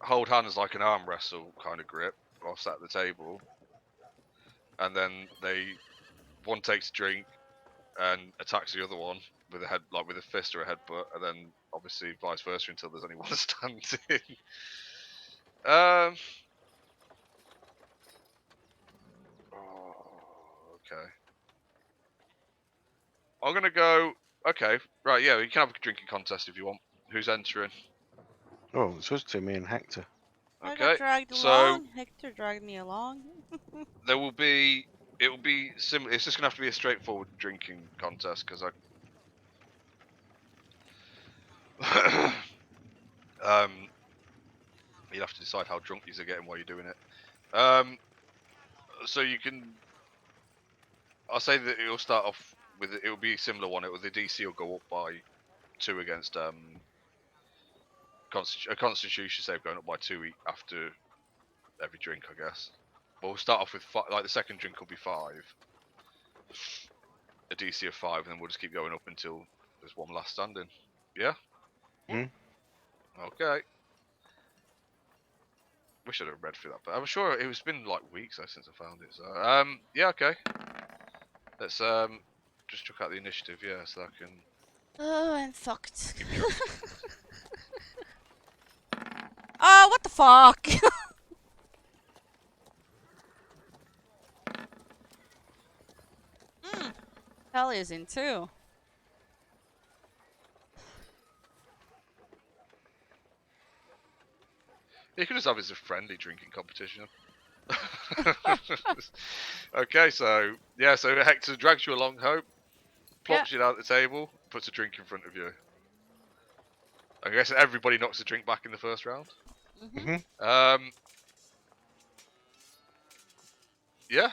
hold hands like an arm wrestle kind of grip while sat at the table. And then one takes a drink and attacks the other one with a fist or a headbutt, and then obviously vice versa until there's only one standing. Okay. I'm gonna go. Okay, right, yeah, you can have a drinking contest if you want. Who's entering? Oh, it's us two, me and Hector. I Okay, got dragged so along. Hector dragged me along. it will be similar. It's just gonna have to be a straightforward drinking contest because you'll have to decide how drunk you're getting while you're doing it. So you can. I'll say that it'll start off with it will be a similar one. The DC will go up by 2 against a Constitution save going up by 2 after every drink, I guess. But we'll start off with the second drink will be 5, a DC of 5, and then we'll just keep going up until there's one last standing. Yeah. Okay. Wish I'd have read through that, but I'm sure it's been like weeks since I found it. So yeah, okay. Let's just check out the initiative, yeah, so I can. Oh, I'm fucked. Oh, what the fuck? Talia's in too. You could just have it as a friendly drinking competition. Okay, so yeah, so Hector drags you along, Hope, plops you down at the table, puts a drink in front of you. I guess everybody knocks a drink back in the first round. Yeah.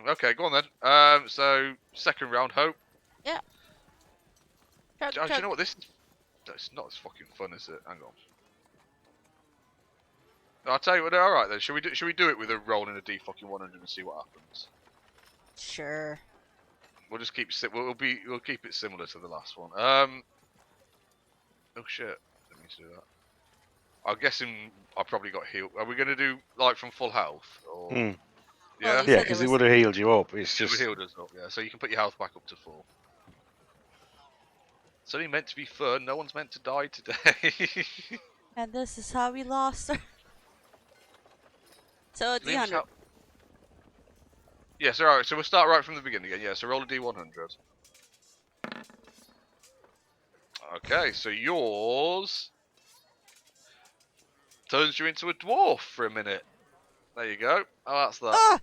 Okay, go on then. So second round, Hope. Yeah. Do you know what this is? It's not as fucking fun, is it? Hang on. I'll tell you what. All right then. Should we do it with a roll in a D100 and see what happens? Sure. We'll just keep we'll keep it similar to the last one. Oh shit! Didn't mean to do that. I'm guessing I probably got healed. Are we gonna do like from full health or? Mm. Well, Yeah. you Yeah, said because it it was- would have healed you up. It's It just. healed us up. Yeah. So you can put your health back up to full. It's only meant to be fun. No one's meant to die today. And this is how we lost her. So it's Name's D100. Yeah, so alright, so we'll start right from the beginning again. Yeah, so roll a D100. Okay, so yours turns you into a dwarf for a minute. There you go. Oh, that's that. Ah!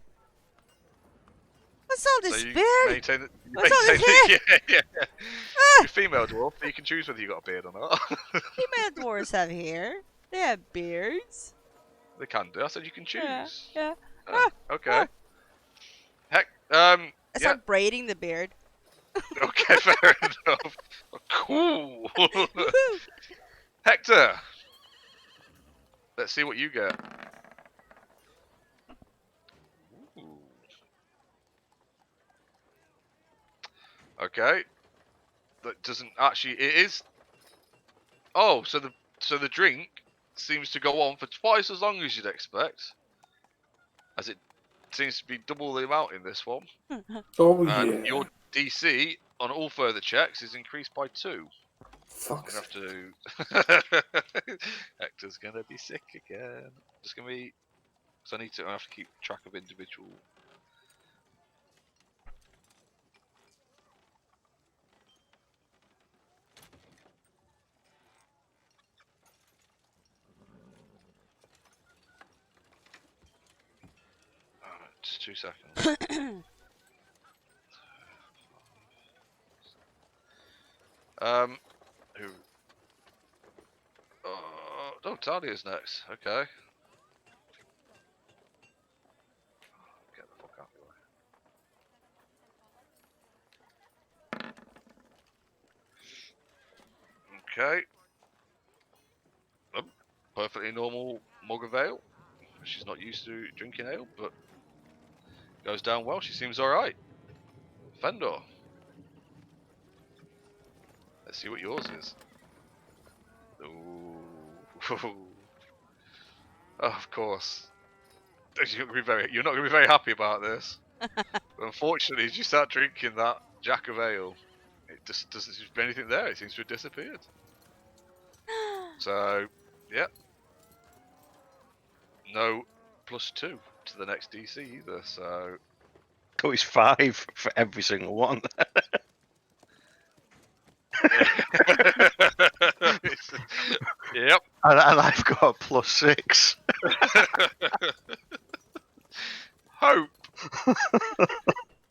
What's all this so you beard? maintain it. What's all this hair? Yeah. Ah! You're a female dwarf, but you can choose whether you got a beard or not. Female dwarves have hair. They have beards. They can do. I said you can choose. Yeah. Okay. Ah. Heck. I Yeah. start braiding the beard. Okay, fair enough. Cool. Woohoo! Hector. Let's see what you get. Ooh. Okay. That doesn't actually. It is. Oh, so the drink seems to go on for twice as long as you'd expect, as it seems to be double the amount in this one. Oh And yeah. your DC on all further checks is increased by 2. Fuck. You have to. Hector's gonna be sick again. Just gonna be. So I have to keep track of individual. Just 2 seconds. Who? Oh, Talia's next. Okay. Get the fuck out of the way. Okay. Perfectly normal mug of ale. She's not used to drinking ale, but goes down well. She seems alright. Fendor. Let's see what yours is. Ooh. Oh, of course. You're not going to be very happy about this. But unfortunately, as you start drinking that Jack of Ale, it just doesn't seem to be anything there. It seems to have disappeared. So, yeah. No +2 to the next DC either. So, Oh, it's 5 for every single one. yep. And I've got a +6. Hope.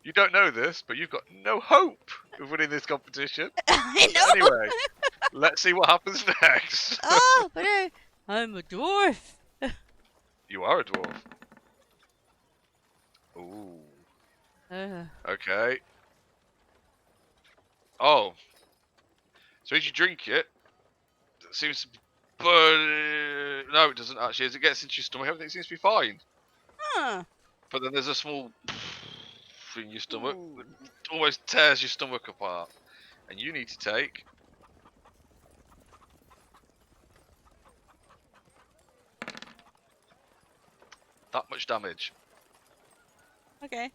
You don't know this, but you've got no hope of winning this competition. I know. Anyway, let's see what happens next. Oh, but I'm a dwarf. You are a dwarf. Ooh. Okay. Oh. So as you drink it, it seems to... no, it doesn't actually. As it gets into your stomach, everything seems to be fine. Huh. But then there's a small in your stomach Ooh. that almost tears your stomach apart. And you need to take... that much damage. Okay.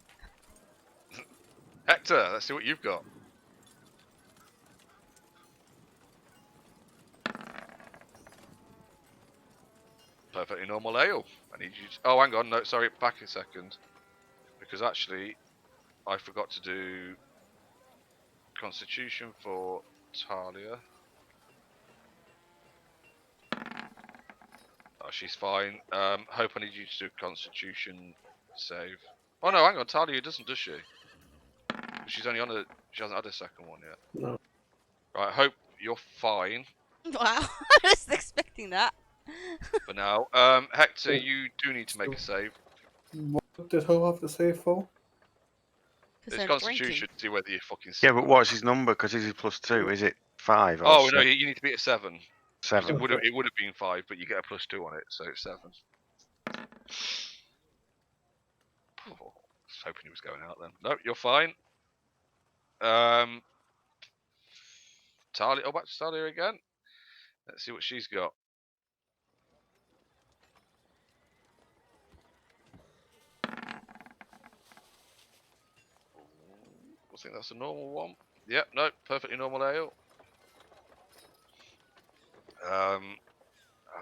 Hector, let's see what you've got. Perfectly normal ale. I need you to... oh, hang on. No, sorry. Back a second. Because actually, I forgot to do Constitution for Talia. Oh, she's fine. Hope I need you to do Constitution save. Oh no, hang on. Talia doesn't, does she? She's only on a... she hasn't had a second one yet. No. Right, Hope, you're fine Wow. I wasn't expecting that. for now. Hector, you do need to make a save. What did Ho have to save for? Because It's I'm Constitution drinking. to see whether you're fucking sick Yeah, or but not. what's his number? Because he's +2. Is it 5 or Oh no, 6? you need to be at 7. 'Cause 7? it would have been 5, but you get a +2 on it, so it's 7. Oh, I was hoping he was going out then. No, you're fine. Talia, back to Talia again. Let's see what she's got. I think that's a normal one. Yep, no, perfectly normal ale.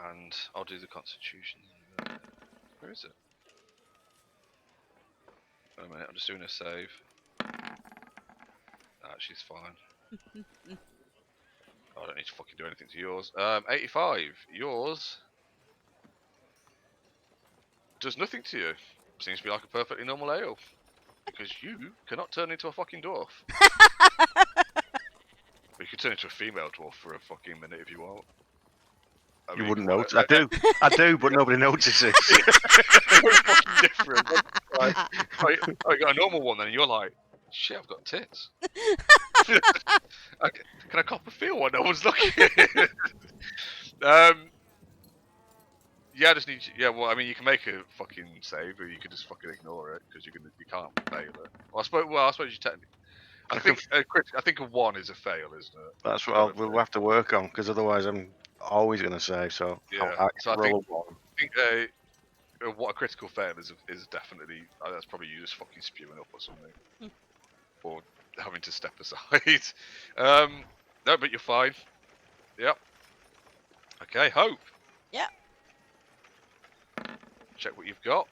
And I'll do the Constitution. Where is it? Wait a minute, I'm just doing a save. Nah, she's fine. I don't need to fucking do anything to yours. 85. Yours does nothing to you. Seems to be like a perfectly normal ale. Because you cannot turn into a fucking dwarf. You could turn into a female dwarf for a fucking minute if you want. I You mean, wouldn't come on, notice. I do, but nobody notices. We're fucking different. Like, I got a normal one then, and you're like, shit, I've got tits. Can I cop a feel while no one's looking? Yeah, I just need you. Yeah, well, I mean, you can make a fucking save, or you can just fucking ignore it because you can't fail it. Well, I suppose you technically. I think a 1 is a fail, isn't it? That's what we'll have to work on, because otherwise I'm always going to save. So Yeah. I'll So I roll think- a 1. I think what a critical fail is definitely that's probably you just fucking spewing up or something, or having to step aside. No, but you're fine. Yep. Okay, Hope. Yep. Check what you've got.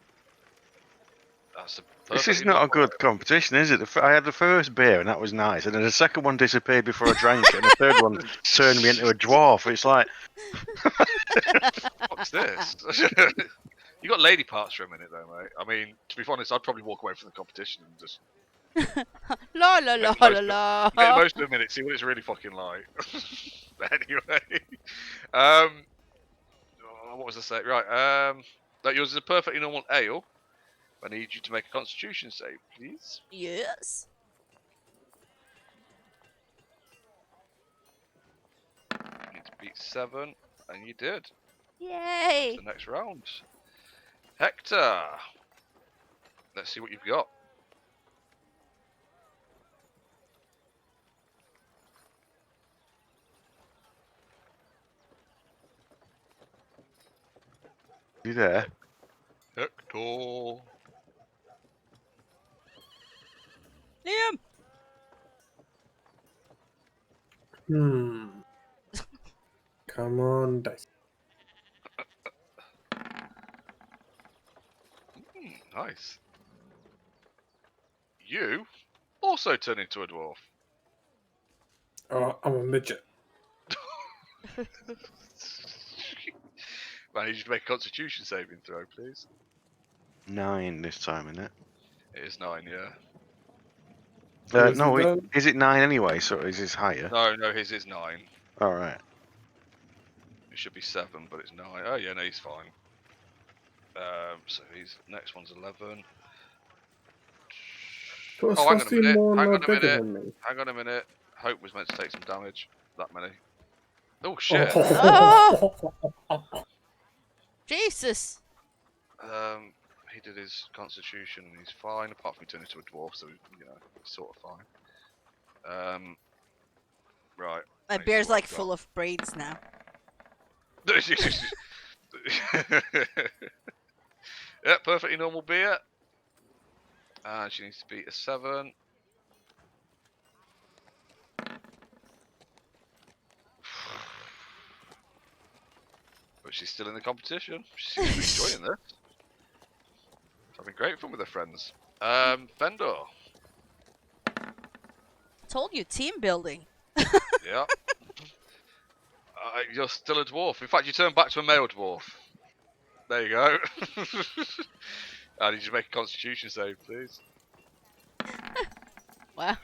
That's a This is perfectly not a normal good competition, is it? I had the first beer and that was nice, and then the second one disappeared before I drank it, and the third one turned me into a dwarf. It's like, What's this? You got lady parts for a minute though, mate. I mean, to be honest, I'd probably walk away from the competition and just La la la la la. make the most of a minute, see what it's really fucking like. Anyway, what was I saying? Right, that yours is a perfectly normal ale. I need you to make a Constitution save, please. Yes. beat 7, and you did. Yay! The next round. Hector, let's see what you've got. You there? Hector. Liam! Come on, dice. Nice. You also turn into a dwarf. Oh, I'm a midget. I need you to make a Constitution saving throw, please. 9 this time, isn't it? It is 9, yeah. Is No, it done? is it 9 anyway? So is this higher? No, his is 9. All right. It should be 7, but it's 9. Oh yeah, no, he's fine. So his next one's 11. But it's Oh, hang supposed on a to be minute. more Hang and on a bigger minute. than me. Hang on a minute. Hope was meant to take some damage. That many. Oh shit. Oh! Jesus! He did his Constitution and he's fine. Apart from he turned into a dwarf, so you know he's sort of fine. Right. My Let's see bear's what like I've full of braids now. Yeah, perfectly normal beer. And she needs to beat a 7. But she's still in the competition. She seems to be enjoying this. She's having great fun with her friends. Fendor. Told you, team building. Yeah. You're still a dwarf. In fact, you turn back to a male dwarf. There you go. I need you to make a Constitution save, please. Wow.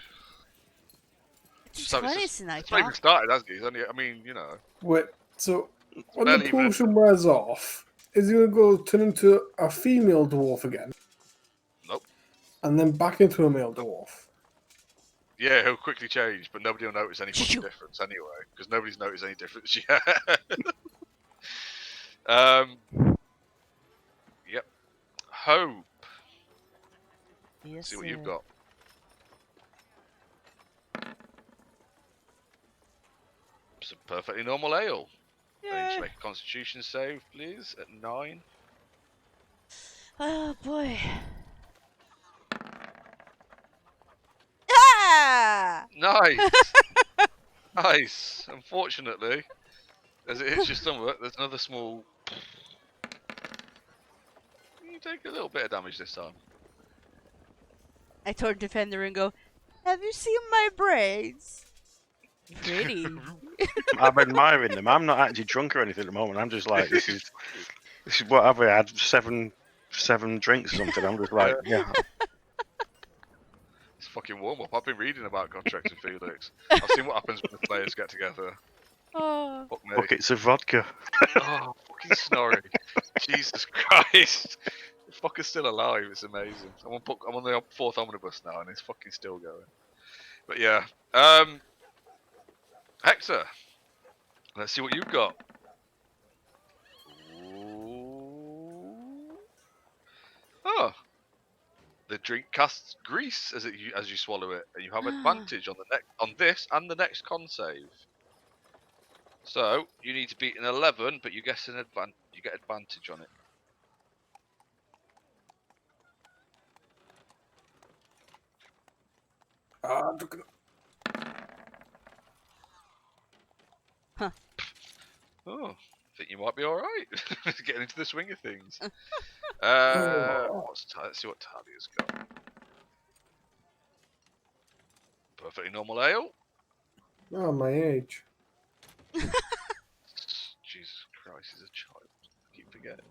It's 20 tonight, it's not even Doc. started, has it? It's only, I mean, you know. Wait, so when barely the even- potion wears off, is he gonna go turn into a female dwarf again? Nope. And then back into a male dwarf? Yeah, he'll quickly change, but nobody will notice any fucking Shoo. difference anyway, because nobody's noticed any difference yet. Yep. Hope. Yes, See what you've got. It's a perfectly normal ale. Then Yay. you make a Constitution save, please, at 9. Oh boy. Ah! Nice. Nice. Unfortunately, as it hits your stomach, there's another small. You take a little bit of damage this time. I told Defender and go, have you seen my braids? Pretty. I'm admiring them. I'm not actually drunk or anything at the moment. I'm just like, this is what have I had? Seven drinks or something. I'm just like, yeah. It's fucking warm up. I've been reading about Gotrek and Felix. I've seen what happens when the players get together. Oh. Fuck me. Buckets of vodka. Oh, fucking Snorri. Jesus Christ. The fucker's still alive. It's amazing. I'm on the 4th omnibus now and it's fucking still going. But yeah. Hector. Let's see what you've got. Ooh. Oh. The drink casts grease as you swallow it, and you have advantage on this and the next con save. So you need to beat an 11, but you get advantage on it. Oh, I think you might be all right. Getting into the swing of things. Let's see what Talia's got. Perfectly normal ale. Oh, my age. Jesus Christ, he's a child. I keep forgetting.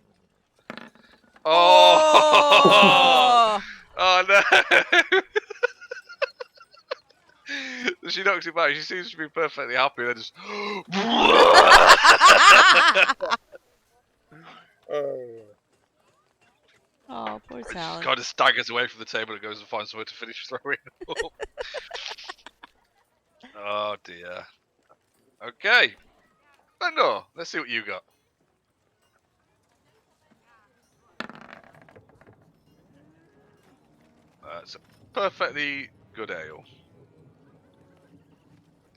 Oh! Oh no! She knocks it back. She seems to be perfectly happy. Then just. Oh, poor Just Sally. kind of staggers away from the table and goes and finds somewhere to finish throwing up. Oh dear. Okay. no, let's see what you got. It's a perfectly good ale.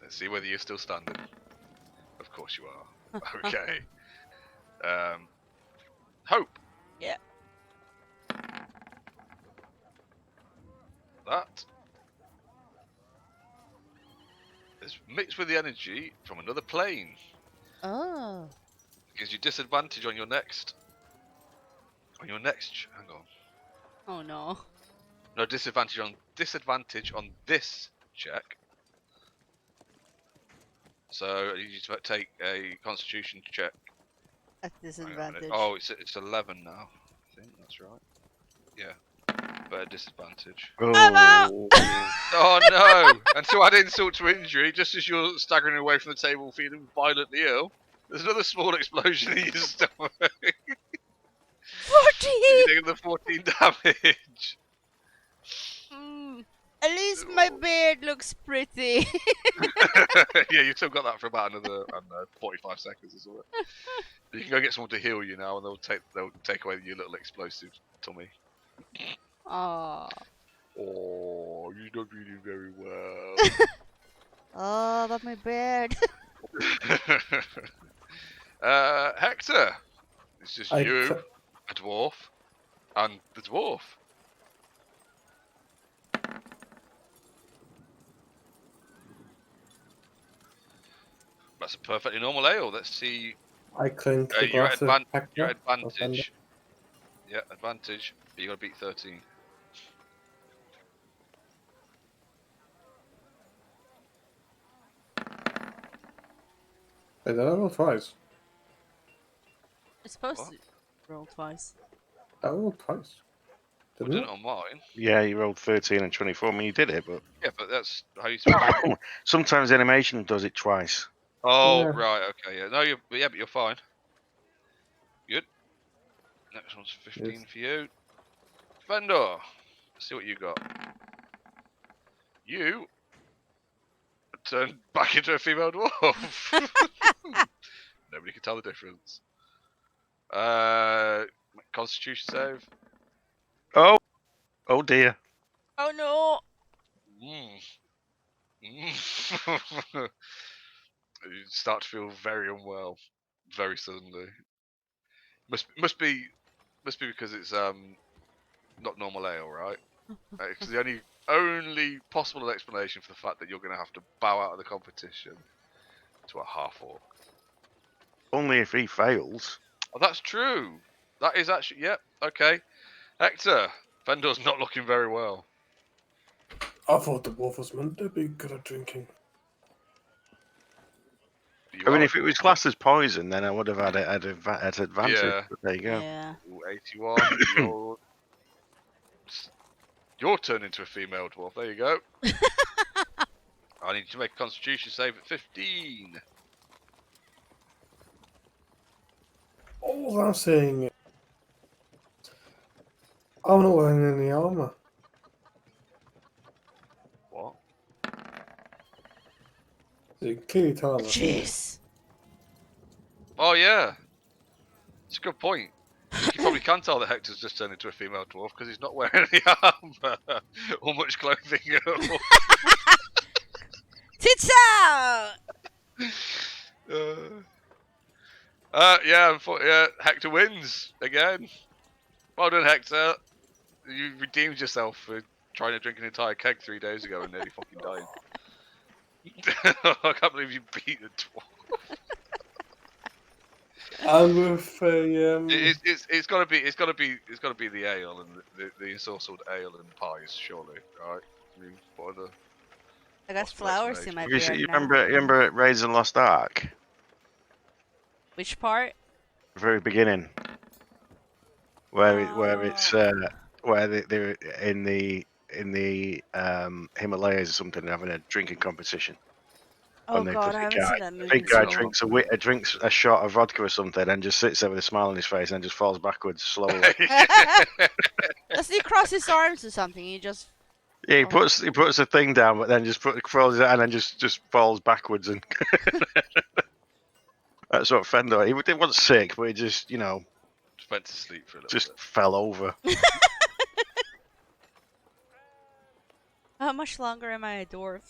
Let's see whether you're still standing. Of course you are. Okay. Hope. Yeah. That is mixed with the energy from another plane. Oh. Gives you disadvantage on your next. Hang on. Oh no. No disadvantage on this check. So you need to take a Constitution check. At Hang on a disadvantage. minute. Oh, it's 11 now. I think that's right. Yeah. But a disadvantage. I'm out! Oh no! And to add insult to injury, just as you're staggering away from the table feeling violently ill, there's another small explosion in your stomach. 40! You're taking the 14 damage. At least my beard looks pretty. Yeah, you've still got that for about another, I don't know, 45 seconds or something. You can go get someone to heal you now, and they'll take away your little explosive tummy. Aww. Oh, you're not reading very well. Oh, but my beard. Hector, it's just I you, t- a dwarf, and the dwarf. That's a perfectly normal ale. Let's see. I clink the Your glass of Hector. your or Fender. advantage. Yeah, advantage. But you got to beat 13. Wait, did I roll twice? It's supposed What? to roll twice. I rolled twice. I Didn't did it? it on mine. Yeah, you rolled 13 and 24. I mean, you did it, but Yeah, but that's how you spell. sometimes animation does it twice. Oh, Yeah. right. Okay. Yeah. No, but you're fine. Good. Next one's 15 Yes. for you. Fendor. Let's see what you got. You turned back into a female dwarf. Nobody can tell the difference. Constitution save. Oh dear. Oh no! You start to feel very unwell, very suddenly. Must be because it's not normal ale, right? It's the only possible explanation for the fact that you're going to have to bow out of the competition to a half orc. Only if he fails. Oh, that's true. That is actually, yep, okay. Hector, Fendor's not looking very well. I thought the wolf was meant to be good at drinking. I mean, if it was classed as poison, then I would have had it at advantage. Yeah. But there you go. Yeah. Ooh, 81. You're turned into a female dwarf. There you go. I need you to make a Constitution save at 15. All I'm saying is, I'm not wearing any armor. What? So you can clearly tell I'm a female. Jeez. Oh yeah. It's a good point. You probably can tell that Hector's just turned into a female dwarf because he's not wearing any armor or much clothing at all. Tits out! Yeah, Hector wins again. Well done, Hector. You redeemed yourself for trying to drink an entire keg 3 days ago and nearly fucking dying. I can't believe you beat the dwarf. I'm with a It's gotta be the ale and the ensorcelled ale and pies, surely, right? I mean, what are the... I got flowers in my You beard now. remember at Raids and Lost Ark? Which part? The very beginning, where they're in the Himalayas or something, having a drinking competition. Oh And they god, put I the haven't guy- seen that The movie. big guy No. drinks a shot of vodka or something, and just sits there with a smile on his face, and just falls backwards slowly. Does he cross his arms or something? He just... Yeah, Oh. he puts a thing down, but then just throws it and then just falls backwards and That's what Fender. He wasn't sick, but he just, you know, Just went to sleep for a little just bit. fell over. How much longer am I a dwarf?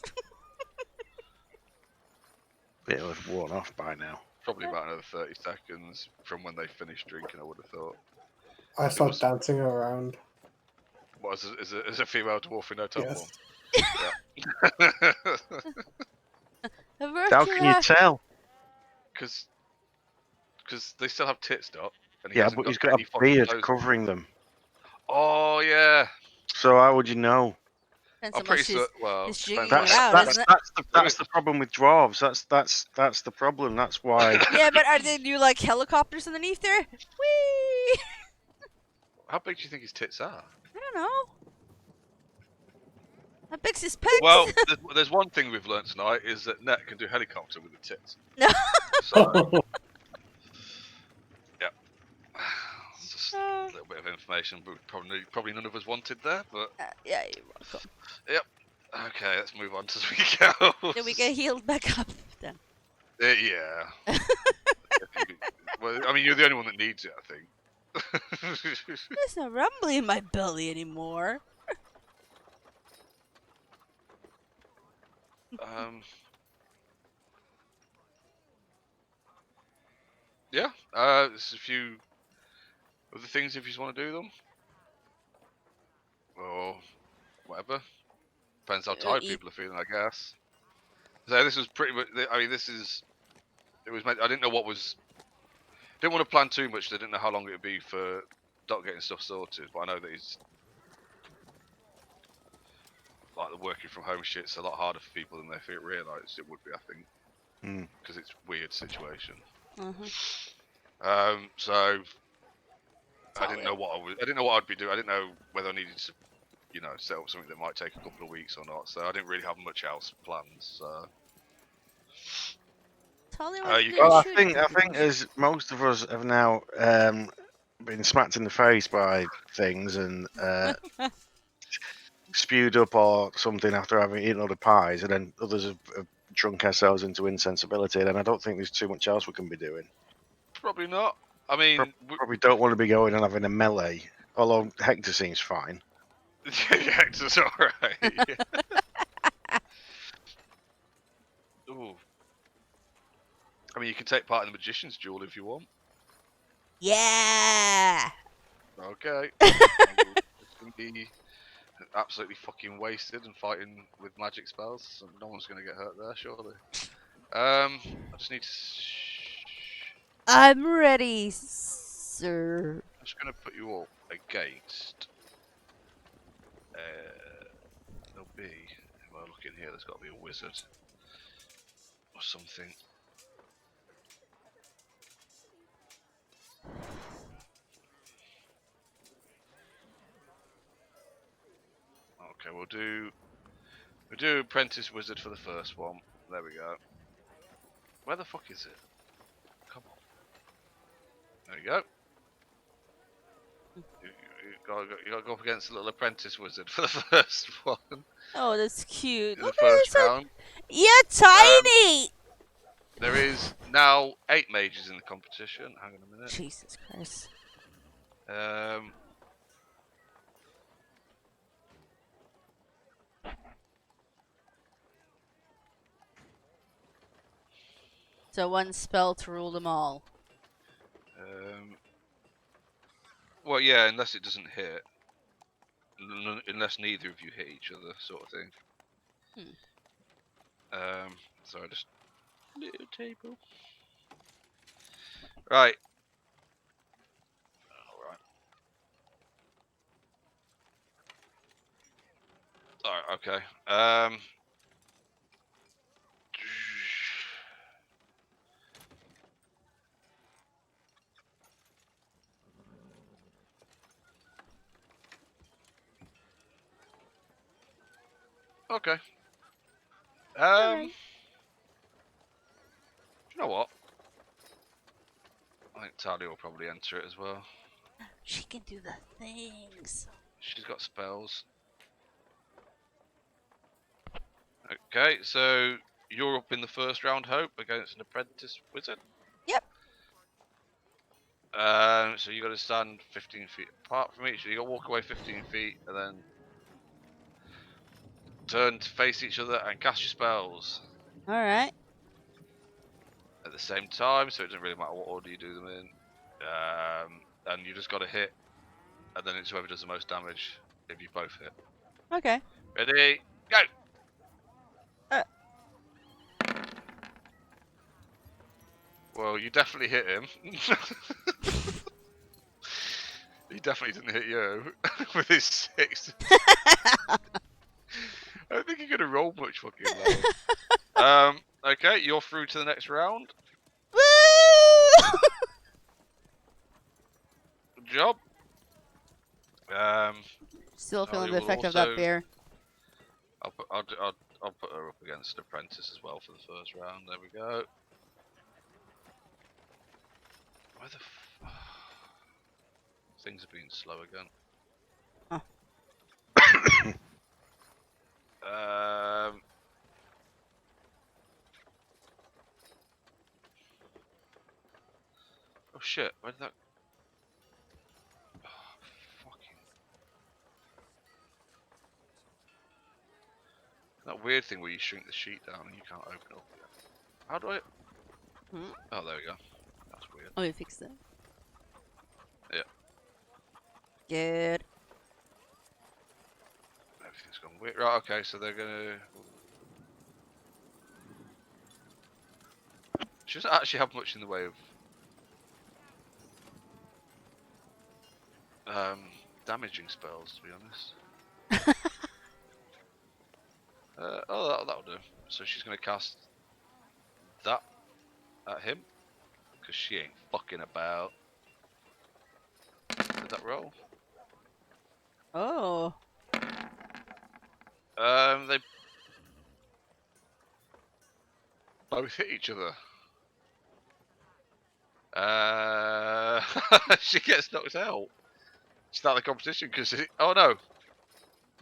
It'll have worn off by now. Probably about another 30 seconds from when they finished drinking, I would have thought. I start dancing around. What, is a female dwarf in no top Yes. one? How can you tell? Because they still have tits up. And Yeah, hasn't but he's got got any a fucking beard clothes. covering them. Oh, yeah. So how would you know? Depends I'm how pretty much sure. Well, he's depends jigging on it That's out, how- isn't it? that's the problem with dwarves. That's the problem. That's why. Yeah, but are they do like helicopters underneath there? Whee! How big do you think his tits are? I don't know. How big's his pecs? Well, there's one thing we've learned tonight is that Net can do helicopter with the tits. No. So, yeah. It's just a little bit of information, but probably none of us wanted there. But Yeah, you're welcome. okay, let's move on to the week. Then we get healed back up then. Yeah. Well, I mean, you're the only one that needs it, I think. There's no rumbling in my belly anymore. Yeah. There's a few other things if you just want to do them, or whatever. Depends how tired people are feeling, I guess. So this was pretty much. I mean, this is. It was. I didn't know what was. Didn't want to plan too much. I didn't know how long it would be for Doc getting stuff sorted, but I know that he's. Like the working from home shit's a lot harder for people than they realise it would be. I think, because it's a weird situation. So I didn't know what I didn't know what I'd be doing. I didn't know whether I needed to, you know, set up something that might take a couple of weeks or not. So I didn't really have much else planned. So. Well, I think as most of us have now been smacked in the face by things and spewed up or something after having eaten all the pies, and then others have drunk ourselves into insensibility, then I don't think there's too much else we can be doing. Probably not. I mean, probably don't want to be going and having a melee. Although Hector seems fine. Hector's alright. Ooh. I mean, you can take part in the Magician's Duel if you want. Yeah. Okay. It's gonna be absolutely fucking wasted and fighting with magic spells. So no one's gonna get hurt there, surely. I just need to. I'm ready, sir. I'm just gonna put you all against. There'll be. If I look in here, there's got to be a wizard or something. Okay, we'll do apprentice wizard for the first one. There we go. Where the fuck is it? Come on. There you go. You gotta go up against a little apprentice wizard for the first one. Oh, that's cute. In the first round. You're tiny. There is now 8 mages in the competition. Hang on a minute. Jesus Christ. So one spell to rule them all. Well, yeah, unless it doesn't hit. Unless neither of you hit each other, sort of thing. So I just little table. Right. Alright, okay. Okay. Alright. You know what? I think Talia will probably enter it as well. She can do the things. She's got spells. Okay, so you're up in the first round, Hope, against an apprentice wizard. Yep. So you got to stand 15 feet apart from each. So you got to walk away 15 feet and then turn to face each other and cast your spells Alright. at the same time. So it doesn't really matter what order you do them in. And you just got to hit, and then it's whoever does the most damage if you both hit. Okay. Ready? Go! Well, you definitely hit him. He definitely didn't hit you with his 6. I don't think you're gonna roll much fucking low. Okay, you're through to the next round. Woo! Good job. Still feeling you the will effect of that also- beer. I'll put her up against Apprentice as well for the first round. There we go. Where the things are being slow again. Huh. Oh shit! Where did that? Oh, fucking. That weird thing where you shrink the sheet down and you can't open it up again. How do I? Hmm? Oh, there we go. That's weird. Oh, you fixed it. Yeah. Good. Everything's gone weird. Right, okay, so they're gonna... She doesn't actually have much in the way of... damaging spells, to be honest. That'll do. So she's gonna cast... that at him. Because she ain't fucking about. Did that roll? Oh. They both hit each other. She gets knocked out. Start the competition because oh no,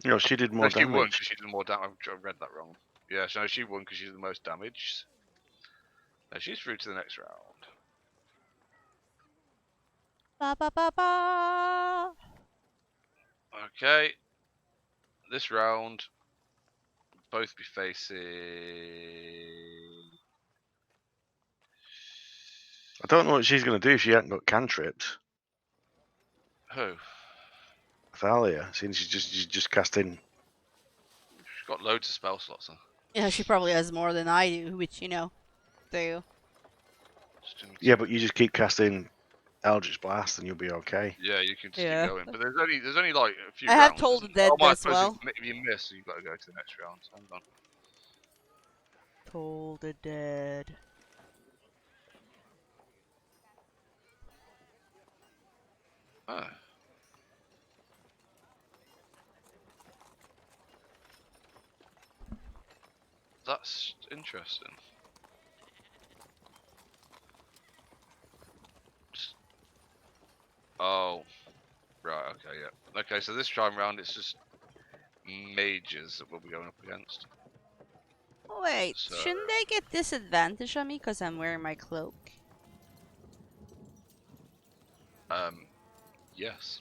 No, she did more no, she won damage. because she did more damage. I read that wrong. Yeah, so she won because she did the most damage. No, she's through to the next round. Ba ba ba ba. Okay, this round, both be facing. I don't know what she's going to do if she hasn't got cantrips. Who? Thalia, since she's just casting. She's got loads of spell slots on. Yeah, she probably has more than I do, which, you know, do. Yeah, but you just keep casting Eldritch Blast and you'll be okay. Yeah, you can just Yeah. keep going. But there's only like a few I have rounds, Toll isn't the there? Dead I as suppose well. If you miss, you've got to go to the next round. So hang on. Toll the Dead. Oh. That's interesting. Oh, right, okay, yeah. Okay, so this time round it's just mages that we'll be going up against. Wait, So- shouldn't they get disadvantage on me because I'm wearing my cloak? Yes.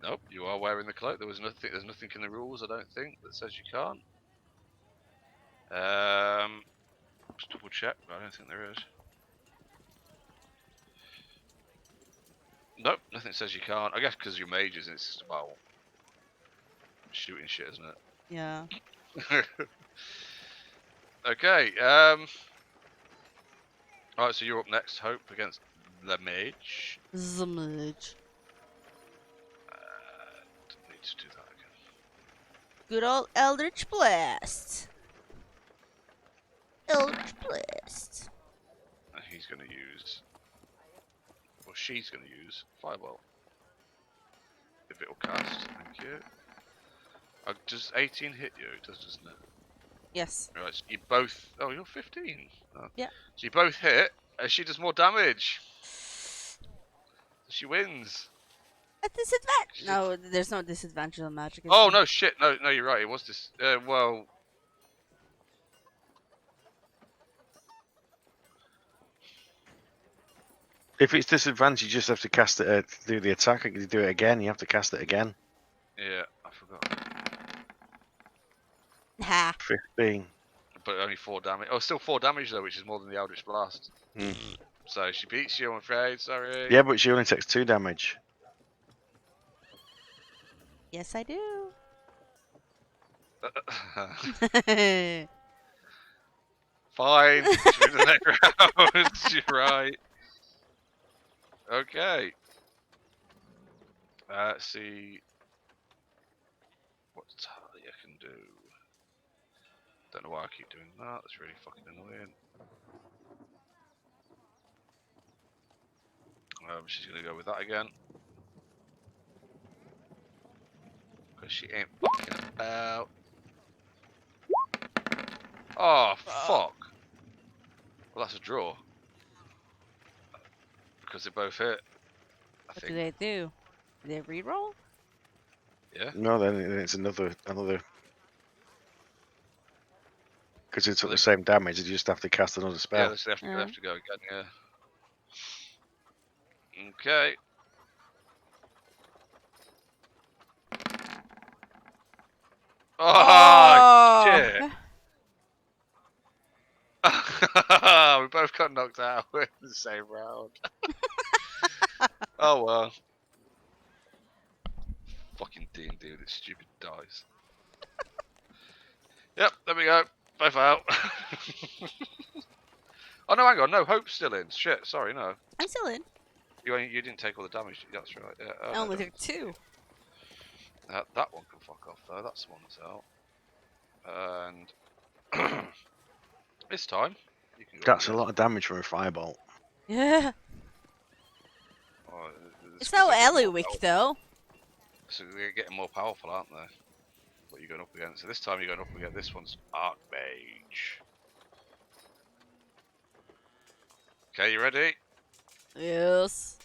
Nope, you are wearing the cloak. There's nothing in the rules, I don't think, that says you can't. Just double check, but I don't think there is. Nope, nothing says you can't. I guess because you're mages, it's just about shooting shit, isn't it? Yeah. Okay, alright, so you're up next, Hope, against the mage. Zmudge. Didn't need to do that again. Good old Eldritch Blast. Eldritch Blast. And he's going to use, or she's going to use, Fireball. If it'll cast, thank you. Does 18 hit you? It does, doesn't it? Yes. Right, so you both, oh, you're 15. Oh. Yeah. So you both hit, and she does more damage. She wins. A disadvantage. No, there's no disadvantage on magic. is Oh there? no, shit! No, you're right. It was this. Well, If it's disadvantage, you just have to cast it. Do the attack. You do it again. You have to cast it again. Yeah, I forgot. Ha. 15. But only 4 damage. Oh, still 4 damage though, which is more than the Eldritch Blast. Mm. So she beats you, I'm afraid. Sorry. Yeah, but she only takes 2 damage. Yes, I do. Fine. She's in the next round. You're right. Okay. Let's see what Talia can do. Don't know why I keep doing that. That's really fucking annoying. She's gonna go with that again. Because she ain't fucking about. Oh, fuck. Well, that's a draw. Because they both hit. I What do think. they do? Do they reroll? Yeah. No, then it's another. Because it took Well, the same damage, you just have to cast another Yeah, spell. they have to go again, yeah. Okay. Oh, shit. We both got knocked out in the same round. Oh well. Fucking D&D with its stupid dice. Yep, there we go. Both out. Oh no, hang on, no, Hope's still in. Shit, sorry, no. I'm still in. You didn't take all the damage. That's right. Yeah. I only took 2. That one can fuck off though. That's the one that's out. And this time you can go. That's a again. lot of damage from a firebolt. Yeah. Oh, It's no Eliwick though. So they're getting more powerful, aren't they? What you're going up against. So this time you're going up against this one's Archmage. Okay, you ready? Yes.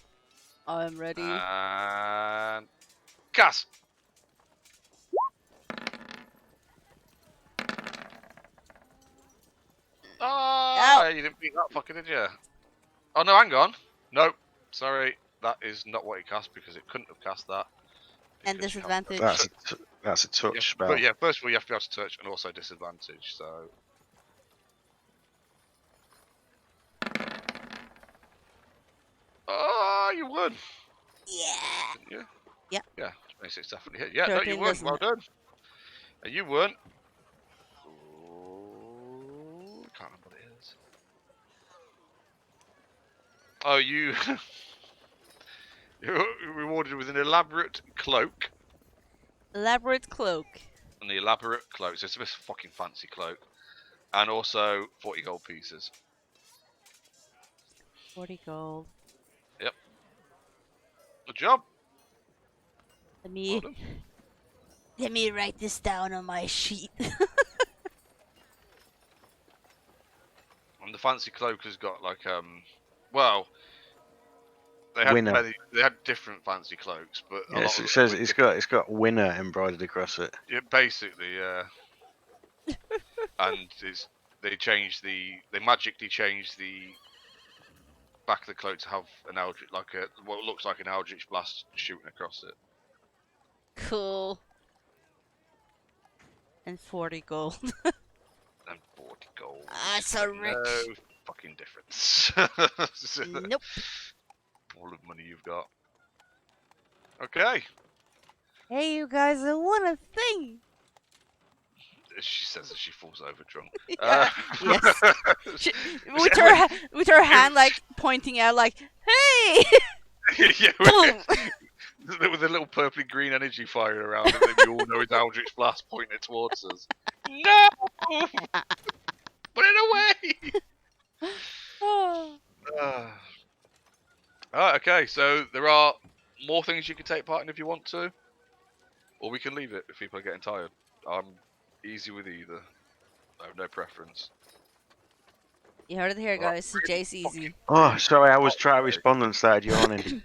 I'm ready. And cast. Oh, you didn't beat that fucker, did you? Oh no, hang on. Nope. Sorry, that is not what he cast because it couldn't have cast that. And because you disadvantage. That's a touch Yeah, spell. but yeah, first of all you have to be able to touch and also disadvantage. So. Oh, you won. Yeah. Didn't you? Yeah. Yeah, 26 definitely hit. Yeah, no, 13 you won. doesn't Well it? done. And you won. Ooh, can't remember what it is. Oh, you. You're rewarded with an elaborate cloak. Elaborate cloak. An elaborate cloak. So it's a bit fucking fancy cloak. And also 40 gold pieces. 40 gold. Yep. Good job. Let me Well done. let me write this down on my sheet. And the fancy cloak has got like well, they had Winner. they had different fancy cloaks, but a lot Yes, of it them says were it's got winner embroidered across it. yeah, basically, yeah. And they magically changed the back of the cloak to have an Eldritch, like what looks like an Eldritch blast shooting across it. Cool. And 40 gold. And 40 gold. Ah, so rich. No fucking difference. Nope. All the money you've got. Okay. Hey, you guys, I want a thing. She says as she falls over drunk. Yeah, yes. She, with her hand like pointing out, like, "Hey!" Yeah, Boom. with a little purpley green energy firing around it that we all know is Eldritch Blast pointing towards us. No! Put it away! Oh. Alright, okay, so there are more things you can take part in if you want to. Or we can leave it if people are getting tired. I'm easy with either. I have no preference. You heard it here, Well, guys. Jay's easy. Oh, sorry, I was trying to respond and started yawning.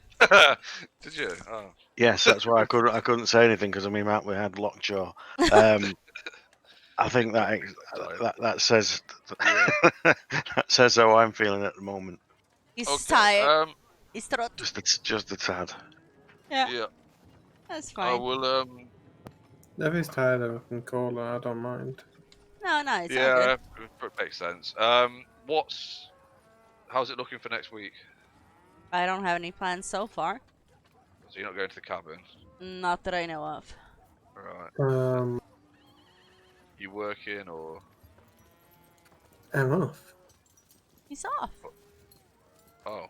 Did you? Oh. Yes, that's why I couldn't say anything because we had lockjaw. I think that says that says how I'm feeling at the moment. He's Okay, tired. Istrot. Just a tad. Yeah, Yeah. that's I fine. will. If he's tired, I can call her. I don't mind. No, it's all Yeah, good. it makes sense. How's it looking for next week? I don't have any plans so far. So you're not going to the cabin, Not that I know of. right? You working or? I'm off. He's off. Oh,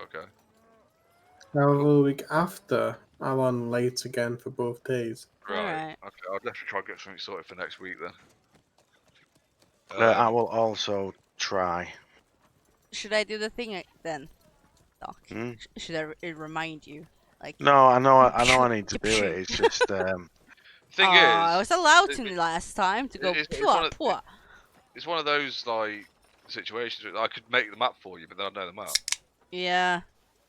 okay. However, the week after, I'm on late again for both days. Right. Alright. Okay. I'll definitely try and get something sorted for next week then. I will also try. Should I do the thing then, Doc? Hmm? Should it remind you? Like, No, I know I need to do it. It's just Thing I was is, allowed to last time to go pua pua. it's one of those like situations where I could make the map for you, but then I'd know the map. Yeah.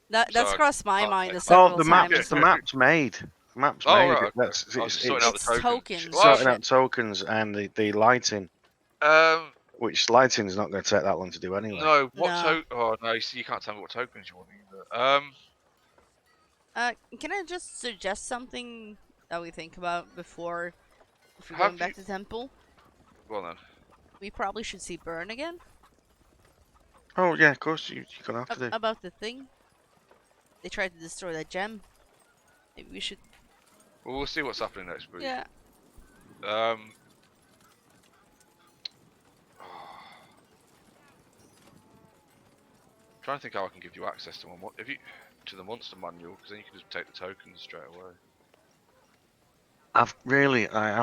That's So I crossed my can't mind take- several the times. map. The map's made. The map's Oh made. right, okay. That's I was just sorting out the It's tokens. tokens. Well, sorting out tokens and the lighting, which lighting's not going to take that long to do anyway. no, what No. token? Oh no, you can't tell me what tokens you want either. Can I just suggest something that we think about before Have going back you- to temple? Go on then. We probably should see Burn again. Oh yeah, of course you're gonna have to do. About the thing. They tried to destroy that gem. Maybe we should. Well, we'll see what's happening next week. Yeah. Trying to think how I can give you access to one. To the monster manual, because then you can just take the tokens straight away. I've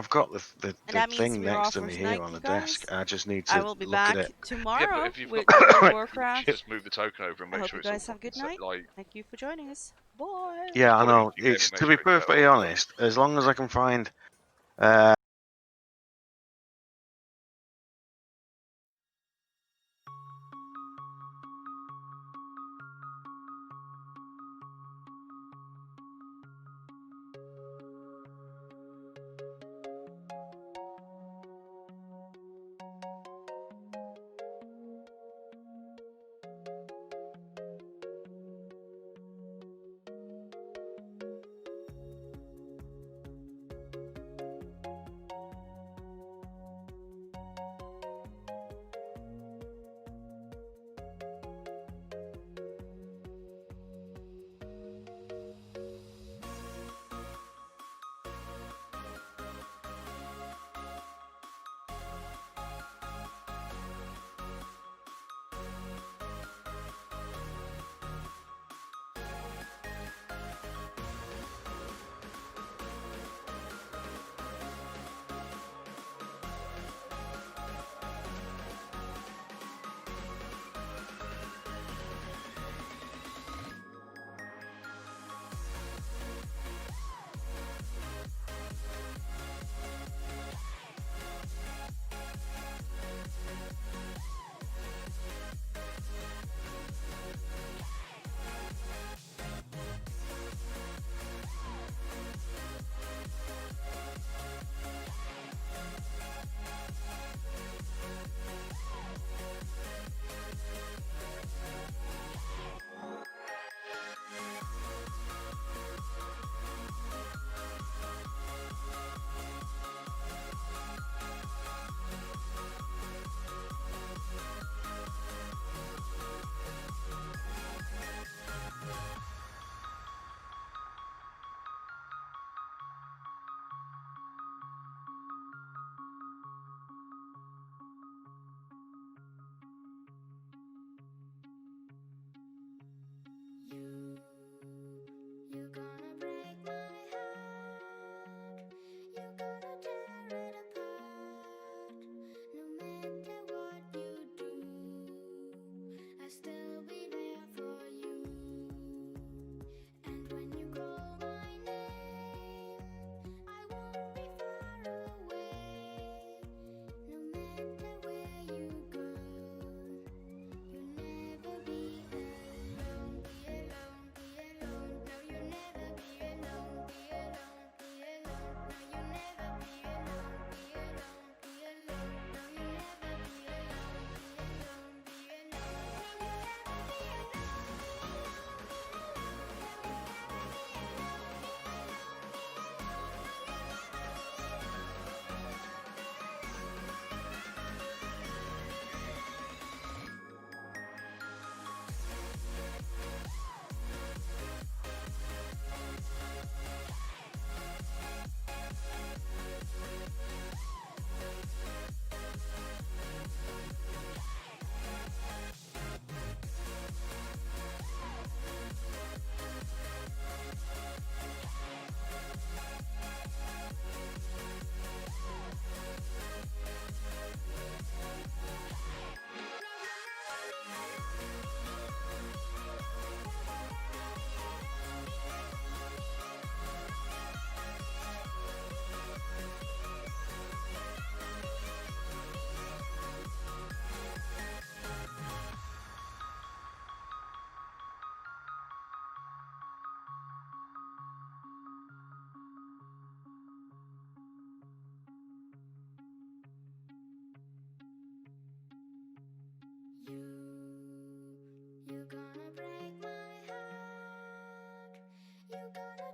got the And that means thing we're next off to for me tonight, here on you the desk. guys. I just need I to will be look at back it. tomorrow if you've with got- World of You Warcraft. just move the token over and I make hope sure you it's all guys have a good fucking set, night. like. Thank you for joining us. Bye. Yeah, I Just know. put it in your game It's and to make be sure it's set perfectly all honest. As long as I can find uh, You gonna